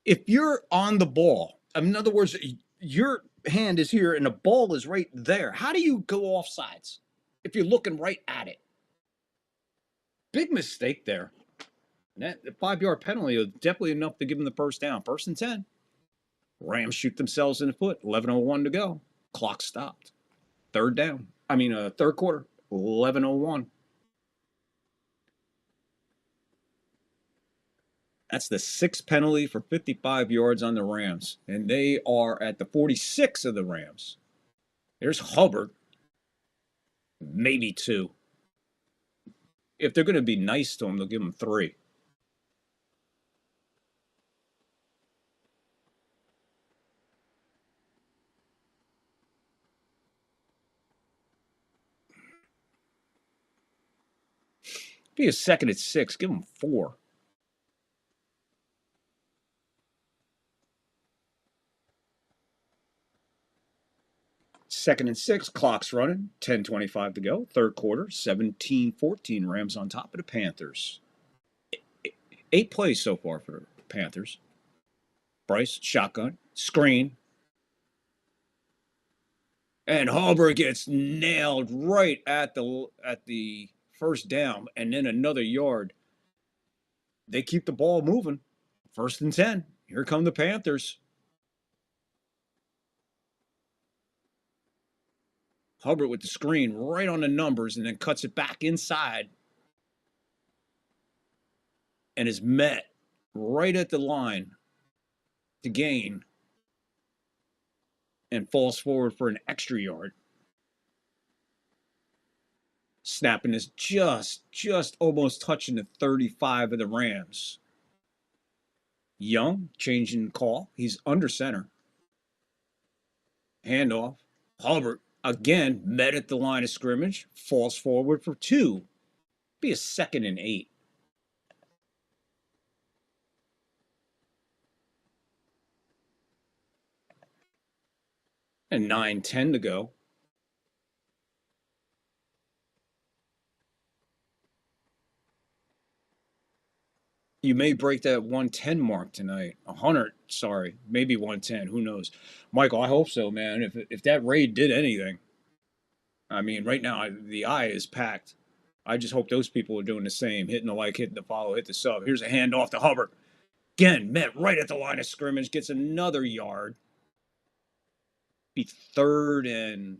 [SPEAKER 12] If you're on the ball, in other words, your hand is here and the ball is right there, how do you go offsides if you're looking right at it? Big mistake there. And that 5-yard penalty was definitely enough to give them the first down. 1st and 10. Rams shoot themselves in the foot. 11:01 to go. Clock stopped. 3rd quarter. 11:01. That's the 6th penalty for 55 yards on the Rams. And they are at the 46 of the Rams. There's Hubbard. Maybe 2. If they're going to be nice to him, they'll give him 3. Be a 2nd and 6. Give him 4. Second and 6, clock's running, 10:25 to go, 3rd quarter, 17-14, Rams on top of the Panthers. 8 plays so far for the Panthers. Bryce, shotgun, screen, And Hubbard gets nailed right at the first down, and then another yard. They keep the ball moving. 1st and 10. Here come the Panthers. Hubbard with the screen right on the numbers and then cuts it back inside. And is met right at the line to gain. And falls forward for an extra yard. Snapping is just almost touching the 35 of the Rams. Young, changing call. He's under center. Handoff. Hubbard, again, met at the line of scrimmage. Falls forward for 2. Be a 2nd and 8. And 9:10 to go. You may break that 110 mark tonight. 100, sorry. Maybe 110. Who knows? Michael, I hope so, man. If that raid did anything. I mean, right now, the eye is packed. I just hope those people are doing the same. Hitting the like, hitting the follow, hit the sub. Here's a handoff to Hubbard. Again, met right at the line of scrimmage. Gets another yard. Be 3rd and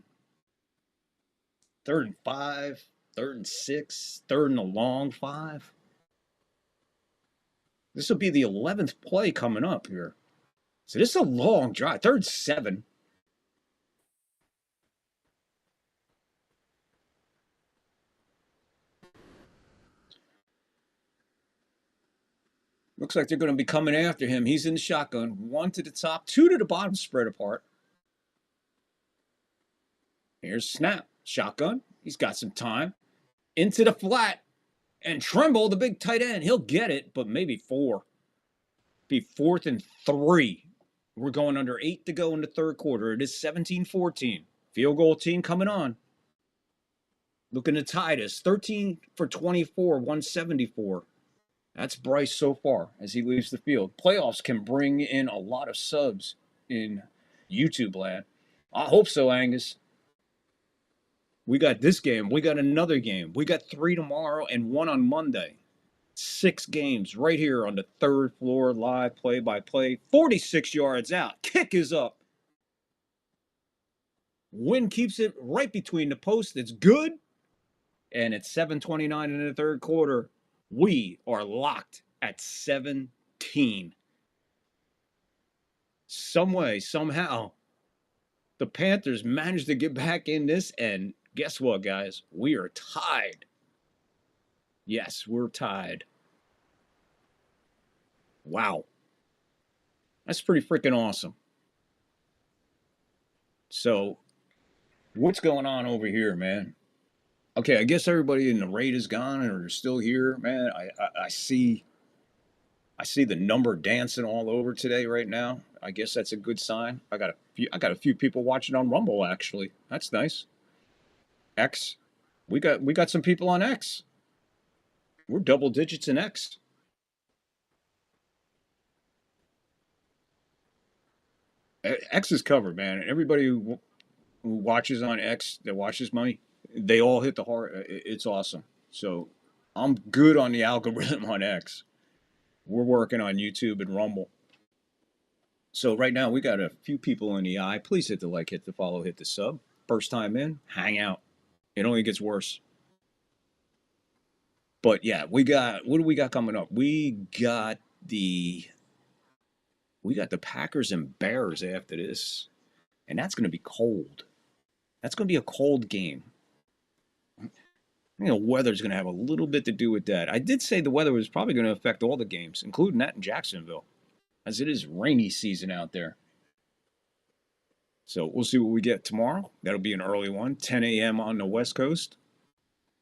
[SPEAKER 12] 5, 3rd and 6, 3rd and a long 5. This will be the 11th play coming up here. So this is a long drive. 3rd and 7. Looks like they're going to be coming after him. He's in the shotgun. 1 to the top, 2 to the bottom, spread apart. Here's snap. Shotgun. He's got some time. Into the flat. And Trimble, the big tight end, he'll get it, but maybe 4. Be 4th and 3. We're going under 8 to go in the 3rd quarter. It is 17-14. Field goal team coming on. Looking to tie this. 13 for 24, 174. That's Bryce so far as he leaves the field. Playoffs can bring in a lot of subs in YouTube land. I hope so, Angus. We got this game. We got another game. We got 3 tomorrow and 1 on Monday. 6 games right here on the 3rd floor, live play-by-play. 46 yards out. Kick is up. Wind keeps it right between the posts. It's good. And it's 7:29 in the 3rd quarter. We are locked at 17. Some way, somehow, the Panthers managed to get back in this, and guess what, guys? We are tied. Yes, we're tied. Wow. That's pretty freaking awesome. So, what's going on over here, man? Okay, I guess everybody in the raid is gone or are still here, man. I see the number dancing all over today right now. I guess that's a good sign. I got a few people watching on Rumble actually. That's nice. X. We got some people on X. We're double digits in X. X is covered, man. Everybody who watches on X, that watches money, they all hit the heart. It's awesome. So I'm good on the algorithm on X. We're working on YouTube and Rumble. So right now we got a few people in the eye. Please hit the like, hit the follow, hit the sub. First time in, hang out. It only gets worse. But yeah, what do we got coming up? We got the Packers and Bears after this. And that's going to be cold. That's going to be a cold game. Weather's going to have a little bit to do with that. I did say the weather was probably going to affect all the games, including that in Jacksonville, as it is rainy season out there. So we'll see what we get tomorrow. That'll be an early one, 10 a.m. on the West Coast,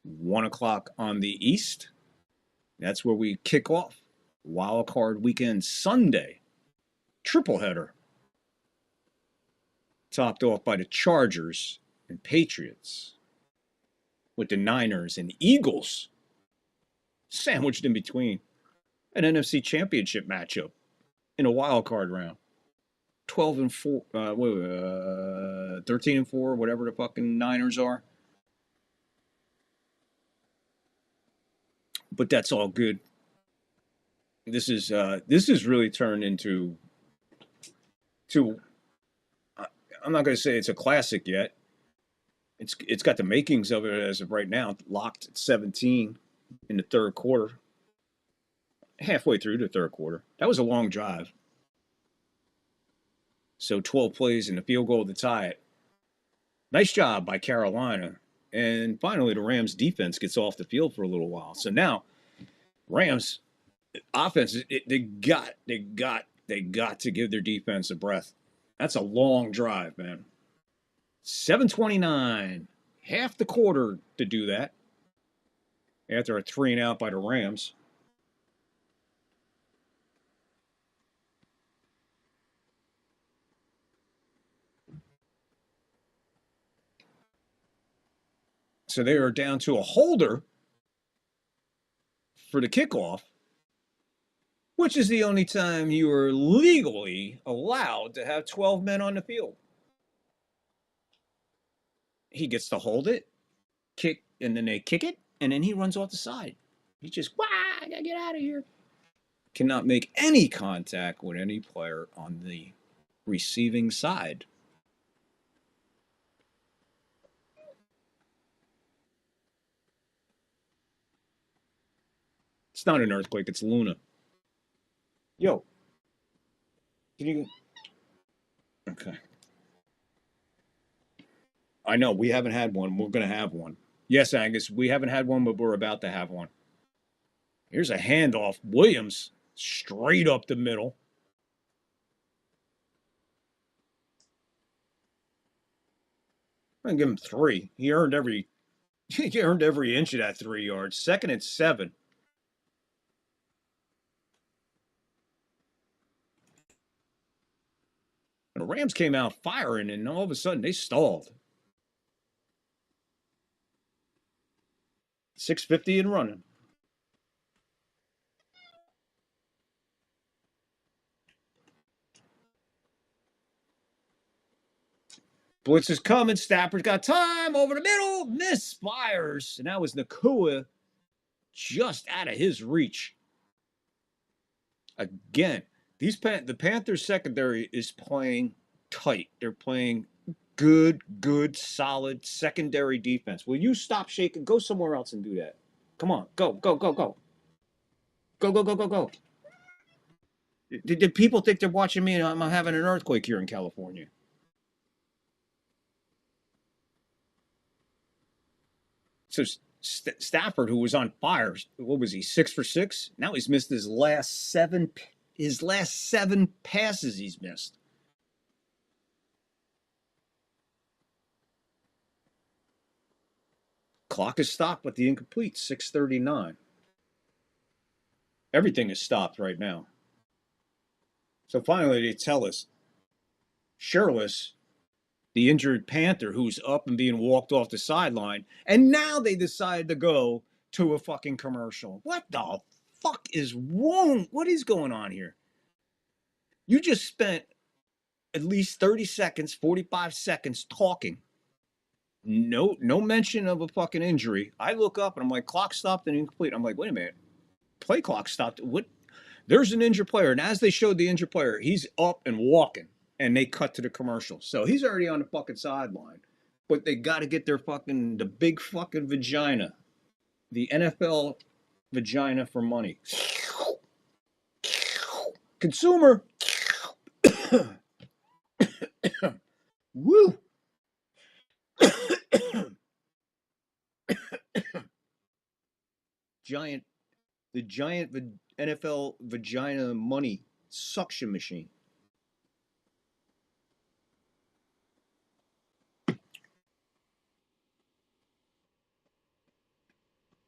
[SPEAKER 12] 1 o'clock on the East. That's where we kick off Wild Card Weekend Sunday. Triple header. Topped off by the Chargers and Patriots, with the Niners and Eagles sandwiched in between. An NFC Championship matchup in a wild card round. 12-4, 13-4, whatever the fucking Niners are. But that's all good. This is really turned into I'm not going to say it's a classic yet. It's got the makings of it as of right now. Locked at 17 in the third quarter. Halfway through the third quarter. That was a long drive. So 12 plays and a field goal to tie it. Nice job by Carolina. And finally, the Rams defense gets off the field for a little while. So now, Rams offense, they got to give their defense a breath. That's a long drive, man. 7:29, half the quarter to do that. After a 3-and-out by the Rams. So they are down to a holder for the kickoff, which is the only time you are legally allowed to have 12 men on the field. He gets to hold it, kick, and then they kick it, and then he runs off the side. He just, I gotta get out of here. Cannot make any contact with any player on the receiving side. It's not an earthquake, it's Luna. Yo. Can you... Okay. I know, we haven't had one. We're going to have one. Yes, Angus, we haven't had one, but we're about to have one. Here's a handoff. Williams, straight up the middle. I'm going to give him 3. He earned every inch of that 3 yards. 2nd and 7. And the Rams came out firing, and all of a sudden they stalled. 6:50 and running. Blitz is coming. Stafford's got time over the middle. Misfires. And that was Nakua just out of his reach. Again, the Panthers secondary is playing tight. They're playing good, solid secondary defense. Will you stop shaking? Go somewhere else and do that. Come on. Go. Go. Did people think they're watching me and I'm having an earthquake here in California? So Stafford, who was on fire, what was he, 6 for 6? Now he's missed his last 7 passes he's missed. Clock is stopped with the incomplete, 6:39. Everything is stopped right now. So finally they tell us, Shirless, the injured Panther who's up and being walked off the sideline, and now they decide to go to a fucking commercial. What the fuck is wrong? What is going on here? You just spent at least 30 seconds, 45 seconds talking. No mention of a fucking injury. I look up and I'm like, clock stopped and incomplete. I'm like, wait a minute. Play clock stopped. What? There's an injured player. And as they showed the injured player, he's up and walking. And they cut to the commercial. So he's already on the fucking sideline. But they got to get the big fucking vagina. The NFL vagina for money. Consumer. Woo. The giant NFL vagina money suction machine.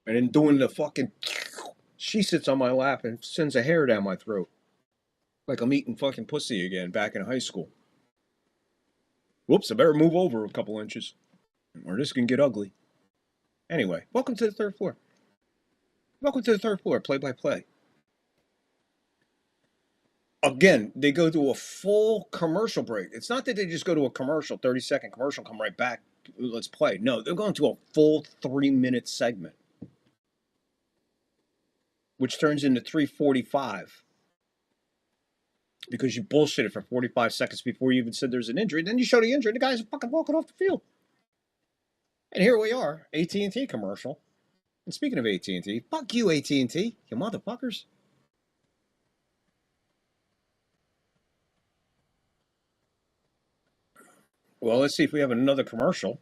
[SPEAKER 12] And then doing the fucking... She sits on my lap and sends a hair down my throat. Like I'm eating fucking pussy again back in high school. Whoops, I better move over a couple inches. Or this can get ugly. Anyway, welcome to the third floor. Welcome to the third floor, play-by-play. Again, they go to a full commercial break. It's not that they just go to a commercial, 30-second commercial, come right back, let's play. No, they're going to a full 3-minute segment, which turns into 3:45 because you bullshitted for 45 seconds before you even said there's an injury. Then you show the injury, the guy's fucking walking off the field. And here we are, AT&T commercial. And speaking of AT&T, fuck you, AT&T, you motherfuckers. Well, let's see if we have another commercial.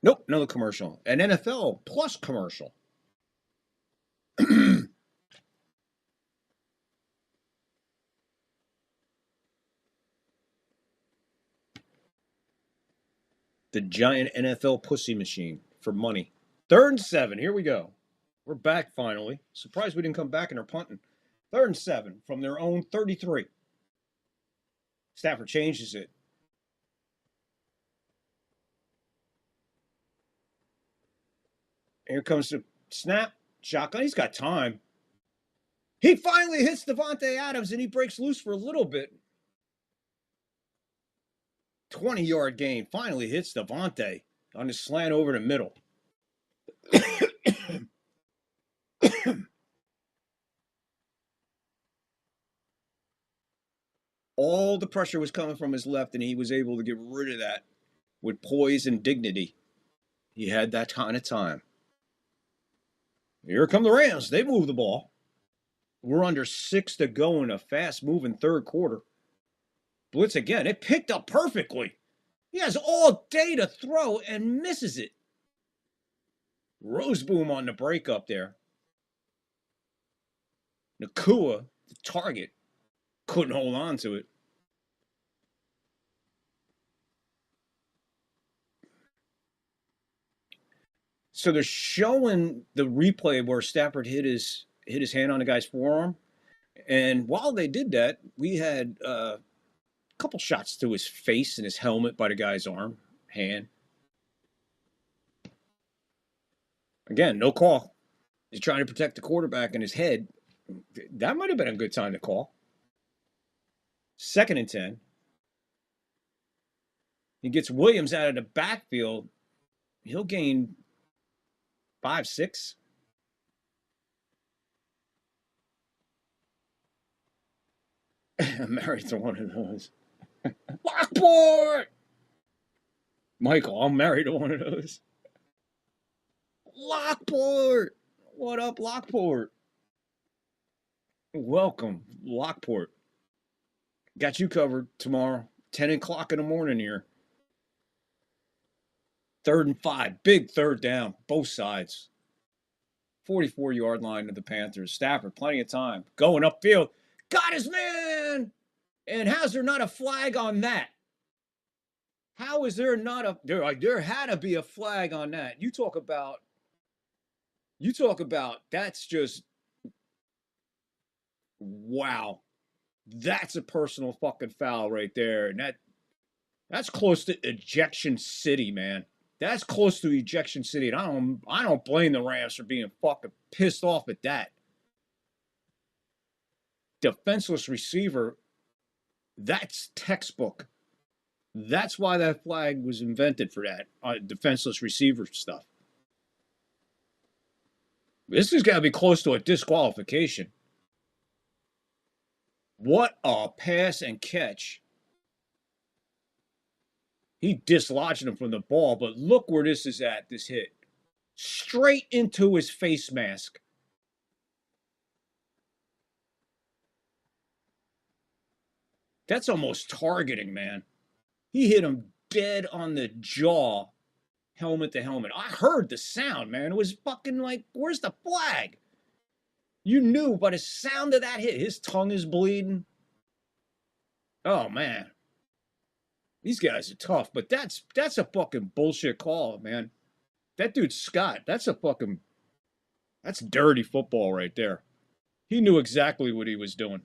[SPEAKER 12] Nope, another commercial. An NFL Plus commercial. The giant NFL pussy machine for money. 3rd and 7. Here we go. We're back finally. Surprised we didn't come back and are punting. 3rd and 7 from their own 33. Stafford changes it. Here comes the snap. Shotgun. He's got time. He finally hits Davante Adams and he breaks loose for a little bit. 20-yard gain. Finally hits Davante on the slant over the middle. All the pressure was coming from his left, and he was able to get rid of that with poise and dignity. He had that kind of time. Here come the Rams. They move the ball. We're under 6 to go in a fast-moving third quarter. Blitz again. It picked up perfectly. He has all day to throw and misses it. Roseboom on the break up there. Nakua, the target, couldn't hold on to it. So they're showing the replay where Stafford hit his hand on the guy's forearm. And while they did that, we had a couple shots to his face and his helmet by the guy's hand. Again, no call. He's trying to protect the quarterback in his head. That might have been a good time to call. 2nd and 10. He gets Williams out of the backfield. He'll gain 5, 6. I'm married to one of those. Lockport! Michael, I'm married to one of those. Lockport! What up, Lockport? Welcome, Lockport. Got you covered tomorrow, 10 o'clock in the morning here. 3rd and 5, big third down, both sides. 44-yard line of the Panthers. Stafford, plenty of time. Going upfield. Got his man! And how's there not a flag on that? How is there not a... There had to be a flag on that. You talk about... That's just... Wow. That's a personal fucking foul right there. And that's close to ejection city, man. That's close to ejection city. And I don't blame the Rams for being fucking pissed off at that. Defenseless receiver, that's textbook. That's why that flag was invented for that, defenseless receiver stuff. This has got to be close to a disqualification. What a pass and catch. He dislodged him from the ball, but look where this is at, this hit. Straight into his face mask. That's almost targeting, man. He hit him dead on the jaw, helmet to helmet. I heard the sound, man. It was fucking like, where's the flag? You knew by the sound of that hit. His tongue is bleeding. Oh, man. These guys are tough, but that's a fucking bullshit call, man. That dude Scott, that's dirty football right there. He knew exactly what he was doing.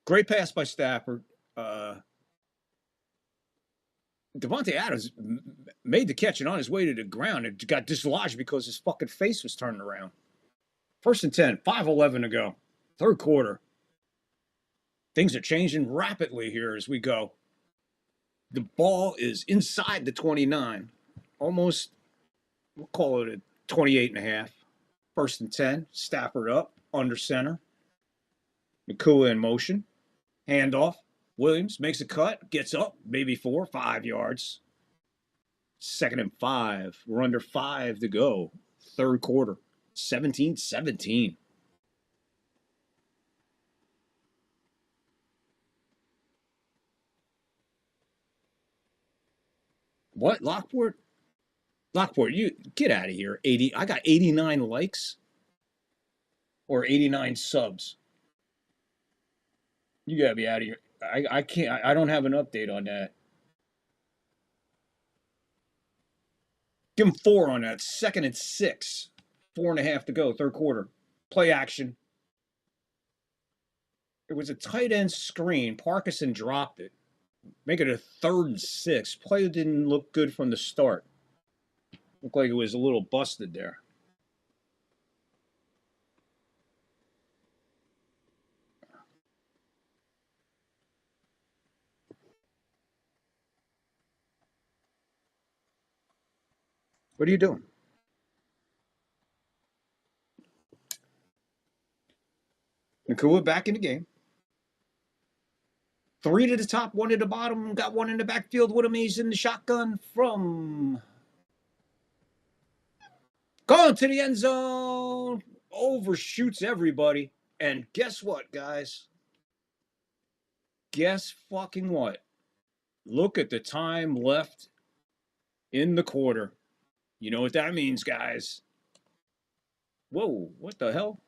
[SPEAKER 12] Great pass by Stafford. Devontae Adams made the catch and on his way to the ground and got dislodged because his fucking face was turning around. 1st and 10, 5:11 to go. Third quarter. Things are changing rapidly here as we go. The ball is inside the 29. Almost, we'll call it a 28 and a half. 1st and 10, Stafford up, under center. Nakua in motion. Handoff. Williams makes a cut, gets up, maybe 4, 5 yards. 2nd and 5. We're under 5 to go. Third quarter. 17-17. What? Lockport? Lockport, you get out of here. 80. I got 89 likes or 89 subs. You gotta be out of here. I can't. I don't have an update on that. Give him 4 on that. 2nd and 6. 4.5 to go. Third quarter. Play action. It was a tight end screen. Parkinson dropped it. Make it a 3rd and 6. Play didn't look good from the start. Looked like it was a little busted there. What are you doing? Nakua back in the game. 3 to the top, 1 to the bottom. Got 1 in the backfield with him. He's in the shotgun from... Going to the end zone. Overshoots everybody. And guess what, guys? Guess fucking what? Look at the time left in the quarter. You know what that means, guys. Whoa, what the hell?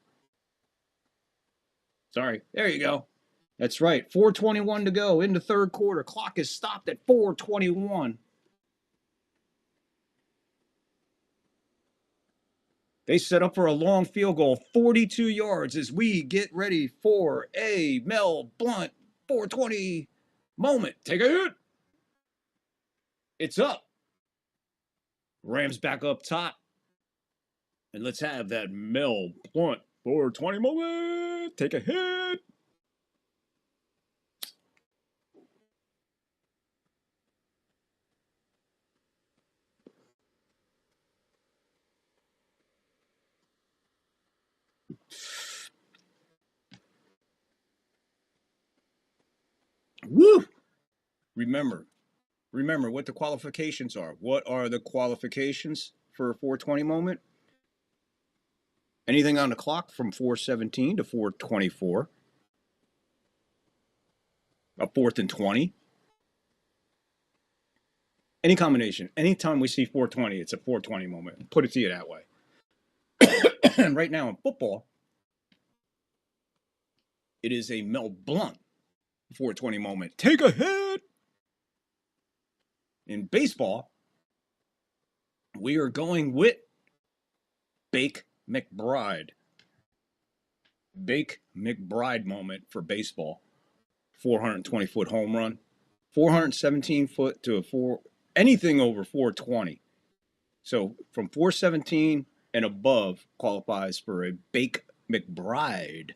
[SPEAKER 12] Sorry. There you go. That's right. 4:21 to go in the third quarter. Clock is stopped at 4:21. They set up for a long field goal, 42 yards, as we get ready for a Mel Blount 420 moment. Take a hit. It's up. Rams back up top. And let's have that Mel Blount 420 moment. Take a hit. Woo! Remember what the qualifications are. What are the qualifications for a 420 moment? Anything on the clock from 4:17 to 4:24. A 4th and 20. Any combination. Anytime we see 420, it's a 420 moment. Put it to you that way. And right now in football, it is a Mel Blount 420 moment. Take a hit. In baseball, we are going with Bake McBride. Bake McBride moment for baseball. 420-foot home run. 417-foot to anything over 420. So from 417 and above qualifies for a Bake McBride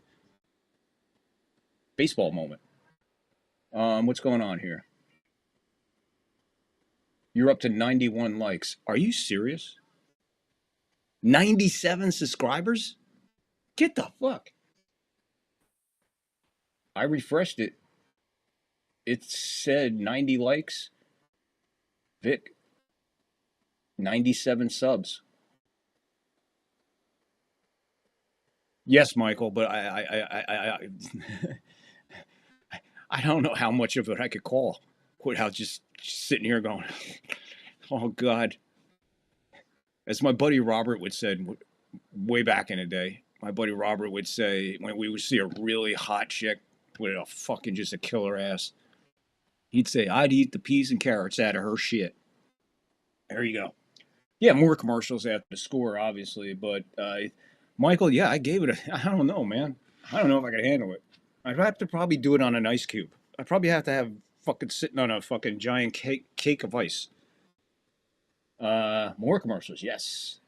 [SPEAKER 12] baseball moment. What's going on here? You're up to 91 likes. Are you serious? 97 subscribers? Get the fuck. I refreshed it. It said 90 likes. Vic, 97 subs. Yes, Michael, but I don't know how much of it I could call without just sitting here going, oh, God. As my buddy Robert would say way back in the day, my buddy Robert would say when we would see a really hot chick with a fucking just a killer ass, he'd say, I'd eat the peas and carrots out of her shit. There you go. Yeah, more commercials after the score, obviously. But, Michael, yeah, I gave it I don't know, man. I don't know if I could handle it. I'd have to probably do it on an ice cube. I'd probably have to have fucking sitting on a fucking giant cake of ice. More commercials, yes.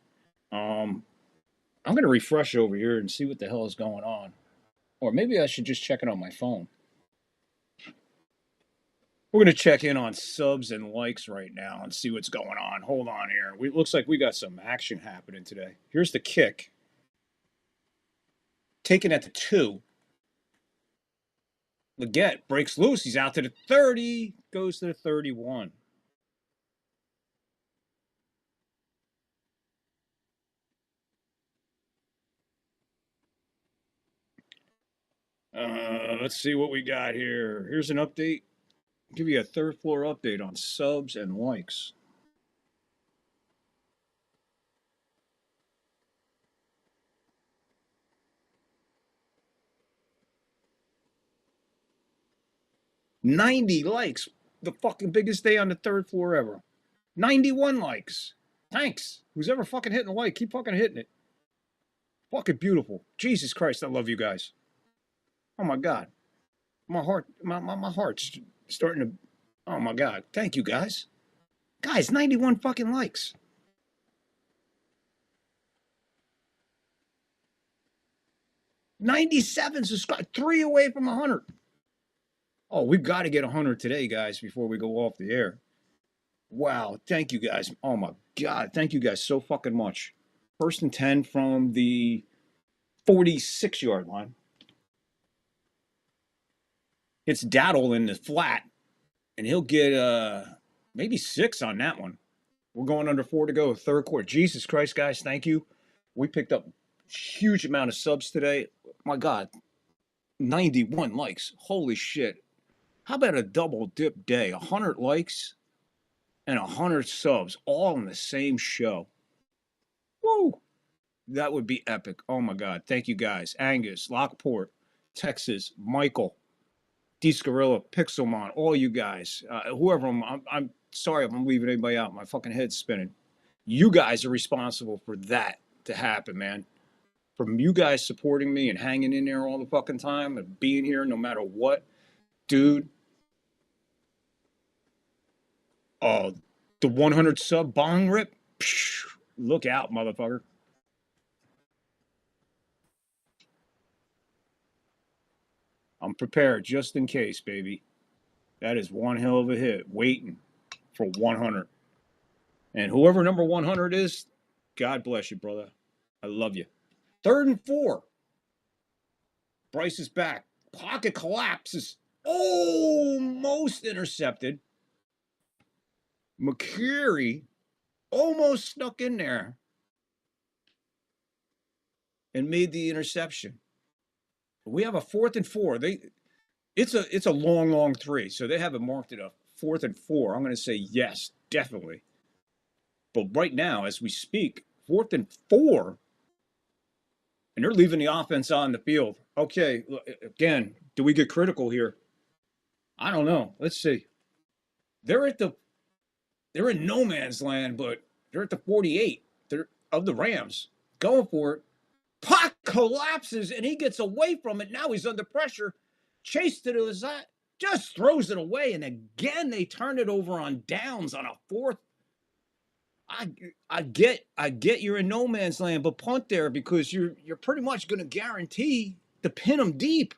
[SPEAKER 12] I'm gonna refresh over here and see what the hell is going on. Or maybe I should just check it on my phone. We're going to check in on subs and likes right now and see what's going on. Hold on here. It looks like we got some action happening today. Here's the kick. Taken at the 2. Leggett breaks loose. He's out to the 30. Goes to the 31. Let's see what we got here. Here's an update. Give you a third floor update on subs and likes. $90 likes. The fucking biggest day on the third floor ever. 91 likes. Thanks. Who's ever fucking hitting a like, keep fucking hitting it. Fucking beautiful. Jesus Christ, I love you guys. Oh my God. My heart's starting to, oh my God. Thank you guys. Guys, 91 fucking likes. $97 subscribers, 3 away from 100. Oh, we've got to get 100 today, guys, before we go off the air. Wow, thank you guys. Oh my God, thank you guys so fucking much. 1st and 10 from the 46-yard line. It's Daddle in the flat, and he'll get maybe 6 on that one. We're going under 4 to go, third quarter. Jesus Christ, guys, thank you. We picked up a huge amount of subs today. My God, 91 likes. Holy shit. How about a double dip day? 100 likes and 100 subs, all in the same show. Woo! That would be epic. Oh my God. Thank you guys. Angus, Lockport, Texas, Michael, Discarilla, Pixelmon, all you guys. Whoever I'm sorry if I'm leaving anybody out. My fucking head's spinning. You guys are responsible for that to happen, man. From you guys supporting me and hanging in there all the fucking time and being here no matter what. Dude. Oh, the 100 sub bong rip. Psh, look out, motherfucker. I'm prepared just in case, baby. That is one hell of a hit. Waiting for 100. And whoever number 100 is, God bless you, brother. I love you. 3rd and 4. Bryce is back. Pocket collapses. Almost intercepted. McCreary almost snuck in there and made the interception. We have a 4th and 4. It's a long 3. So they haven't marked it a 4th and 4. I'm going to say yes, definitely. But right now, as we speak, 4th and 4, and they're leaving the offense on the field. Okay, again, do we get critical here? I don't know. Let's see. They're in no man's land, but they're at the 48 of the Rams. Going for it. Puck collapses, and he gets away from it. Now he's under pressure. Chase to the side. Just throws it away, and again, they turn it over on downs on a 4th. I get you're in no man's land, but punt there because you're pretty much going to guarantee to pin them deep.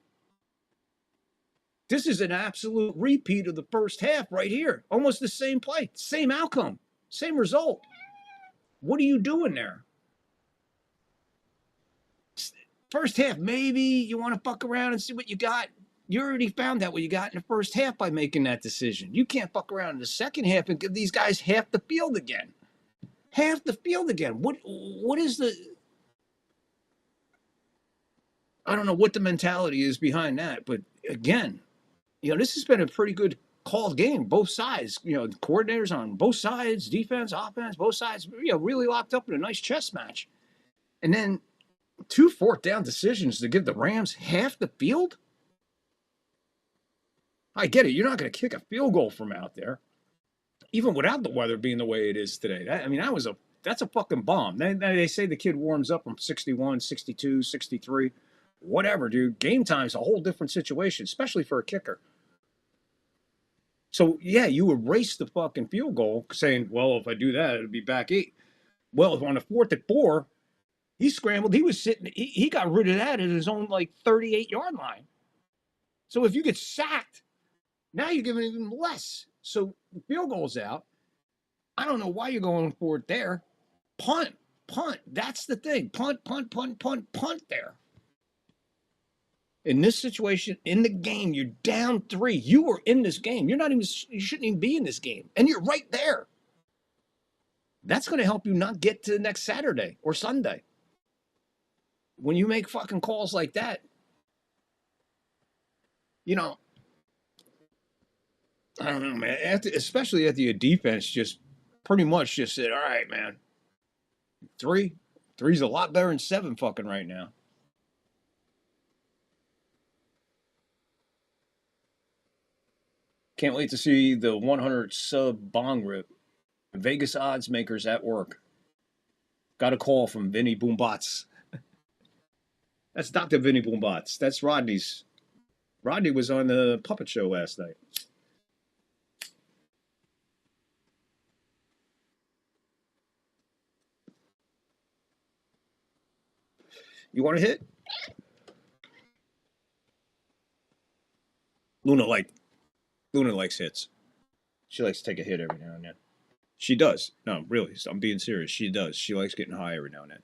[SPEAKER 12] This is an absolute repeat of the first half right here. Almost the same play, same outcome, same result. What are you doing there? First half, maybe you want to fuck around and see what you got. You already found out what you got in the first half by making that decision. You can't fuck around in the second half and give these guys half the field again. Half the field again. What is the... I don't know what the mentality is behind that, but again, this has been a pretty good called game, both sides. Coordinators on both sides, defense, offense, both sides, really locked up in a nice chess match. And then 2 4th down decisions to give the Rams half the field? I get it. You're not going to kick a field goal from out there, even without the weather being the way it is today. That's a fucking bomb. They say the kid warms up from 61, 62, 63. Whatever, dude. Game time's a whole different situation, especially for a kicker. So, yeah, you erase the fucking field goal saying, well, if I do that, it'll be back 8. Well, on the 4th and 4, he scrambled. He was sitting. He got rid of that at his own, 38-yard line. So if you get sacked, now you're giving even less. So the field goal's out. I don't know why you're going for it there. Punt. That's the thing. Punt there. In this situation, in the game, you're down 3. You are in this game. You shouldn't even be in this game. And you're right there. That's going to help you not get to next Saturday or Sunday. When you make fucking calls like that, I don't know, man. Especially after your defense just pretty much just said, all right, man. 3's a lot better than 7 fucking right now. Can't wait to see the 100 sub bong rip. Vegas odds makers at work. Got a call from Vinny Boombots. That's Dr. Vinny Boombots. That's Rodney's. Rodney was on the Puppet Show last night. You want to hit? Luna likes hits. She likes to take a hit every now and then. She does. No, really. I'm being serious. She does. She likes getting high every now and then.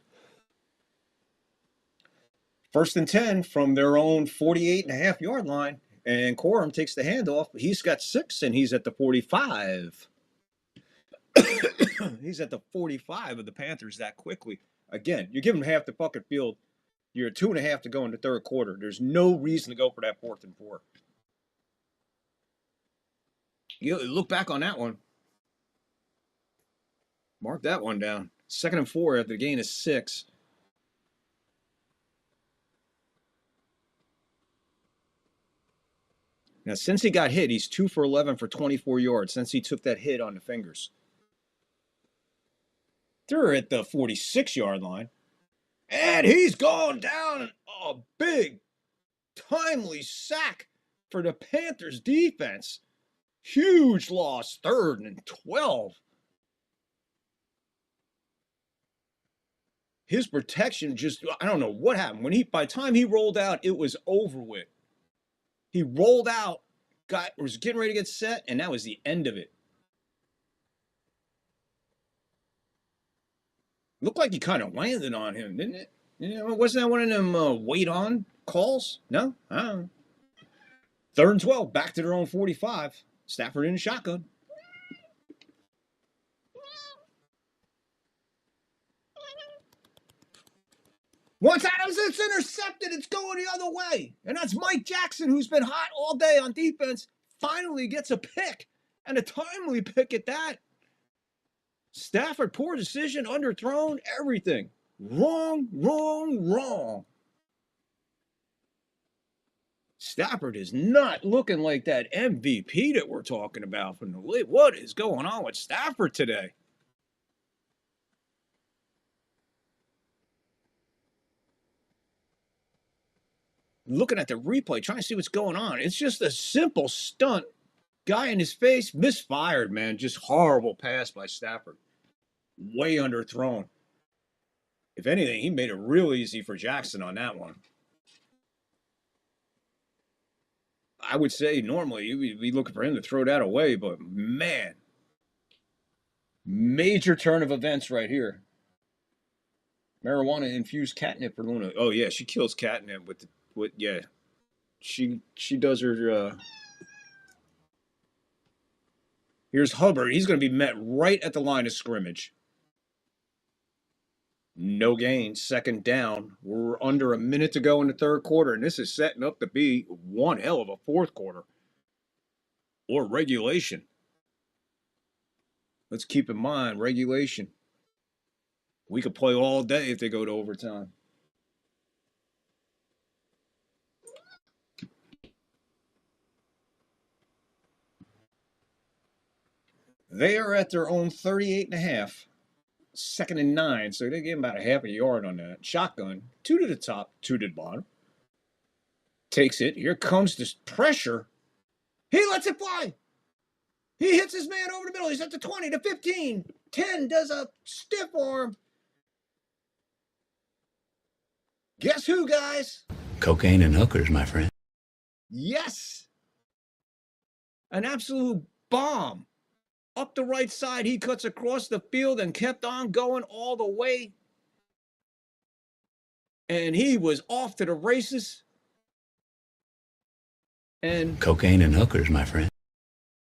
[SPEAKER 12] 1st and 10 from their own 48.5-yard line. And Corum takes the handoff. He's got 6, and he's at the 45. He's at the 45 of the Panthers that quickly. Again, you're giving half the fucking field. You're at 2.5 to go in the third quarter. There's no reason to go for that 4th and 4. You look back on that one. Mark that one down. 2nd and 4 after the gain is 6. Now, since he got hit, he's 2 for 11 for 24 yards since he took that hit on the fingers. They're at the 46-yard line. And he's gone down. A big, timely sack for the Panthers defense. Huge loss, 3rd and 12. His protection just, I don't know what happened. By the time he rolled out, it was over with. He rolled out, was getting ready to get set, and that was the end of it. Looked like he kind of landed on him, didn't it? Wasn't that one of them wait on calls? No? I don't know. 3rd and 12, back to their own 45. Stafford in shotgun. Once Adams is intercepted, it's going the other way. And that's Mike Jackson, who's been hot all day on defense, finally gets a pick, and a timely pick at that. Stafford, poor decision, underthrown, everything. Wrong. Stafford is not looking like that MVP that we're talking about from the league. What is going on with Stafford today? Looking at the replay, trying to see what's going on. It's just a simple stunt. Guy in his face, misfired, man. Just horrible pass by Stafford. Way underthrown. If anything, he made it real easy for Jackson on that one. I would say normally you'd be looking for him to throw that away, but man, major turn of events right here. Marijuana-infused catnip for Luna. Oh, yeah, she kills catnip yeah. She does her, Here's Hubbard. He's going to be met right at the line of scrimmage. No gain. 2nd down. We're under a minute to go in the third quarter, and this is setting up to be one hell of a fourth quarter. Or regulation. Let's keep in mind, regulation. We could play all day if they go to overtime. They are at their own 38.5. 2nd and 9, so they gave him about a half a yard on that. Shotgun, 2 to the top, 2 to the bottom. Takes it. Here comes this pressure. He lets it fly. He hits his man over the middle. He's at the 20, the 15. 10 does a stiff arm. Guess who, guys?
[SPEAKER 1] Cocaine and hookers, my friend.
[SPEAKER 12] Yes. An absolute bomb. Up the right side, he cuts across the field and kept on going all the way. And he was off to the races. And
[SPEAKER 1] cocaine and hookers, my friend.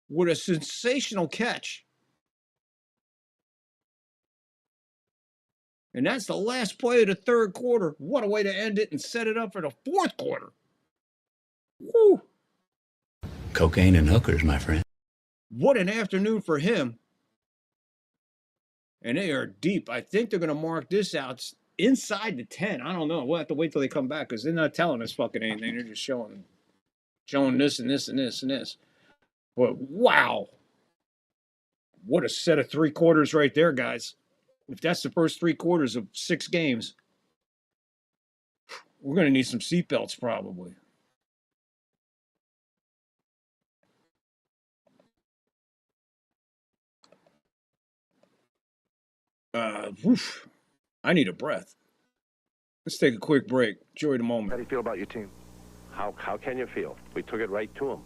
[SPEAKER 12] With a sensational catch. And that's the last play of the third quarter. What a way to end it and set it up for the fourth quarter. Woo.
[SPEAKER 1] Cocaine and hookers, my friend.
[SPEAKER 12] What an afternoon for him. And they are deep. I think they're going to mark this out inside the 10. I don't know. We'll have to wait till they come back because they're not telling us fucking anything. They're just showing this and this and this and this. But wow. What a set of three quarters right there, guys. If that's the first three quarters of 6 games, we're going to need some seatbelts probably. I need a breath. Let's take a quick break. Enjoy the moment.
[SPEAKER 4] How do you feel about your team? How can you feel? We took it right to them.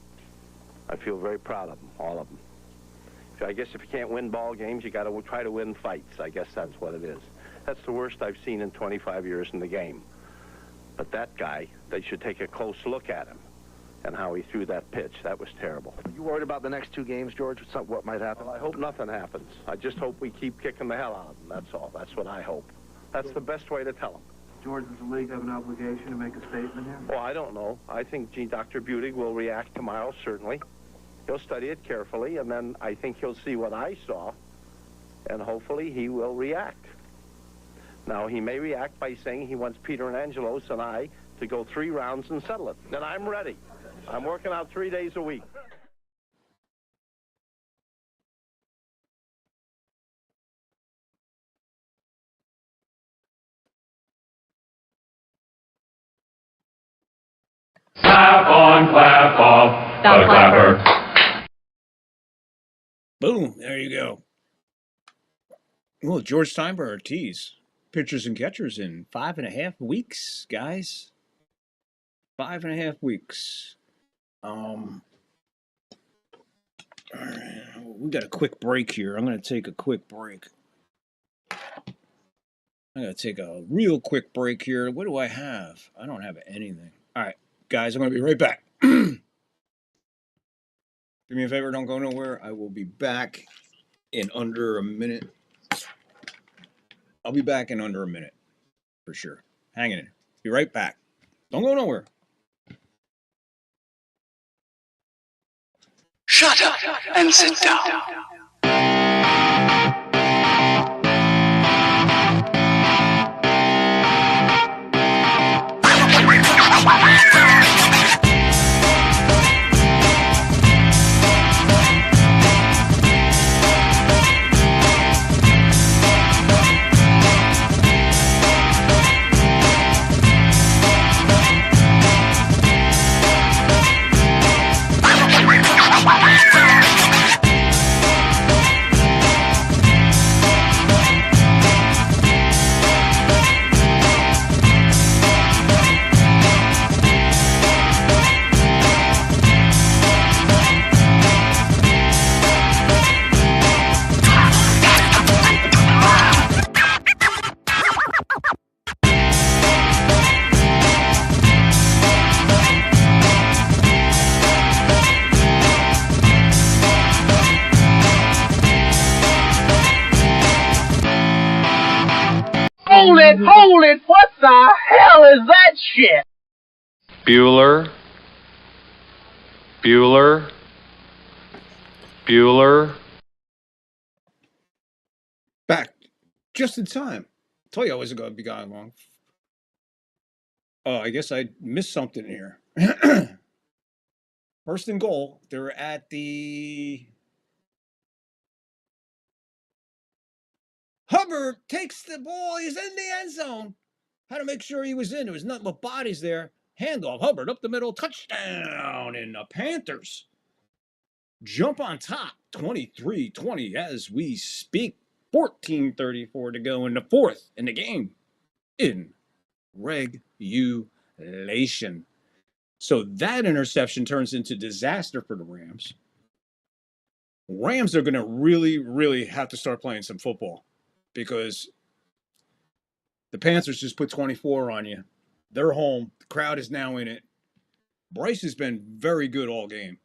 [SPEAKER 4] I feel very proud of them, all of them. I guess if you can't win ball games, you got to try to win fights. I guess that's what it is. That's the worst I've seen in 25 years in the game. But that guy, they should take a close look at him and how he threw that pitch. That was terrible.
[SPEAKER 22] Are you worried about the next 2 games, George? What might happen?
[SPEAKER 4] Well, I hope nothing happens. I just hope we keep kicking the hell out of them. That's all. That's what I hope. That's the best way to tell them.
[SPEAKER 22] George, does the league have an obligation to make a statement here?
[SPEAKER 4] Well, I don't know. I think Dr. Budig will react tomorrow, certainly. He'll study it carefully, and then I think he'll see what I saw, and hopefully he will react. Now, he may react by saying he wants Peter and Angelos and I to go 3 rounds and settle it. Then I'm ready. I'm working out 3 days a week.
[SPEAKER 11] Clap on, clap off, the clapper.
[SPEAKER 12] Boom, there you go. Well, George Steinbrenner Ortiz, pitchers and catchers in 5.5 weeks, guys. 5.5 weeks. We got a quick break here. I'm going to take a quick break. I'm going to take a real quick break here. What do I have? I don't have anything. All right, guys, I'm going to be right back. Do me a favor, don't go nowhere. I will be back in under a minute. I'll be back in under a minute, for sure. Hang in. Be right back. Don't go nowhere.
[SPEAKER 23] Shut up and sit down.
[SPEAKER 2] Hold it! What the hell is that shit?
[SPEAKER 8] Bueller. Bueller. Bueller.
[SPEAKER 12] Back just in time. Told you I wasn't going to be gone long. Oh, I guess I missed something here. First and goal. They're at the... Hubbard takes the ball. He's in the end zone. Had to make sure he was in. There was nothing but bodies there. Handoff. Hubbard up the middle. Touchdown in the Panthers. jump on top 23-20 as we speak. 14:34 to go in the fourth in the game in regulation. So that interception turns into disaster for the Rams. Rams are going to really, really have to start playing some football because the Panthers just put 24 on you. They're home. The crowd is now in it. Bryce has been very good all game.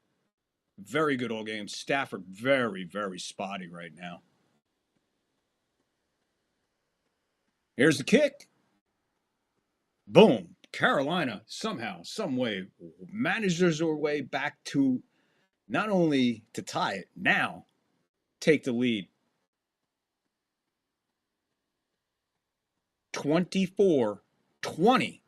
[SPEAKER 12] Very good all game. Stafford very, very spotty right now. Here's the kick. Boom. Carolina somehow, some way, manages their way back to not only to tie it, now take the lead. 24-20.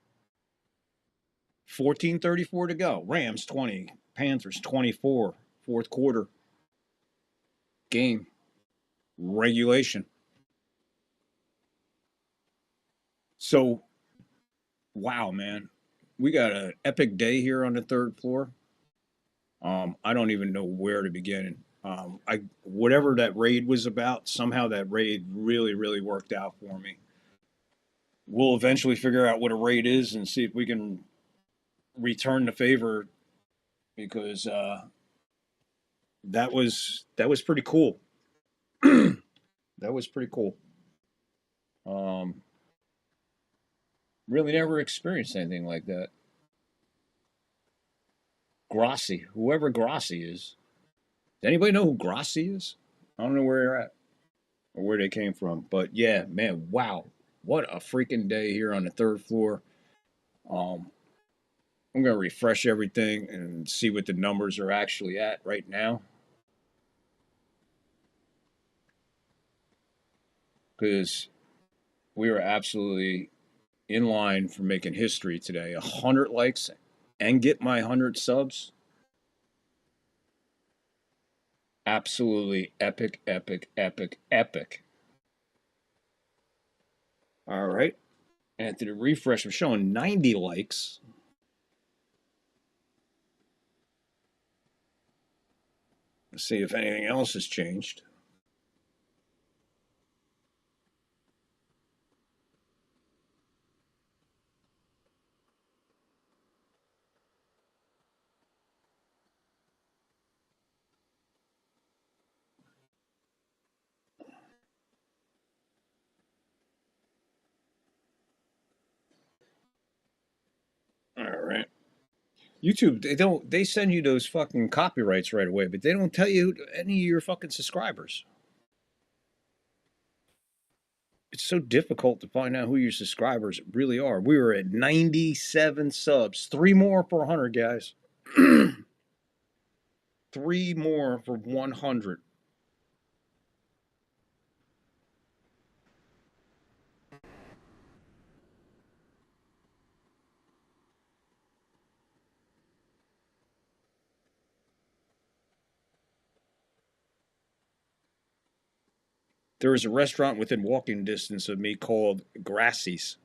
[SPEAKER 12] 14:34 to go. Rams 20. Panthers 24. Fourth quarter. Game. Regulation. So, wow, man. We got an epic day here on the third floor. I don't even know where to begin. Whatever that raid was about, somehow that raid really, really worked out for me. We'll eventually figure out what a raid is and see if we can return the favor, because that was pretty cool. That was pretty cool. Really never experienced anything like that. Grossi, whoever Grossi is. Does anybody know who Grossi is? I don't know where they're at or where they came from. But yeah, man, wow. What a freaking day here on the third floor. I'm going to refresh everything and see what the numbers are actually at right now. Because we are absolutely in line for making history today. 100 likes and get my 100 subs. Absolutely epic, epic, epic, epic. All right. And to the refresh, I'm showing 90 likes. Let's see if anything else has changed. All right. YouTube, they send you those fucking copyrights right away, but they don't tell you any of your fucking subscribers. It's so difficult to find out who your subscribers really are. We were at 97 subs. 3 more for 100, guys. 3 more for 100. There is a restaurant within walking distance of me called Grassi's.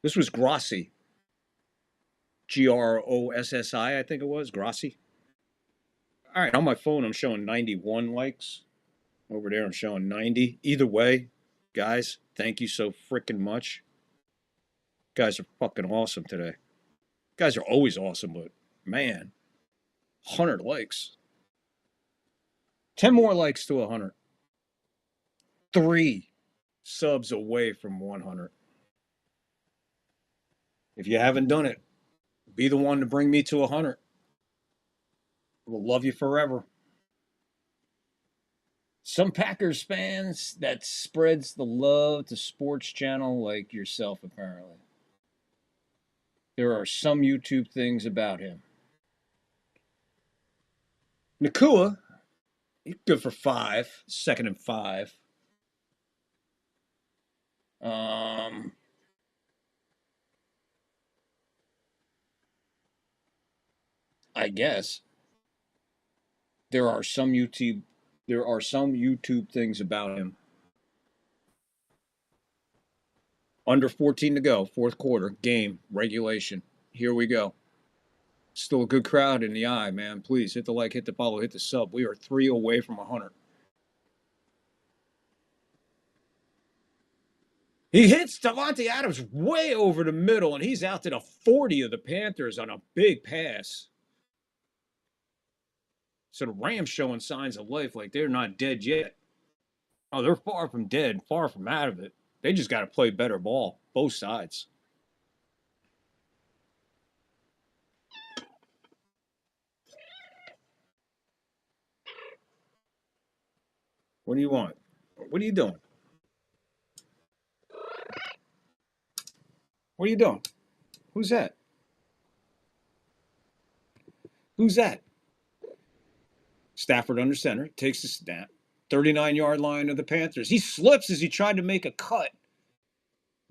[SPEAKER 12] This was Grossi. Grossi, I think it was. Grossi. All right, on my phone, I'm showing 91 likes. Over there, I'm showing 90. Either way, guys, thank you so freaking much. You guys are fucking awesome today. You guys are always awesome, but man, 100 likes. 10 more likes to 100. 3 subs away from 100. If you haven't done it, be the one to bring me to 100. We'll love you forever. Some Packers fans that spreads the love to Sports Channel like yourself, apparently. There are some YouTube things about him. Nakua, he's good for 5. 2nd and 5. I guess there are some YouTube things about him. Under 14 to go, fourth quarter, game, regulation. Here we go. Still a good crowd in the eye, man. Please hit the like, hit the follow, hit the sub. We are 3 away from 100. He hits Davante Adams way over the middle, and he's out to the 40 of the Panthers on a big pass. So the Rams showing signs of life, like they're not dead yet. Oh, they're far from dead, far from out of it. They just got to play better ball, both sides. What do you want? What are you doing? What are you doing? Who's that? Who's that? Stafford under center, takes the snap. 39-yard line of the Panthers. He slips as he tried to make a cut.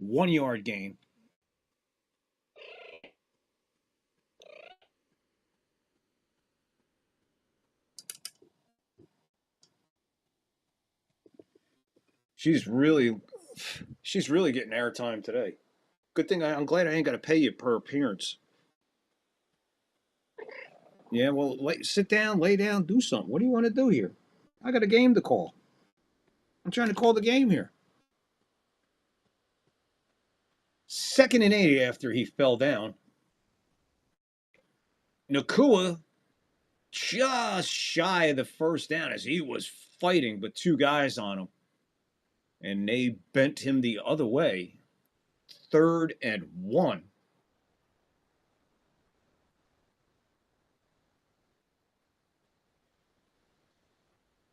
[SPEAKER 12] 1-yard gain. She's really getting airtime today. Good thing I'm glad I ain't got to pay you per appearance. Yeah, well, sit down, lay down, do something. What do you want to do here? I got a game to call. I'm trying to call the game here. 2nd and 8 after he fell down. Nacua just shy of the first down as he was fighting with 2 guys on him. And they bent him the other way. 3rd and 1.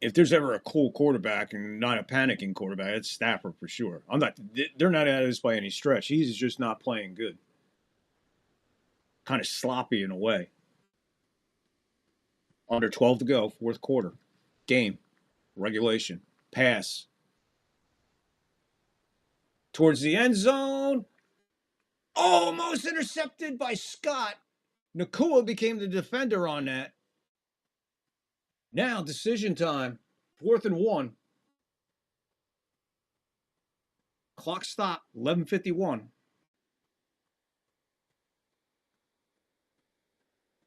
[SPEAKER 12] If there's ever a cool quarterback and not a panicking quarterback, it's Stafford for sure. They're not at this by any stretch. He's just not playing good. Kind of sloppy in a way. Under 12 to go, 4th quarter. Game. Regulation. Pass. Towards the end zone. Almost intercepted by Scott. Nacua became the defender on that. Now, decision time. 4th and 1. Clock stop. 11:51.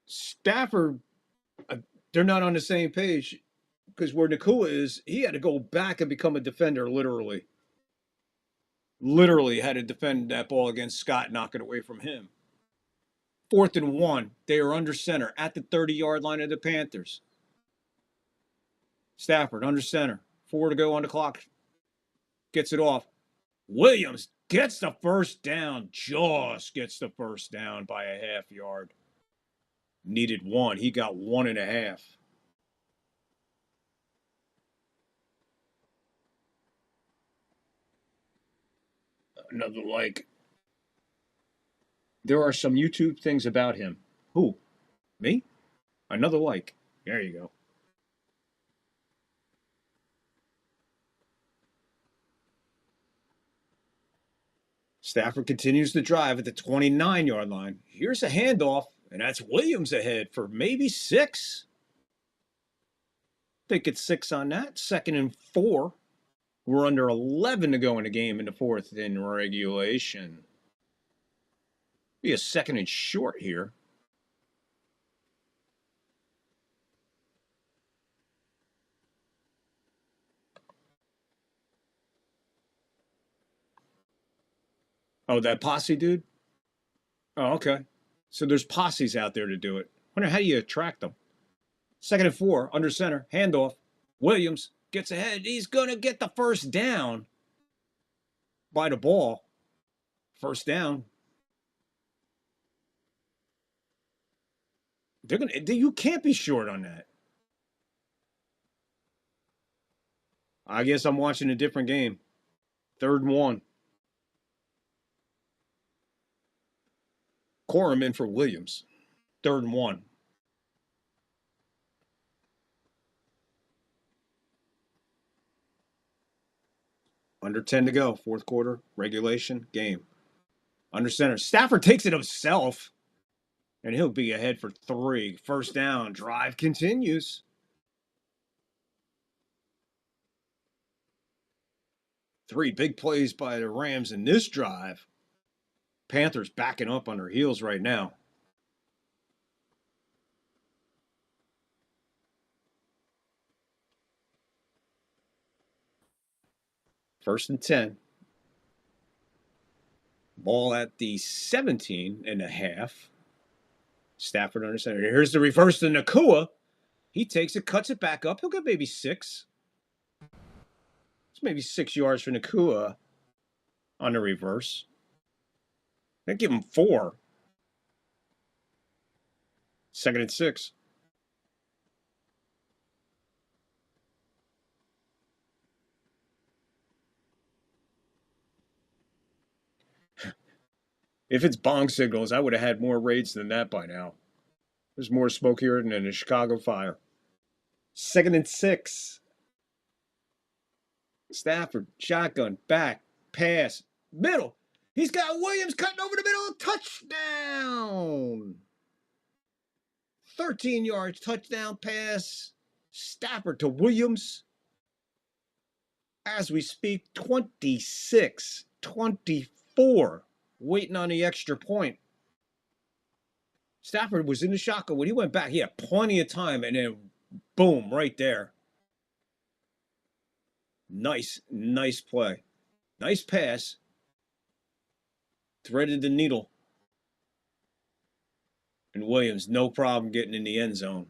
[SPEAKER 12] Stafford, they're not on the same page because where Nacua is, he had to go back and become a defender, literally. Literally had to defend that ball against Scott, knock it away from him. 4th and 1. They are under center at the 30-yard line of the Panthers. Stafford under center. 4 to go on the clock. Gets it off. Williams gets the first down. Just gets the first down by a half yard. Needed 1. He got 1.5. Another like. There are some YouTube things about him. Who? Me? Another like. There you go. Stafford continues to drive at the 29-yard line. Here's a handoff, and that's Williams ahead for maybe 6. Think it's 6 on that. 2nd and 4. We're under 11 to go in the game in the 4th in regulation. Be a 2nd and short here. Oh, that posse dude? Oh, okay. So there's posses out there to do it. Wonder how you attract them. 2nd and 4, under center, handoff. Williams gets ahead. He's going to get the first down by the ball. First down. You can't be short on that. I guess I'm watching a different game. 3rd and 1. Corum in for Williams. 3rd and 1. Under 10 to go. 4th quarter. Regulation. Game. Under center. Stafford takes it himself. And he'll be ahead for 3. First down. Drive continues. Three big plays by the Rams in this drive. Panthers backing up on their heels right now. First and 10. Ball at the 17.5. Stafford under center. Here's the reverse to Nakua. He takes it, cuts it back up. He'll get maybe 6. It's maybe 6 yards for Nakua on the reverse. They give him 4. 2nd and 6. If it's bong signals, I would have had more raids than that by now. There's more smoke here than in a Chicago fire. 2nd and 6. Stafford, shotgun, back, pass, middle. He's got Williams cutting over the middle. Touchdown. 13 yards, touchdown pass. Stafford to Williams. As we speak, 26-24. Waiting on the extra point. Stafford was in the shotgun. When he went back, he had plenty of time, and then boom, right there. Nice play. Nice pass. Threaded the needle. And Williams, no problem getting in the end zone.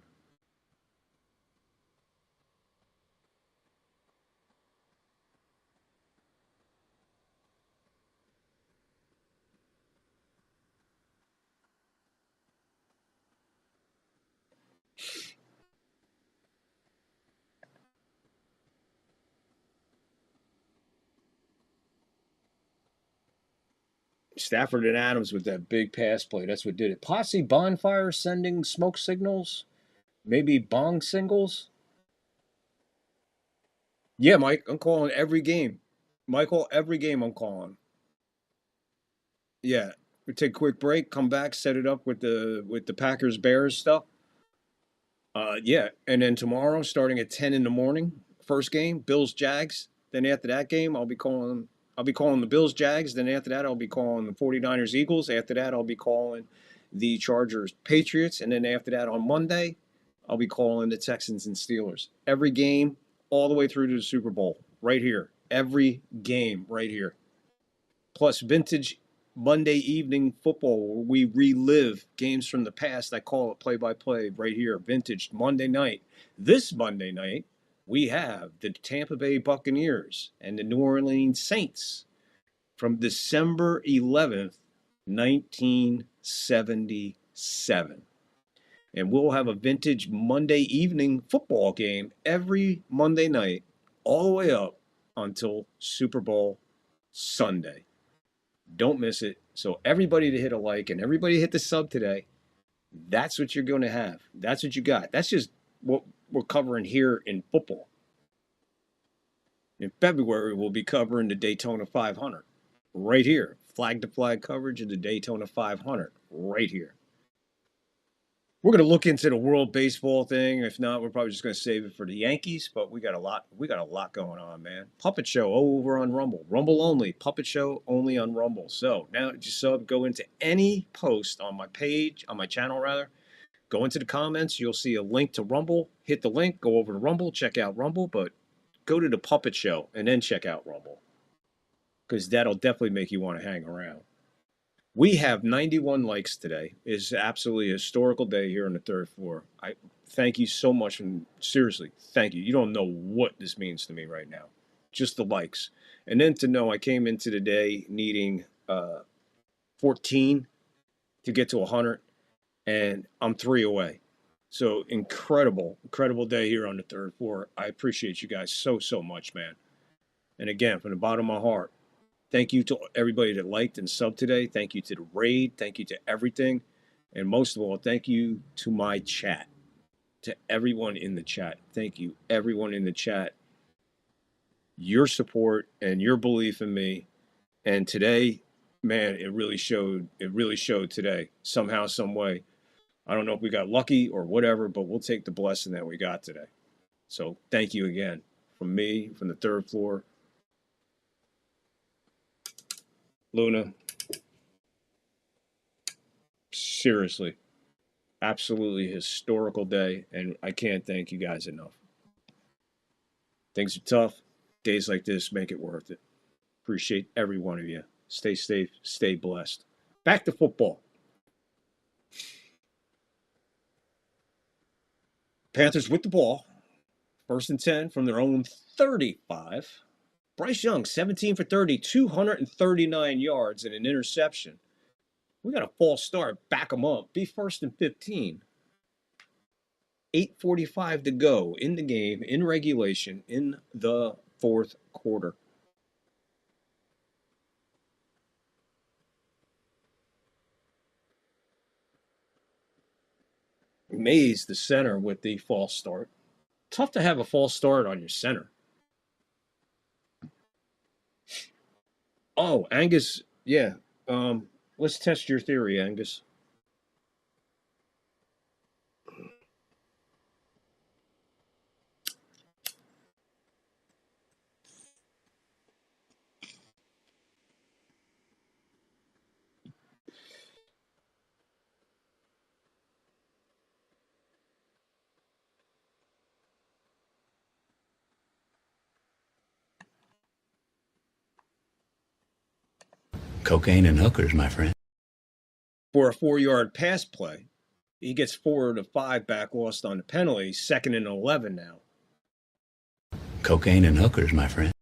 [SPEAKER 12] Stafford and Adams with that big pass play. That's what did it. Posse Bonfire sending smoke signals. Maybe bong singles. Yeah, Mike, I'm calling every game. Michael, every game I'm calling. Yeah. We take a quick break, come back, set it up with the Packers Bears stuff. Yeah. And then tomorrow, starting at 10 in the morning, first game, Bills Jags. Then after that game, I'll be calling the Bills Jags. Then after that, I'll be calling the 49ers Eagles. After that, I'll be calling the Chargers Patriots. And then after that, on Monday, I'll be calling the Texans and Steelers. Every game, all the way through to the Super Bowl, right here. Every game, right here. Plus vintage Monday evening football, where we relive games from the past. I call it play-by-play right here. Vintage Monday night. This Monday night, we have the Tampa Bay Buccaneers and the New Orleans Saints from December 11th, 1977. And we'll have a vintage Monday evening football game every Monday night, all the way up until Super Bowl Sunday. Don't miss it. So everybody to hit a like and everybody hit the sub today. That's what you're going to have. That's what you got. That's just what we're covering here in football. In February, we'll be covering the Daytona 500 right here. Flag-to-flag coverage of the Daytona 500 right here. We're going to look into the World Baseball thing. If not, we're probably just going to save it for the Yankees. But we got a lot going on, man. Puppet Show over on Rumble. Rumble only. Puppet Show only on Rumble. So now just go into any post on my page, on my channel rather. Go into the comments. You'll see a link to Rumble. Hit the link. Go over to Rumble. Check out Rumble. But go to the Puppet Show and then check out Rumble. Because that'll definitely make you want to hang around. We have 91 likes today. It's absolutely a historical day here on the third floor. I thank you so much, and seriously, thank you. You don't know what this means to me right now. Just the likes. And then to know I came into the day needing 14 to get to 100, and I'm 3 away. So incredible day here on the third floor. I appreciate you guys so much, man. And again, from the bottom of my heart, thank you to everybody that liked and subbed today. Thank you to the raid. Thank you to everything. And most of all, thank you to my chat. To everyone in the chat. Thank you, everyone in the chat. Your support and your belief in me. And today, man, it really showed today. Somehow, some way. I don't know if we got lucky or whatever, but we'll take the blessing that we got today. So thank you again. From me, from the third floor. Luna, seriously, absolutely historical day, and I can't thank you guys enough. Things are tough. Days like this make it worth it. Appreciate every one of you. Stay safe, stay blessed. Back to football. Panthers with the ball. 1st and 10 from their own 35. Bryce Young, 17 for 30, 239 yards and an interception. We got a false start. Back them up. Be 1st and 15. 8:45 to go in the game, in regulation, in the 4th quarter. Mays, the center, with the false start. Tough to have a false start on your center. Oh, Angus, yeah. Let's test your theory, Angus.
[SPEAKER 1] Cocaine and hookers, my friend.
[SPEAKER 12] For a 4-yard pass play, he gets 4 to 5 back, lost on the penalty. 2nd and 11 now.
[SPEAKER 1] Cocaine and hookers, my friend.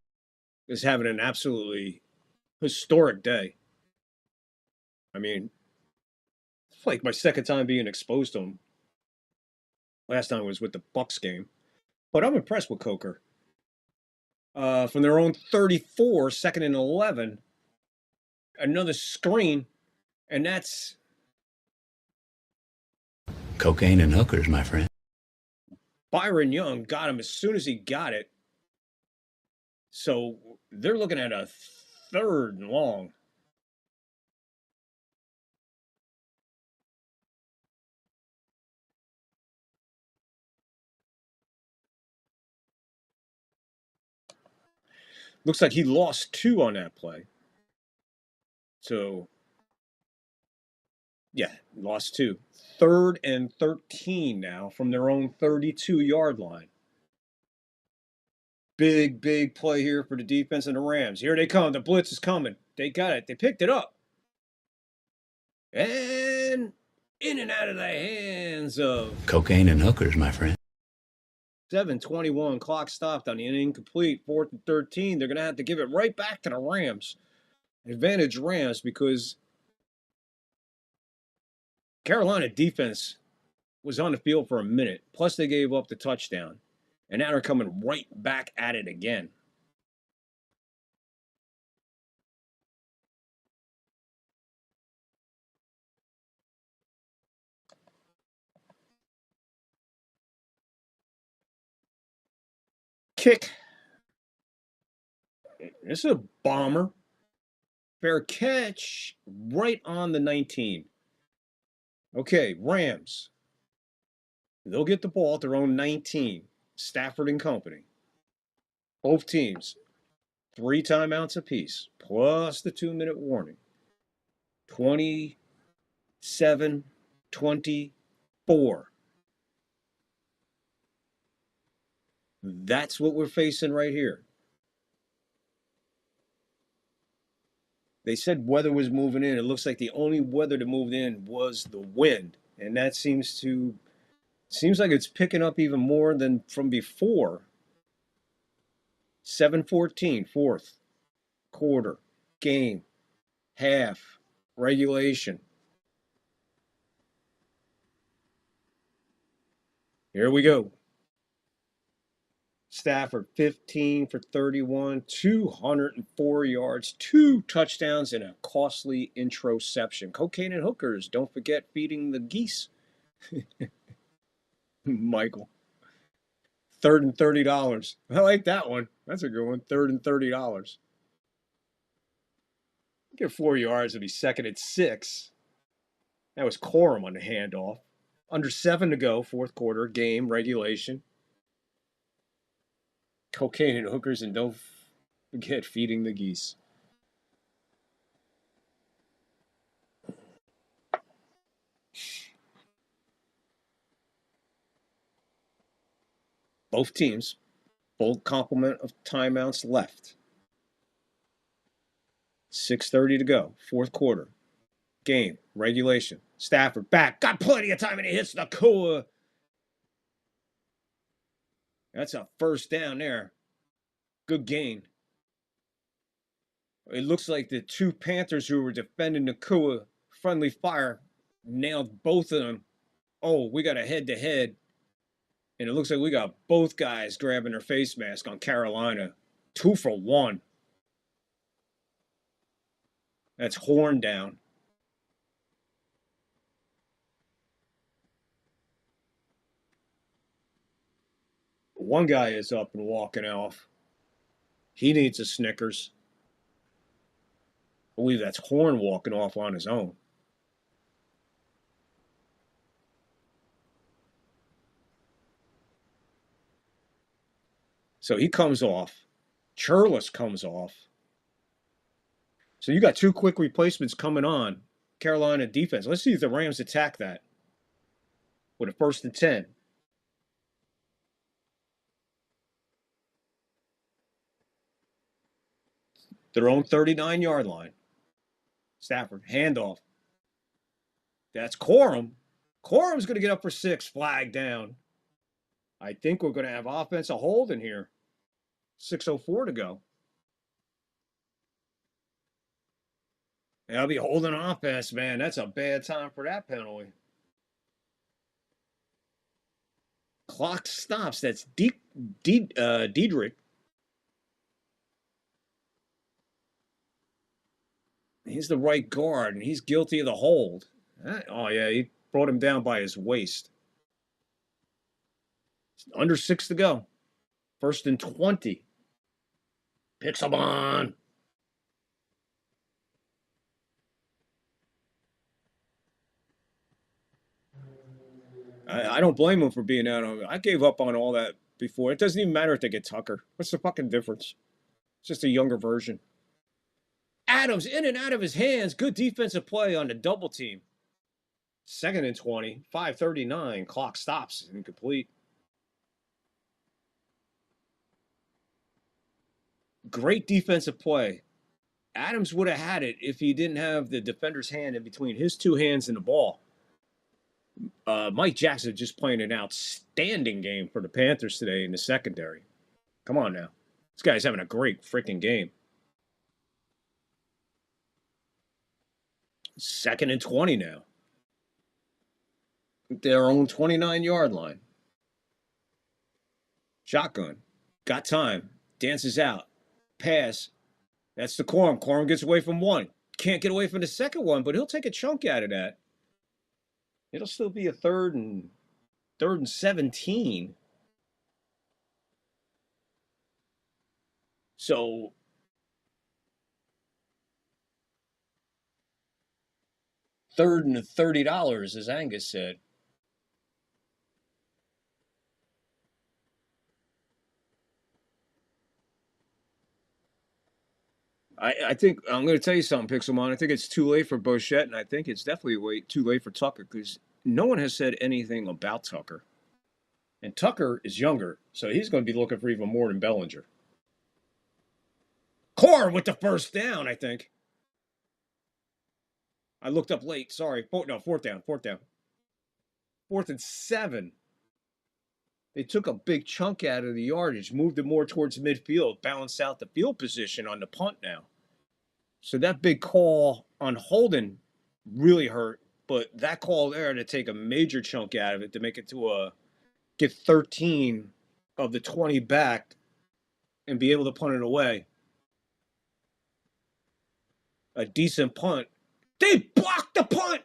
[SPEAKER 12] Is having an absolutely historic day. I mean, it's like my second time being exposed to him. Last time was with the Bucks game. But I'm impressed with Coker. From their own 34, 2nd and 11. Another screen, and that's
[SPEAKER 1] cocaine and hookers, my friend.
[SPEAKER 12] Byron Young got him as soon as he got it. So they're looking at a 3rd and long. Looks like he lost 2 on that play. So, yeah, lost 2. 3rd and 13 now from their own 32-yard line. Big play here for the defense and the Rams. Here they come. The blitz is coming. They got it. They picked it up. And in and out of the hands of
[SPEAKER 1] cocaine and hookers, my friend.
[SPEAKER 12] 7:21. Clock stopped on the incomplete. 4th and 13. They're going to have to give it right back to the Rams. Advantage Rams because Carolina defense was on the field for a minute. Plus they gave up the touchdown. And now they're coming right back at it again. Kick. This is a bomber. Fair catch right on the 19. Okay, Rams. They'll get the ball at their own 19. Stafford and company. Both teams. 3 timeouts apiece, plus the 2-minute warning. 27-24. That's what we're facing right here. They said weather was moving in. It looks like the only weather that moved in was the wind. And that seems like it's picking up even more than from before. 7:14, 4th quarter, game, half, regulation. Here we go. Stafford, 15 for 31, 204 yards, 2 touchdowns, and a costly introception. Cocaine and hookers, don't forget feeding the geese. Michael. 3rd and $30. I like that one. That's a good one. 3rd and $30. Get 4 yards, it'll be 2nd and 6. That was Corum on the handoff. Under 7 to go, 4th quarter, game, regulation. Cocaine and hookers, and don't forget feeding the geese. Both teams Full complement of timeouts left. 6:30 to go. Fourth quarter. Game. Regulation. Stafford back. Got plenty of time and he hits Nacua. That's a first down there. Good gain. It looks like the two Panthers who were defending Nacua, friendly fire, nailed both of them. Oh, we got a head-to-head. And it looks like we got both guys grabbing their face mask on Carolina. 2 for 1. That's Horn down. One guy is up and walking off. He needs a Snickers. I believe that's Horn walking off on his own. So he comes off. Churlish comes off. So you got 2 quick replacements coming on. Carolina defense. Let's see if the Rams attack that with a 1st and 10. Their own 39-yard line. Stafford, handoff. That's Corum. Corum's going to get up for 6, flag down. I think we're going to have offensive holding here. 6:04 to go. That'll be holding offense, man. That's a bad time for that penalty. Clock stops. That's Diedrich. He's the right guard, and he's guilty of the hold. Oh, yeah, he brought him down by his waist. Under 6 to go. 1st and 20. Picks him on. I don't blame him for being out on it. I gave up on all that before. It doesn't even matter if they get Tucker. What's the fucking difference? It's just a younger version. Adams in and out of his hands. Good defensive play on the double team. 2nd and 20. 5:39. Clock stops. Incomplete. Great defensive play. Adams would have had it if he didn't have the defender's hand in between his 2 hands and the ball. Mike Jackson just playing an outstanding game for the Panthers today in the secondary. Come on now. This guy's having a great freaking game. 2nd and 20 now. Their own 29-yard line. Shotgun. Got time. Dances out. Pass. That's the Corum. Corum gets away from 1. Can't get away from the second one, but he'll take a chunk out of that. It'll still be a 3rd and 17. So $3rd and $30, as Angus said. I think I'm going to tell you something, Pixelmon. I think it's too late for Bochette, and I think it's definitely too late for Tucker because no one has said anything about Tucker. And Tucker is younger, so he's going to be looking for even more than Bellinger. Corum with the 1st down, I think. I looked up late. Sorry. 4th down. 4th and 7. They took a big chunk out of the yardage, moved it more towards midfield, balanced out the field position on the punt now. So that big call on Holden really hurt, but that call there to take a major chunk out of it to make it to get 13 of the 20 back and be able to punt it away. A decent punt. They blocked the punt.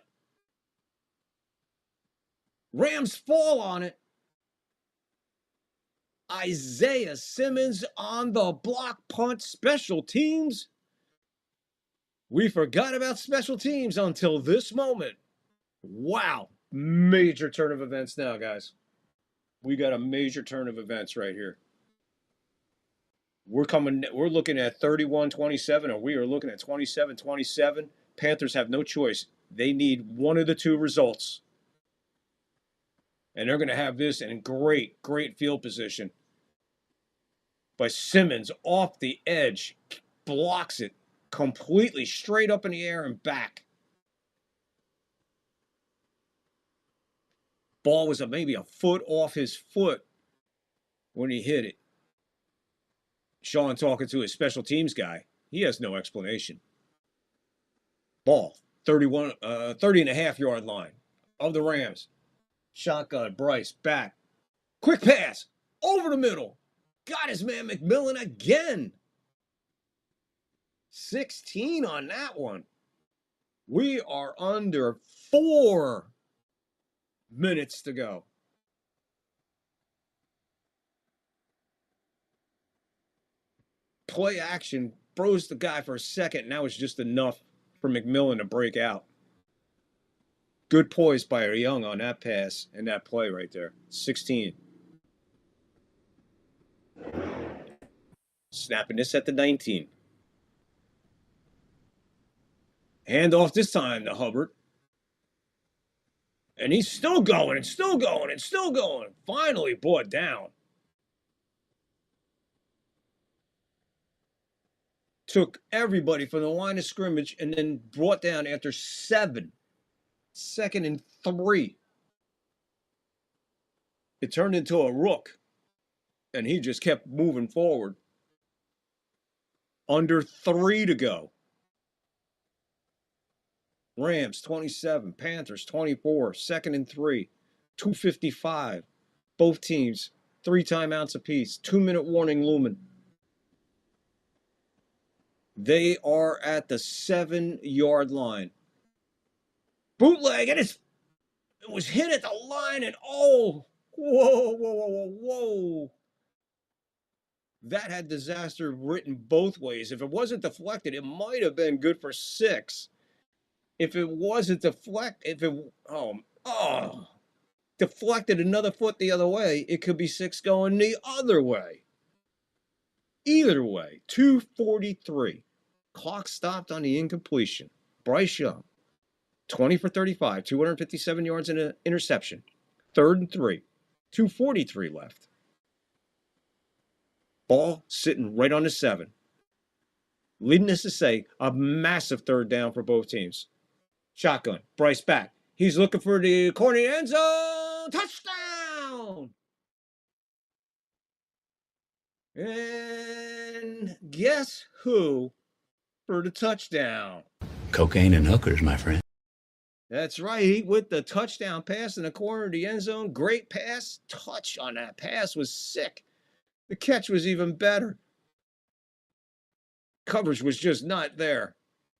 [SPEAKER 12] Rams fall on it. Isaiah Simmons on the block punt. Special teams. We forgot about special teams until this moment. Wow. Major turn of events now, guys. We got a major turn of events right here. We're looking at 31-27, or we are looking at 27-27. Panthers have no choice. They need one of the 2 results. And they're going to have this in great field position. But Simmons off the edge, blocks it completely straight up in the air and back. Ball was maybe a foot off his foot when he hit it. Sean talking to his special teams guy. He has no explanation. Ball, 30 and a half yard line of the Rams. Shotgun, Bryce, back. Quick pass, over the middle. Got his man McMillan again. 16 on that one. We are under 4 minutes to go. Play action, froze the guy for a second. Now it's just enough for McMillan to break out. Good poise by Young on that pass and that play right there. 16. Snapping this at the 19. Hand off this time to Hubbard. And he's still going and still going and still going. Finally brought down. Took everybody from the line of scrimmage and then brought down after 7. 2nd and 3. It turned into a rook. And he just kept moving forward. Under 3 to go. Rams 27, Panthers 24, 2nd and 3, 2:55. Both teams, 3 timeouts apiece, 2-minute warning looming. They are at the 7-yard line. Bootleg, and it was hit at the line, and whoa. That had disaster written both ways. If it wasn't deflected, it might have been good for 6. If it wasn't deflected, deflected another foot the other way, it could be 6 going the other way. Either way, 2:43. Clock stopped on the incompletion. Bryce Young, 20 for 35, 257 yards and an interception. 3rd and 3, 2:43 left. Ball sitting right on the 7. Leading us to say a massive 3rd down for both teams. Shotgun, Bryce back. He's looking for the corner end zone. Touchdown! And guess who for the touchdown?
[SPEAKER 1] Cocaine and hookers, my friend.
[SPEAKER 12] That's right. With the touchdown pass in the corner of the end zone. Great pass. Touch on that pass was sick. The catch was even better. Coverage was just not there.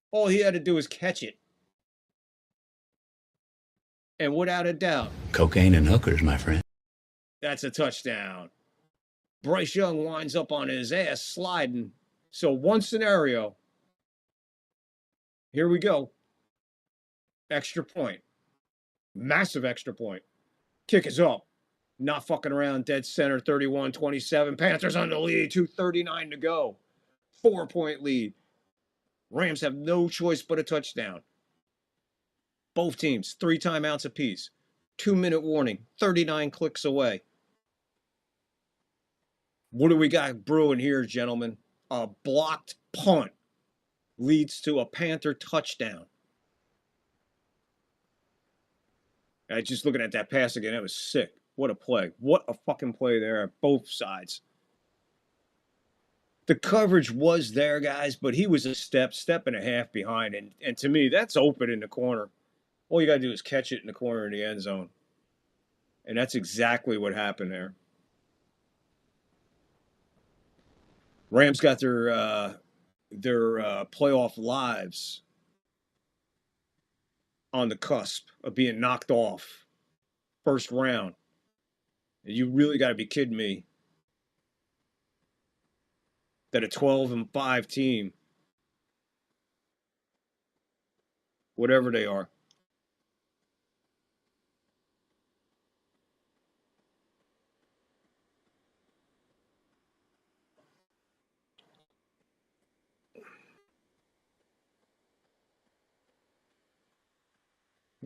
[SPEAKER 12] All he had to do was catch it. And without a doubt,
[SPEAKER 1] Cocaine and hookers, my friend.
[SPEAKER 12] that's a touchdown. Bryce Young winds up on his ass sliding. So one scenario. Here we go. Extra point. Massive extra point. Kick is up. Not fucking around. Dead center, 31-27. Panthers on the lead. 2:39 to go. 4-point lead. Rams have no choice but a touchdown. Both teams, 3 timeouts apiece. 2-minute warning. 39 clicks away. What do we got brewing here, gentlemen? A blocked punt leads to a Panther touchdown. Just looking at that pass again, that was sick. What a play. What a fucking play there at both sides. The coverage was there, guys, but he was a step and a half behind. And to me, that's open in the corner. All you got to do is catch it in the corner of the end zone. And that's exactly what happened there. Rams got their playoff lives on the cusp of being knocked off. First round. And you really got to be kidding me that a 12-5 team, whatever they are,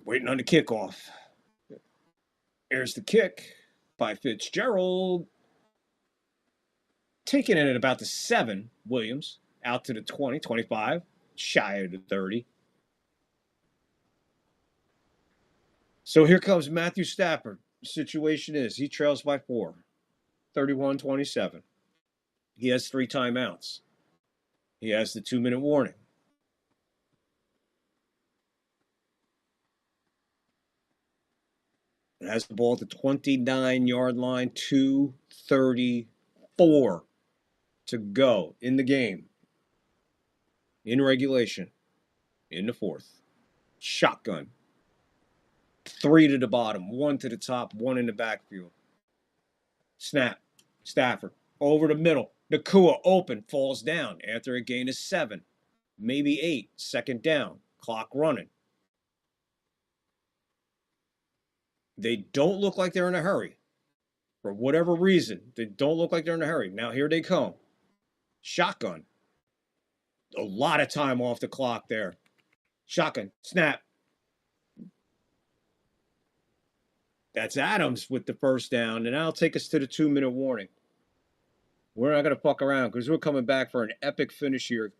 [SPEAKER 12] waiting on the kickoff. Here's the kick by Fitzgerald. Taking it at about the 7, Williams. Out to the 20, 25. Shy of the 30. So here comes Matthew Stafford. The situation is he trails by 4. 31-27. He has 3 timeouts. He has the 2-minute warning. It has the ball at the 29-yard line, 2:34 to go in the game. In regulation, in the 4th. Shotgun. 3 to the bottom, 1 to the top, 1 in the backfield. Snap. Stafford. Over the middle. Nakua open. Falls down after a gain of 7. Maybe 8. 2nd down. Clock running. They don't look like they're in a hurry. For whatever reason, they don't look like they're in a hurry. Now here they come. Shotgun. A lot of time off the clock there. Shotgun. Snap. That's Adams with the 1st down, and that'll take us to the 2-minute warning. We're not going to fuck around because we're coming back for an epic finish here.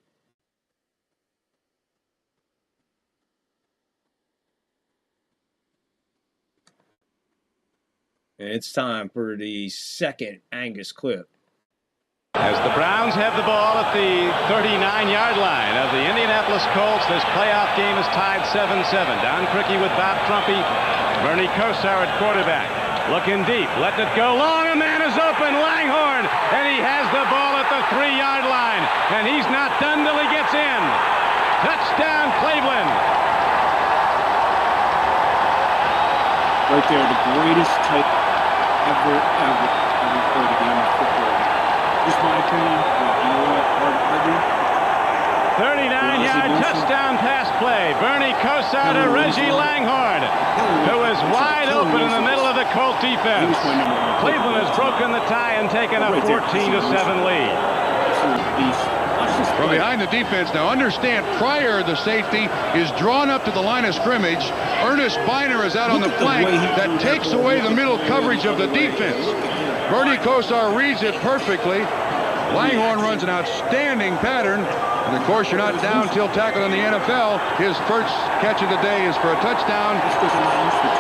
[SPEAKER 12] And it's time for the 2nd Angus clip.
[SPEAKER 13] As the Browns have the ball at the 39-yard line of the Indianapolis Colts, this playoff game is tied 7-7. Don Criqui with Bob Trumpy, Bernie Kosar at quarterback. Looking deep, letting it go long. A man is open, Langhorne, and he has the ball at the 3-yard line. And he's not done till he gets in. Touchdown, Cleveland.
[SPEAKER 12] Right there, the greatest type ever played a game of football. Just my opinion. You know what? Hard to argue.
[SPEAKER 13] 39-yard touchdown pass play. Bernie Kosar to Reggie Langhorne, who is wide open in the middle of the Colt defense. Cleveland has broken the tie and taken a 14-7 lead.
[SPEAKER 3] From behind the defense. Now understand, Pryor, the safety, is drawn up to the line of scrimmage. Ernest Biner is out on the flank. That takes away the middle coverage of the defense. Bernie Kosar reads it perfectly. Langhorne runs an outstanding pattern. And of course, you're not down till tackled in the NFL. His first catch of the day is for a touchdown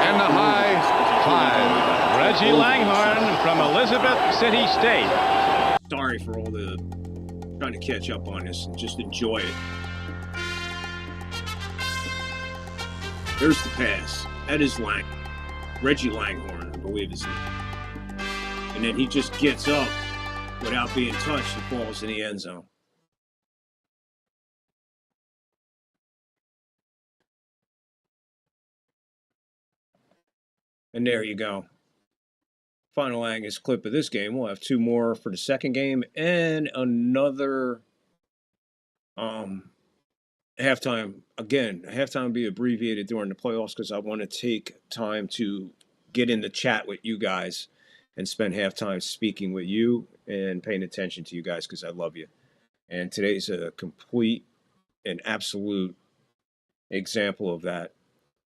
[SPEAKER 3] and the high 5.
[SPEAKER 13] Reggie Langhorne from Elizabeth City State.
[SPEAKER 12] Sorry for all the trying to catch up on this and just enjoy it. There's the pass. That is Reggie Langhorne, I believe is. And then he just gets up without being touched and falls in the end zone. And there you go. Final Angus clip of this game. We'll have 2 more for the 2nd game and another halftime. Again, halftime will be abbreviated during the playoffs because I want to take time to get in the chat with you guys and spend halftime speaking with you and paying attention to you guys because I love you. And today's a complete and absolute example of that.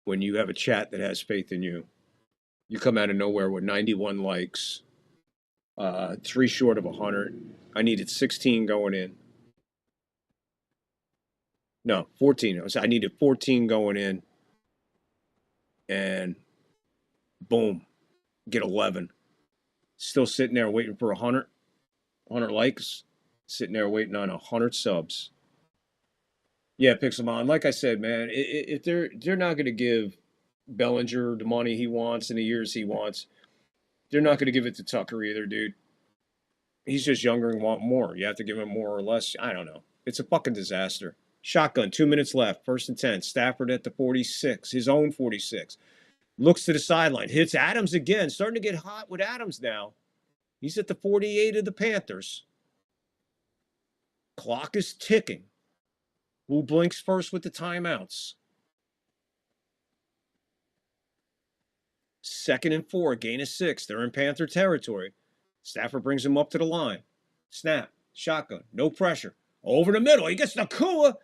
[SPEAKER 12] When you have a chat that has faith in you. You come out of nowhere with 91 likes, 3 short of 100. I needed 16 going in. No, 14. I needed 14 going in. And boom, get 11. Still sitting there waiting for 100 likes. Sitting there waiting on 100 subs. Yeah, Pixelmon. Like I said, man, if they're not going to give Bellinger the money he wants in the years he wants, they're not going to give it to Tucker either, dude. He's just younger and want more. You have to give him more or less. I don't know. It's a fucking disaster. Shotgun, 2 minutes left. 1st and 10. Stafford at the 46, his own 46. Looks to the sideline. Hits Adams again. Starting to get hot with Adams now. He's at the 48 of the Panthers. Clock is ticking. Who blinks first with the timeouts? 2nd and 4, gain of 6. They're in Panther territory. Stafford brings him up to the line. Snap, shotgun, no pressure. Over the middle, he gets Nakua,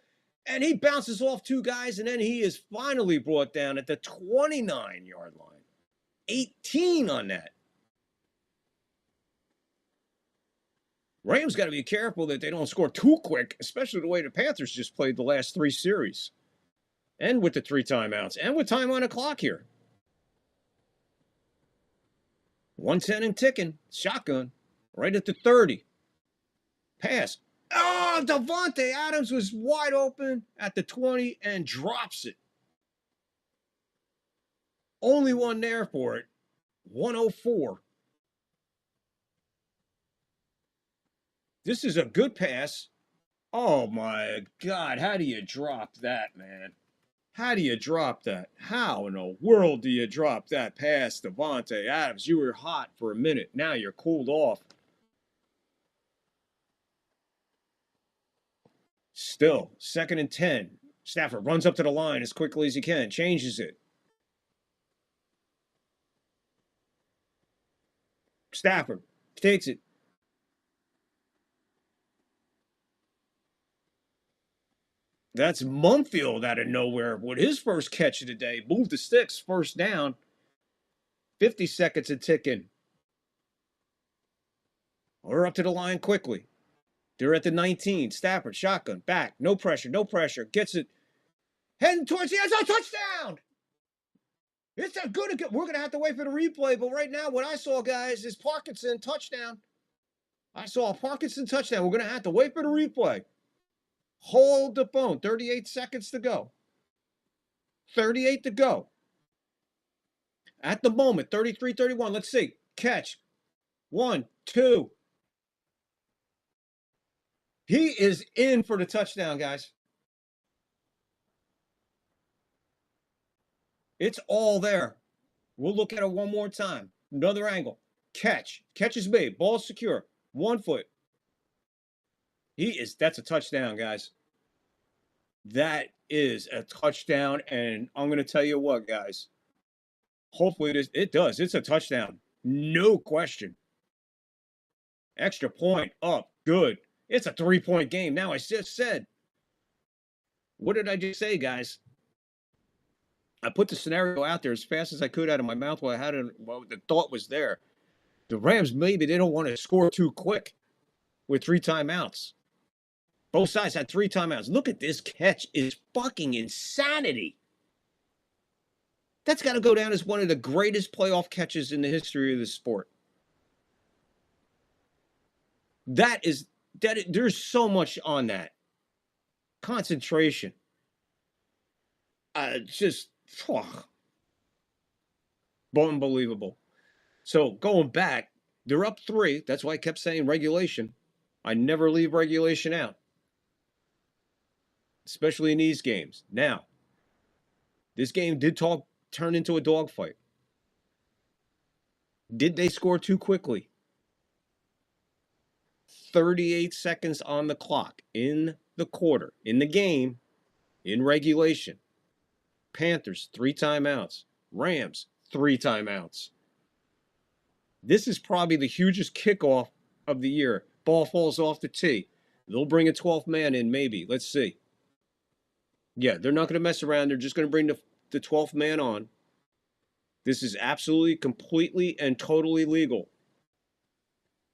[SPEAKER 12] and he bounces off 2 guys, and then he is finally brought down at the 29-yard line. 18 on that. Rams got to be careful that they don't score too quick, especially the way the Panthers just played the last 3 series. And with the 3 timeouts, and with time on the clock here. 110 and ticking. Shotgun. Right at the 30. Pass. Oh, Davante Adams was wide open at the 20 and drops it. Only one there for it. 104. This is a good pass. Oh, my God. How do you drop that, man? How do you drop that? How in the world do you drop that pass, Davante Adams? You were hot for a minute. Now you're cooled off. Still, 2nd and 10. Stafford runs up to the line as quickly as he can. Changes it. Stafford takes it. That's Mumfield out of nowhere with his first catch of the day. Moved the sticks, first down. 50 seconds and ticking. We're up to the line quickly. They're at the 19. Stafford, shotgun, back. No pressure, no pressure. Gets it. Heading towards the end zone. Touchdown! It's a good. We're going to have to wait for the replay, but right now what I saw, guys, is Parkinson touchdown. I saw a Parkinson touchdown. We're going to have to wait for the replay. Hold the phone. 38 seconds to go. 38 to go. At the moment, 33-31. Let's see. Catch. 1, 2. He is in for the touchdown, guys. It's all there. We'll look at it one more time. Another angle. Catch. Catch is made. Ball secure. 1 foot. That's a touchdown, guys. That is a touchdown, and I'm going to tell you what, guys. Hopefully it does. It's a touchdown. No question. Extra point up. Good. It's a 3-point game. Now, I just said. What did I just say, guys? I put the scenario out there as fast as I could out of my mouth while I had it. Well, the thought was there. The Rams, maybe they don't want to score too quick with 3 timeouts. Both sides had 3 timeouts. Look at this catch. It's fucking insanity. That's got to go down as one of the greatest playoff catches in the history of the sport. There's so much on that. Concentration. Unbelievable. So going back, they're up 3. That's why I kept saying regulation. I never leave regulation out, especially in these games. Now, this game did turn into a dogfight. Did they score too quickly? 38 seconds on the clock in the quarter, in the game, in regulation. Panthers, 3 timeouts. Rams, 3 timeouts. This is probably the hugest kickoff of the year. Ball falls off the tee. They'll bring a 12th man in, maybe. Let's see. Yeah, they're not going to mess around. They're just going to bring the 12th man on. This is absolutely, completely, and totally legal.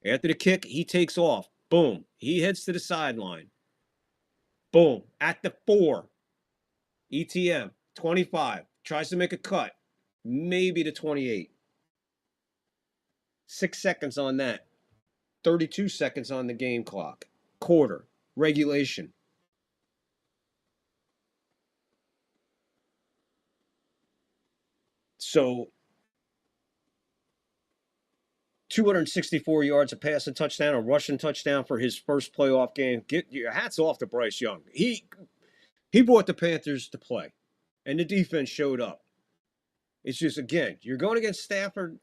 [SPEAKER 12] After the kick, he takes off. Boom. He heads to the sideline. Boom. At the 4. ETM. 25. Tries to make a cut. Maybe to 28. 6 seconds on that. 32 seconds on the game clock. Quarter. Regulation. So, 264 yards, a passing touchdown, a rushing touchdown for his first playoff game. Get your hats off to Bryce Young. He brought the Panthers to play, and the defense showed up. It's just, again, you're going against Stafford.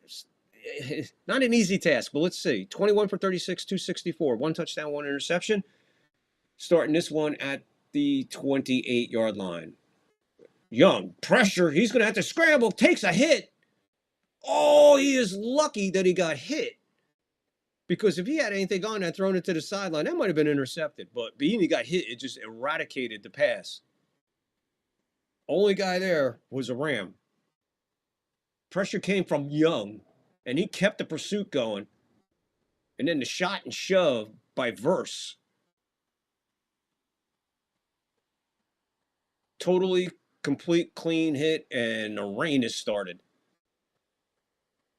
[SPEAKER 12] Not an easy task, but let's see. 21 for 36, 264. 1 touchdown, 1 interception. Starting this one at the 28-yard line. Young, pressure. He's going to have to scramble. Takes a hit. Oh, he is lucky that he got hit. Because if he had anything on that, thrown it to the sideline, that might have been intercepted. But being he got hit, it just eradicated the pass. Only guy there was a Ram. Pressure came from Young, and he kept the pursuit going.
[SPEAKER 5] And then the shot and shove by Verse. Totally complete clean hit, and the rain has started.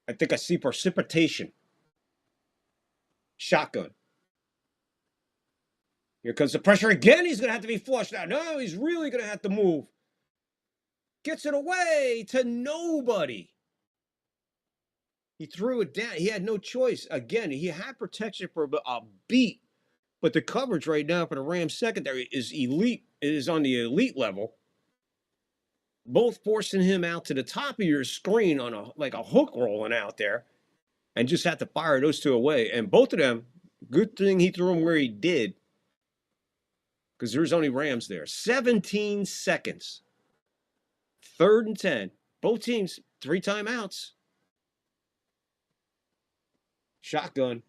[SPEAKER 5] I think I see precipitation. Shotgun. Here comes the pressure again. He's going to have to be flushed out. No, he's really going to have to move. Gets it away to nobody. He threw it down. He had no choice. Again, he had protection for a beat. But the coverage right now for the Rams secondary is elite. It is on the elite level. Both forcing him out to the top of your screen on a hook rolling out there. And just had to fire those two away. And both of them, good thing he threw them where he did. Because there's only Rams there. 17 seconds. 3rd and 10. Both teams, 3 timeouts. Shotgun.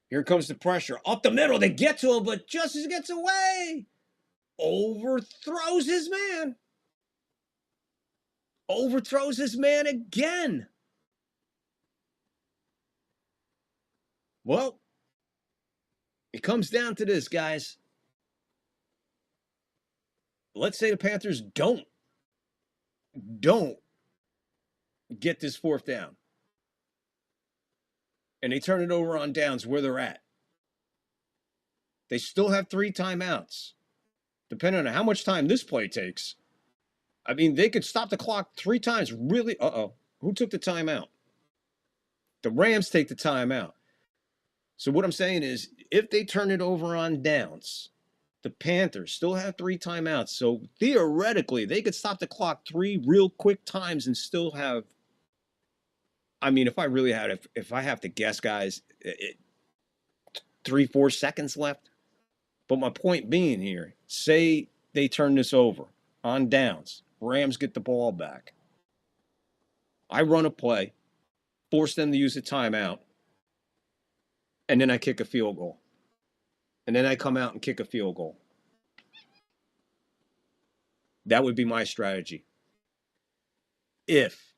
[SPEAKER 5] Here comes the pressure. Up the middle. They get to him, but Justice gets away. Overthrows his man. Overthrows his man again. Well, it comes down to this, guys. Let's say the Panthers don't get this 4th down. And they turn it over on downs where they're at. They still have 3 timeouts. Depending on how much time this play takes. I mean, they could stop the clock 3 times. Really? Uh-oh. Who took the timeout? The Rams take the timeout. So what I'm saying is, if they turn it over on downs, the Panthers still have 3 timeouts. So theoretically, they could stop the clock 3 real quick times and still have, I mean, if I have to guess, guys, 3-4 seconds left. But my point being here, say they turn this over on downs. Rams get the ball back. I run a play, force them to use a timeout, and then I kick a field goal. And then I come out and kick a field goal. That would be my strategy. If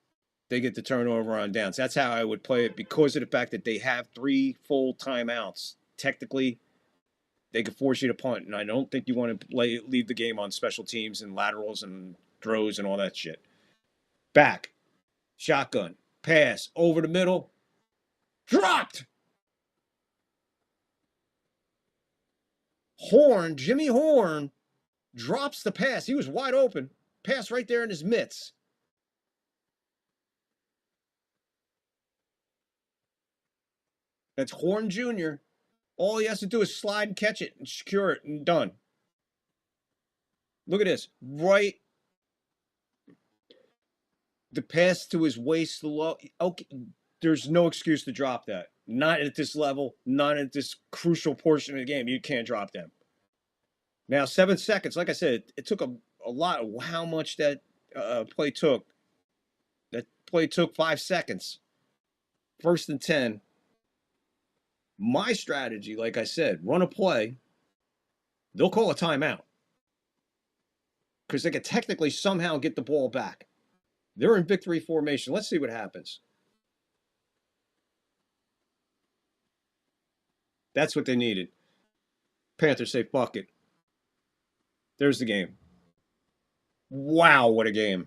[SPEAKER 5] they get the turnover on downs. That's how I would play it because of the fact that they have 3 full timeouts. Technically, they could force you to punt, and I don't think you want to leave the game on special teams and laterals and throws and all that shit. Back. Shotgun. Pass. Over the middle. Dropped! Jimmy Horn, drops the pass. He was wide open. Pass right there in his mitts. That's Horn Jr. All he has to do is slide and catch it and secure it and done. Look at this. Right. The pass to his waist low. Okay. There's no excuse to drop that. Not at this level. Not at this crucial portion of the game. You can't drop them. Now, 7 seconds. Like I said, it took a lot of how much that play took. That play took 5 seconds. 1st and 10. My strategy, like I said, run a play. They'll call a timeout. Because they could technically somehow get the ball back. They're in victory formation. Let's see what happens. That's what they needed. Panthers say, fuck it. There's the game. Wow, what a game.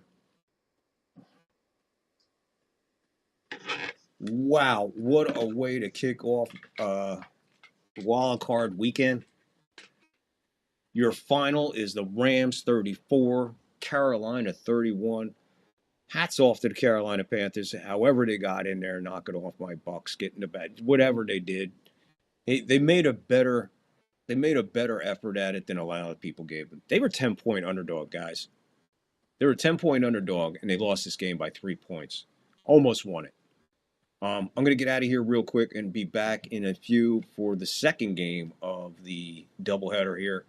[SPEAKER 5] Wow, what a way to kick off wild card weekend. Your final is the Rams 34, Carolina 31. Hats off to the Carolina Panthers. However they got in there, knocking off my Bucks, getting the bed, whatever they did. They made a better effort at it than a lot of people gave them. They were 10-point underdog, guys. They were a 10-point underdog, and they lost this game by 3 points. Almost won it. I'm going to get out of here real quick and be back in a few for the second game of the doubleheader here.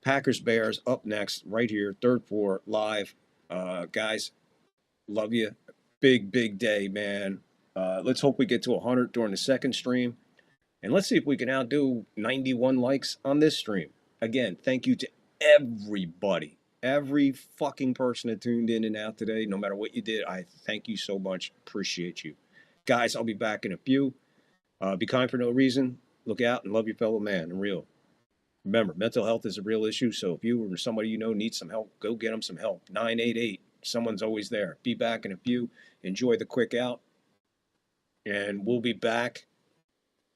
[SPEAKER 5] Packers-Bears up next, right here, third floor, live. Guys, love you. Big, big day, man. Let's hope we get to 100 during the second stream. And let's see if we can outdo 91 likes on this stream. Again, thank you to everybody. Every fucking person that tuned in and out today, no matter what you did, I thank you so much. Appreciate you. Guys, I'll be back in a few. Be kind for no reason. Look out and love your fellow man. And real. Remember, mental health is a real issue. So if you or somebody you know needs some help, go get them some help. 988. Someone's always there. Be back in a few. Enjoy the quick out. And we'll be back.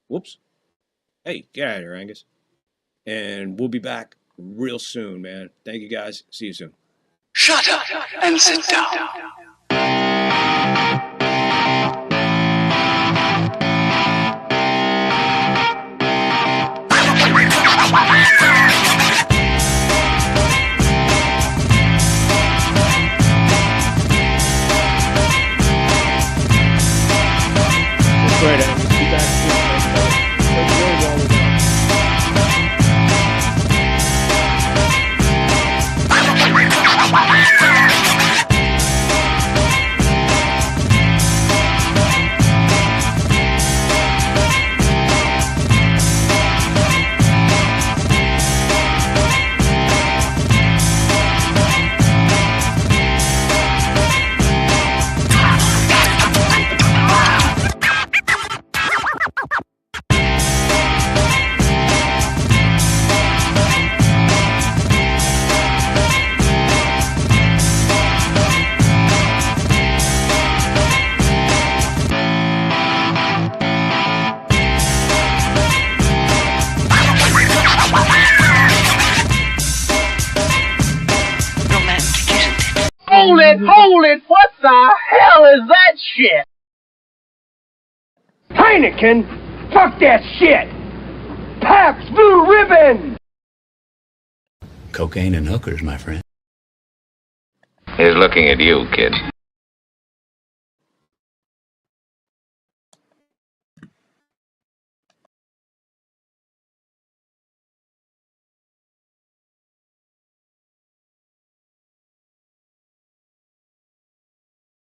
[SPEAKER 5] Whoops. Hey, get out of here, Angus. And we'll be back real soon, man. Thank you, guys. See you soon.
[SPEAKER 23] Shut up and sit down.
[SPEAKER 5] That's right, Angus. Be back soon. Thanks, very well with that.
[SPEAKER 2] Hold it! What the hell is that shit? Heineken? Fuck that shit! Pabst Blue Ribbon!
[SPEAKER 1] Cocaine and hookers, my friend.
[SPEAKER 21] He's looking at you, kid.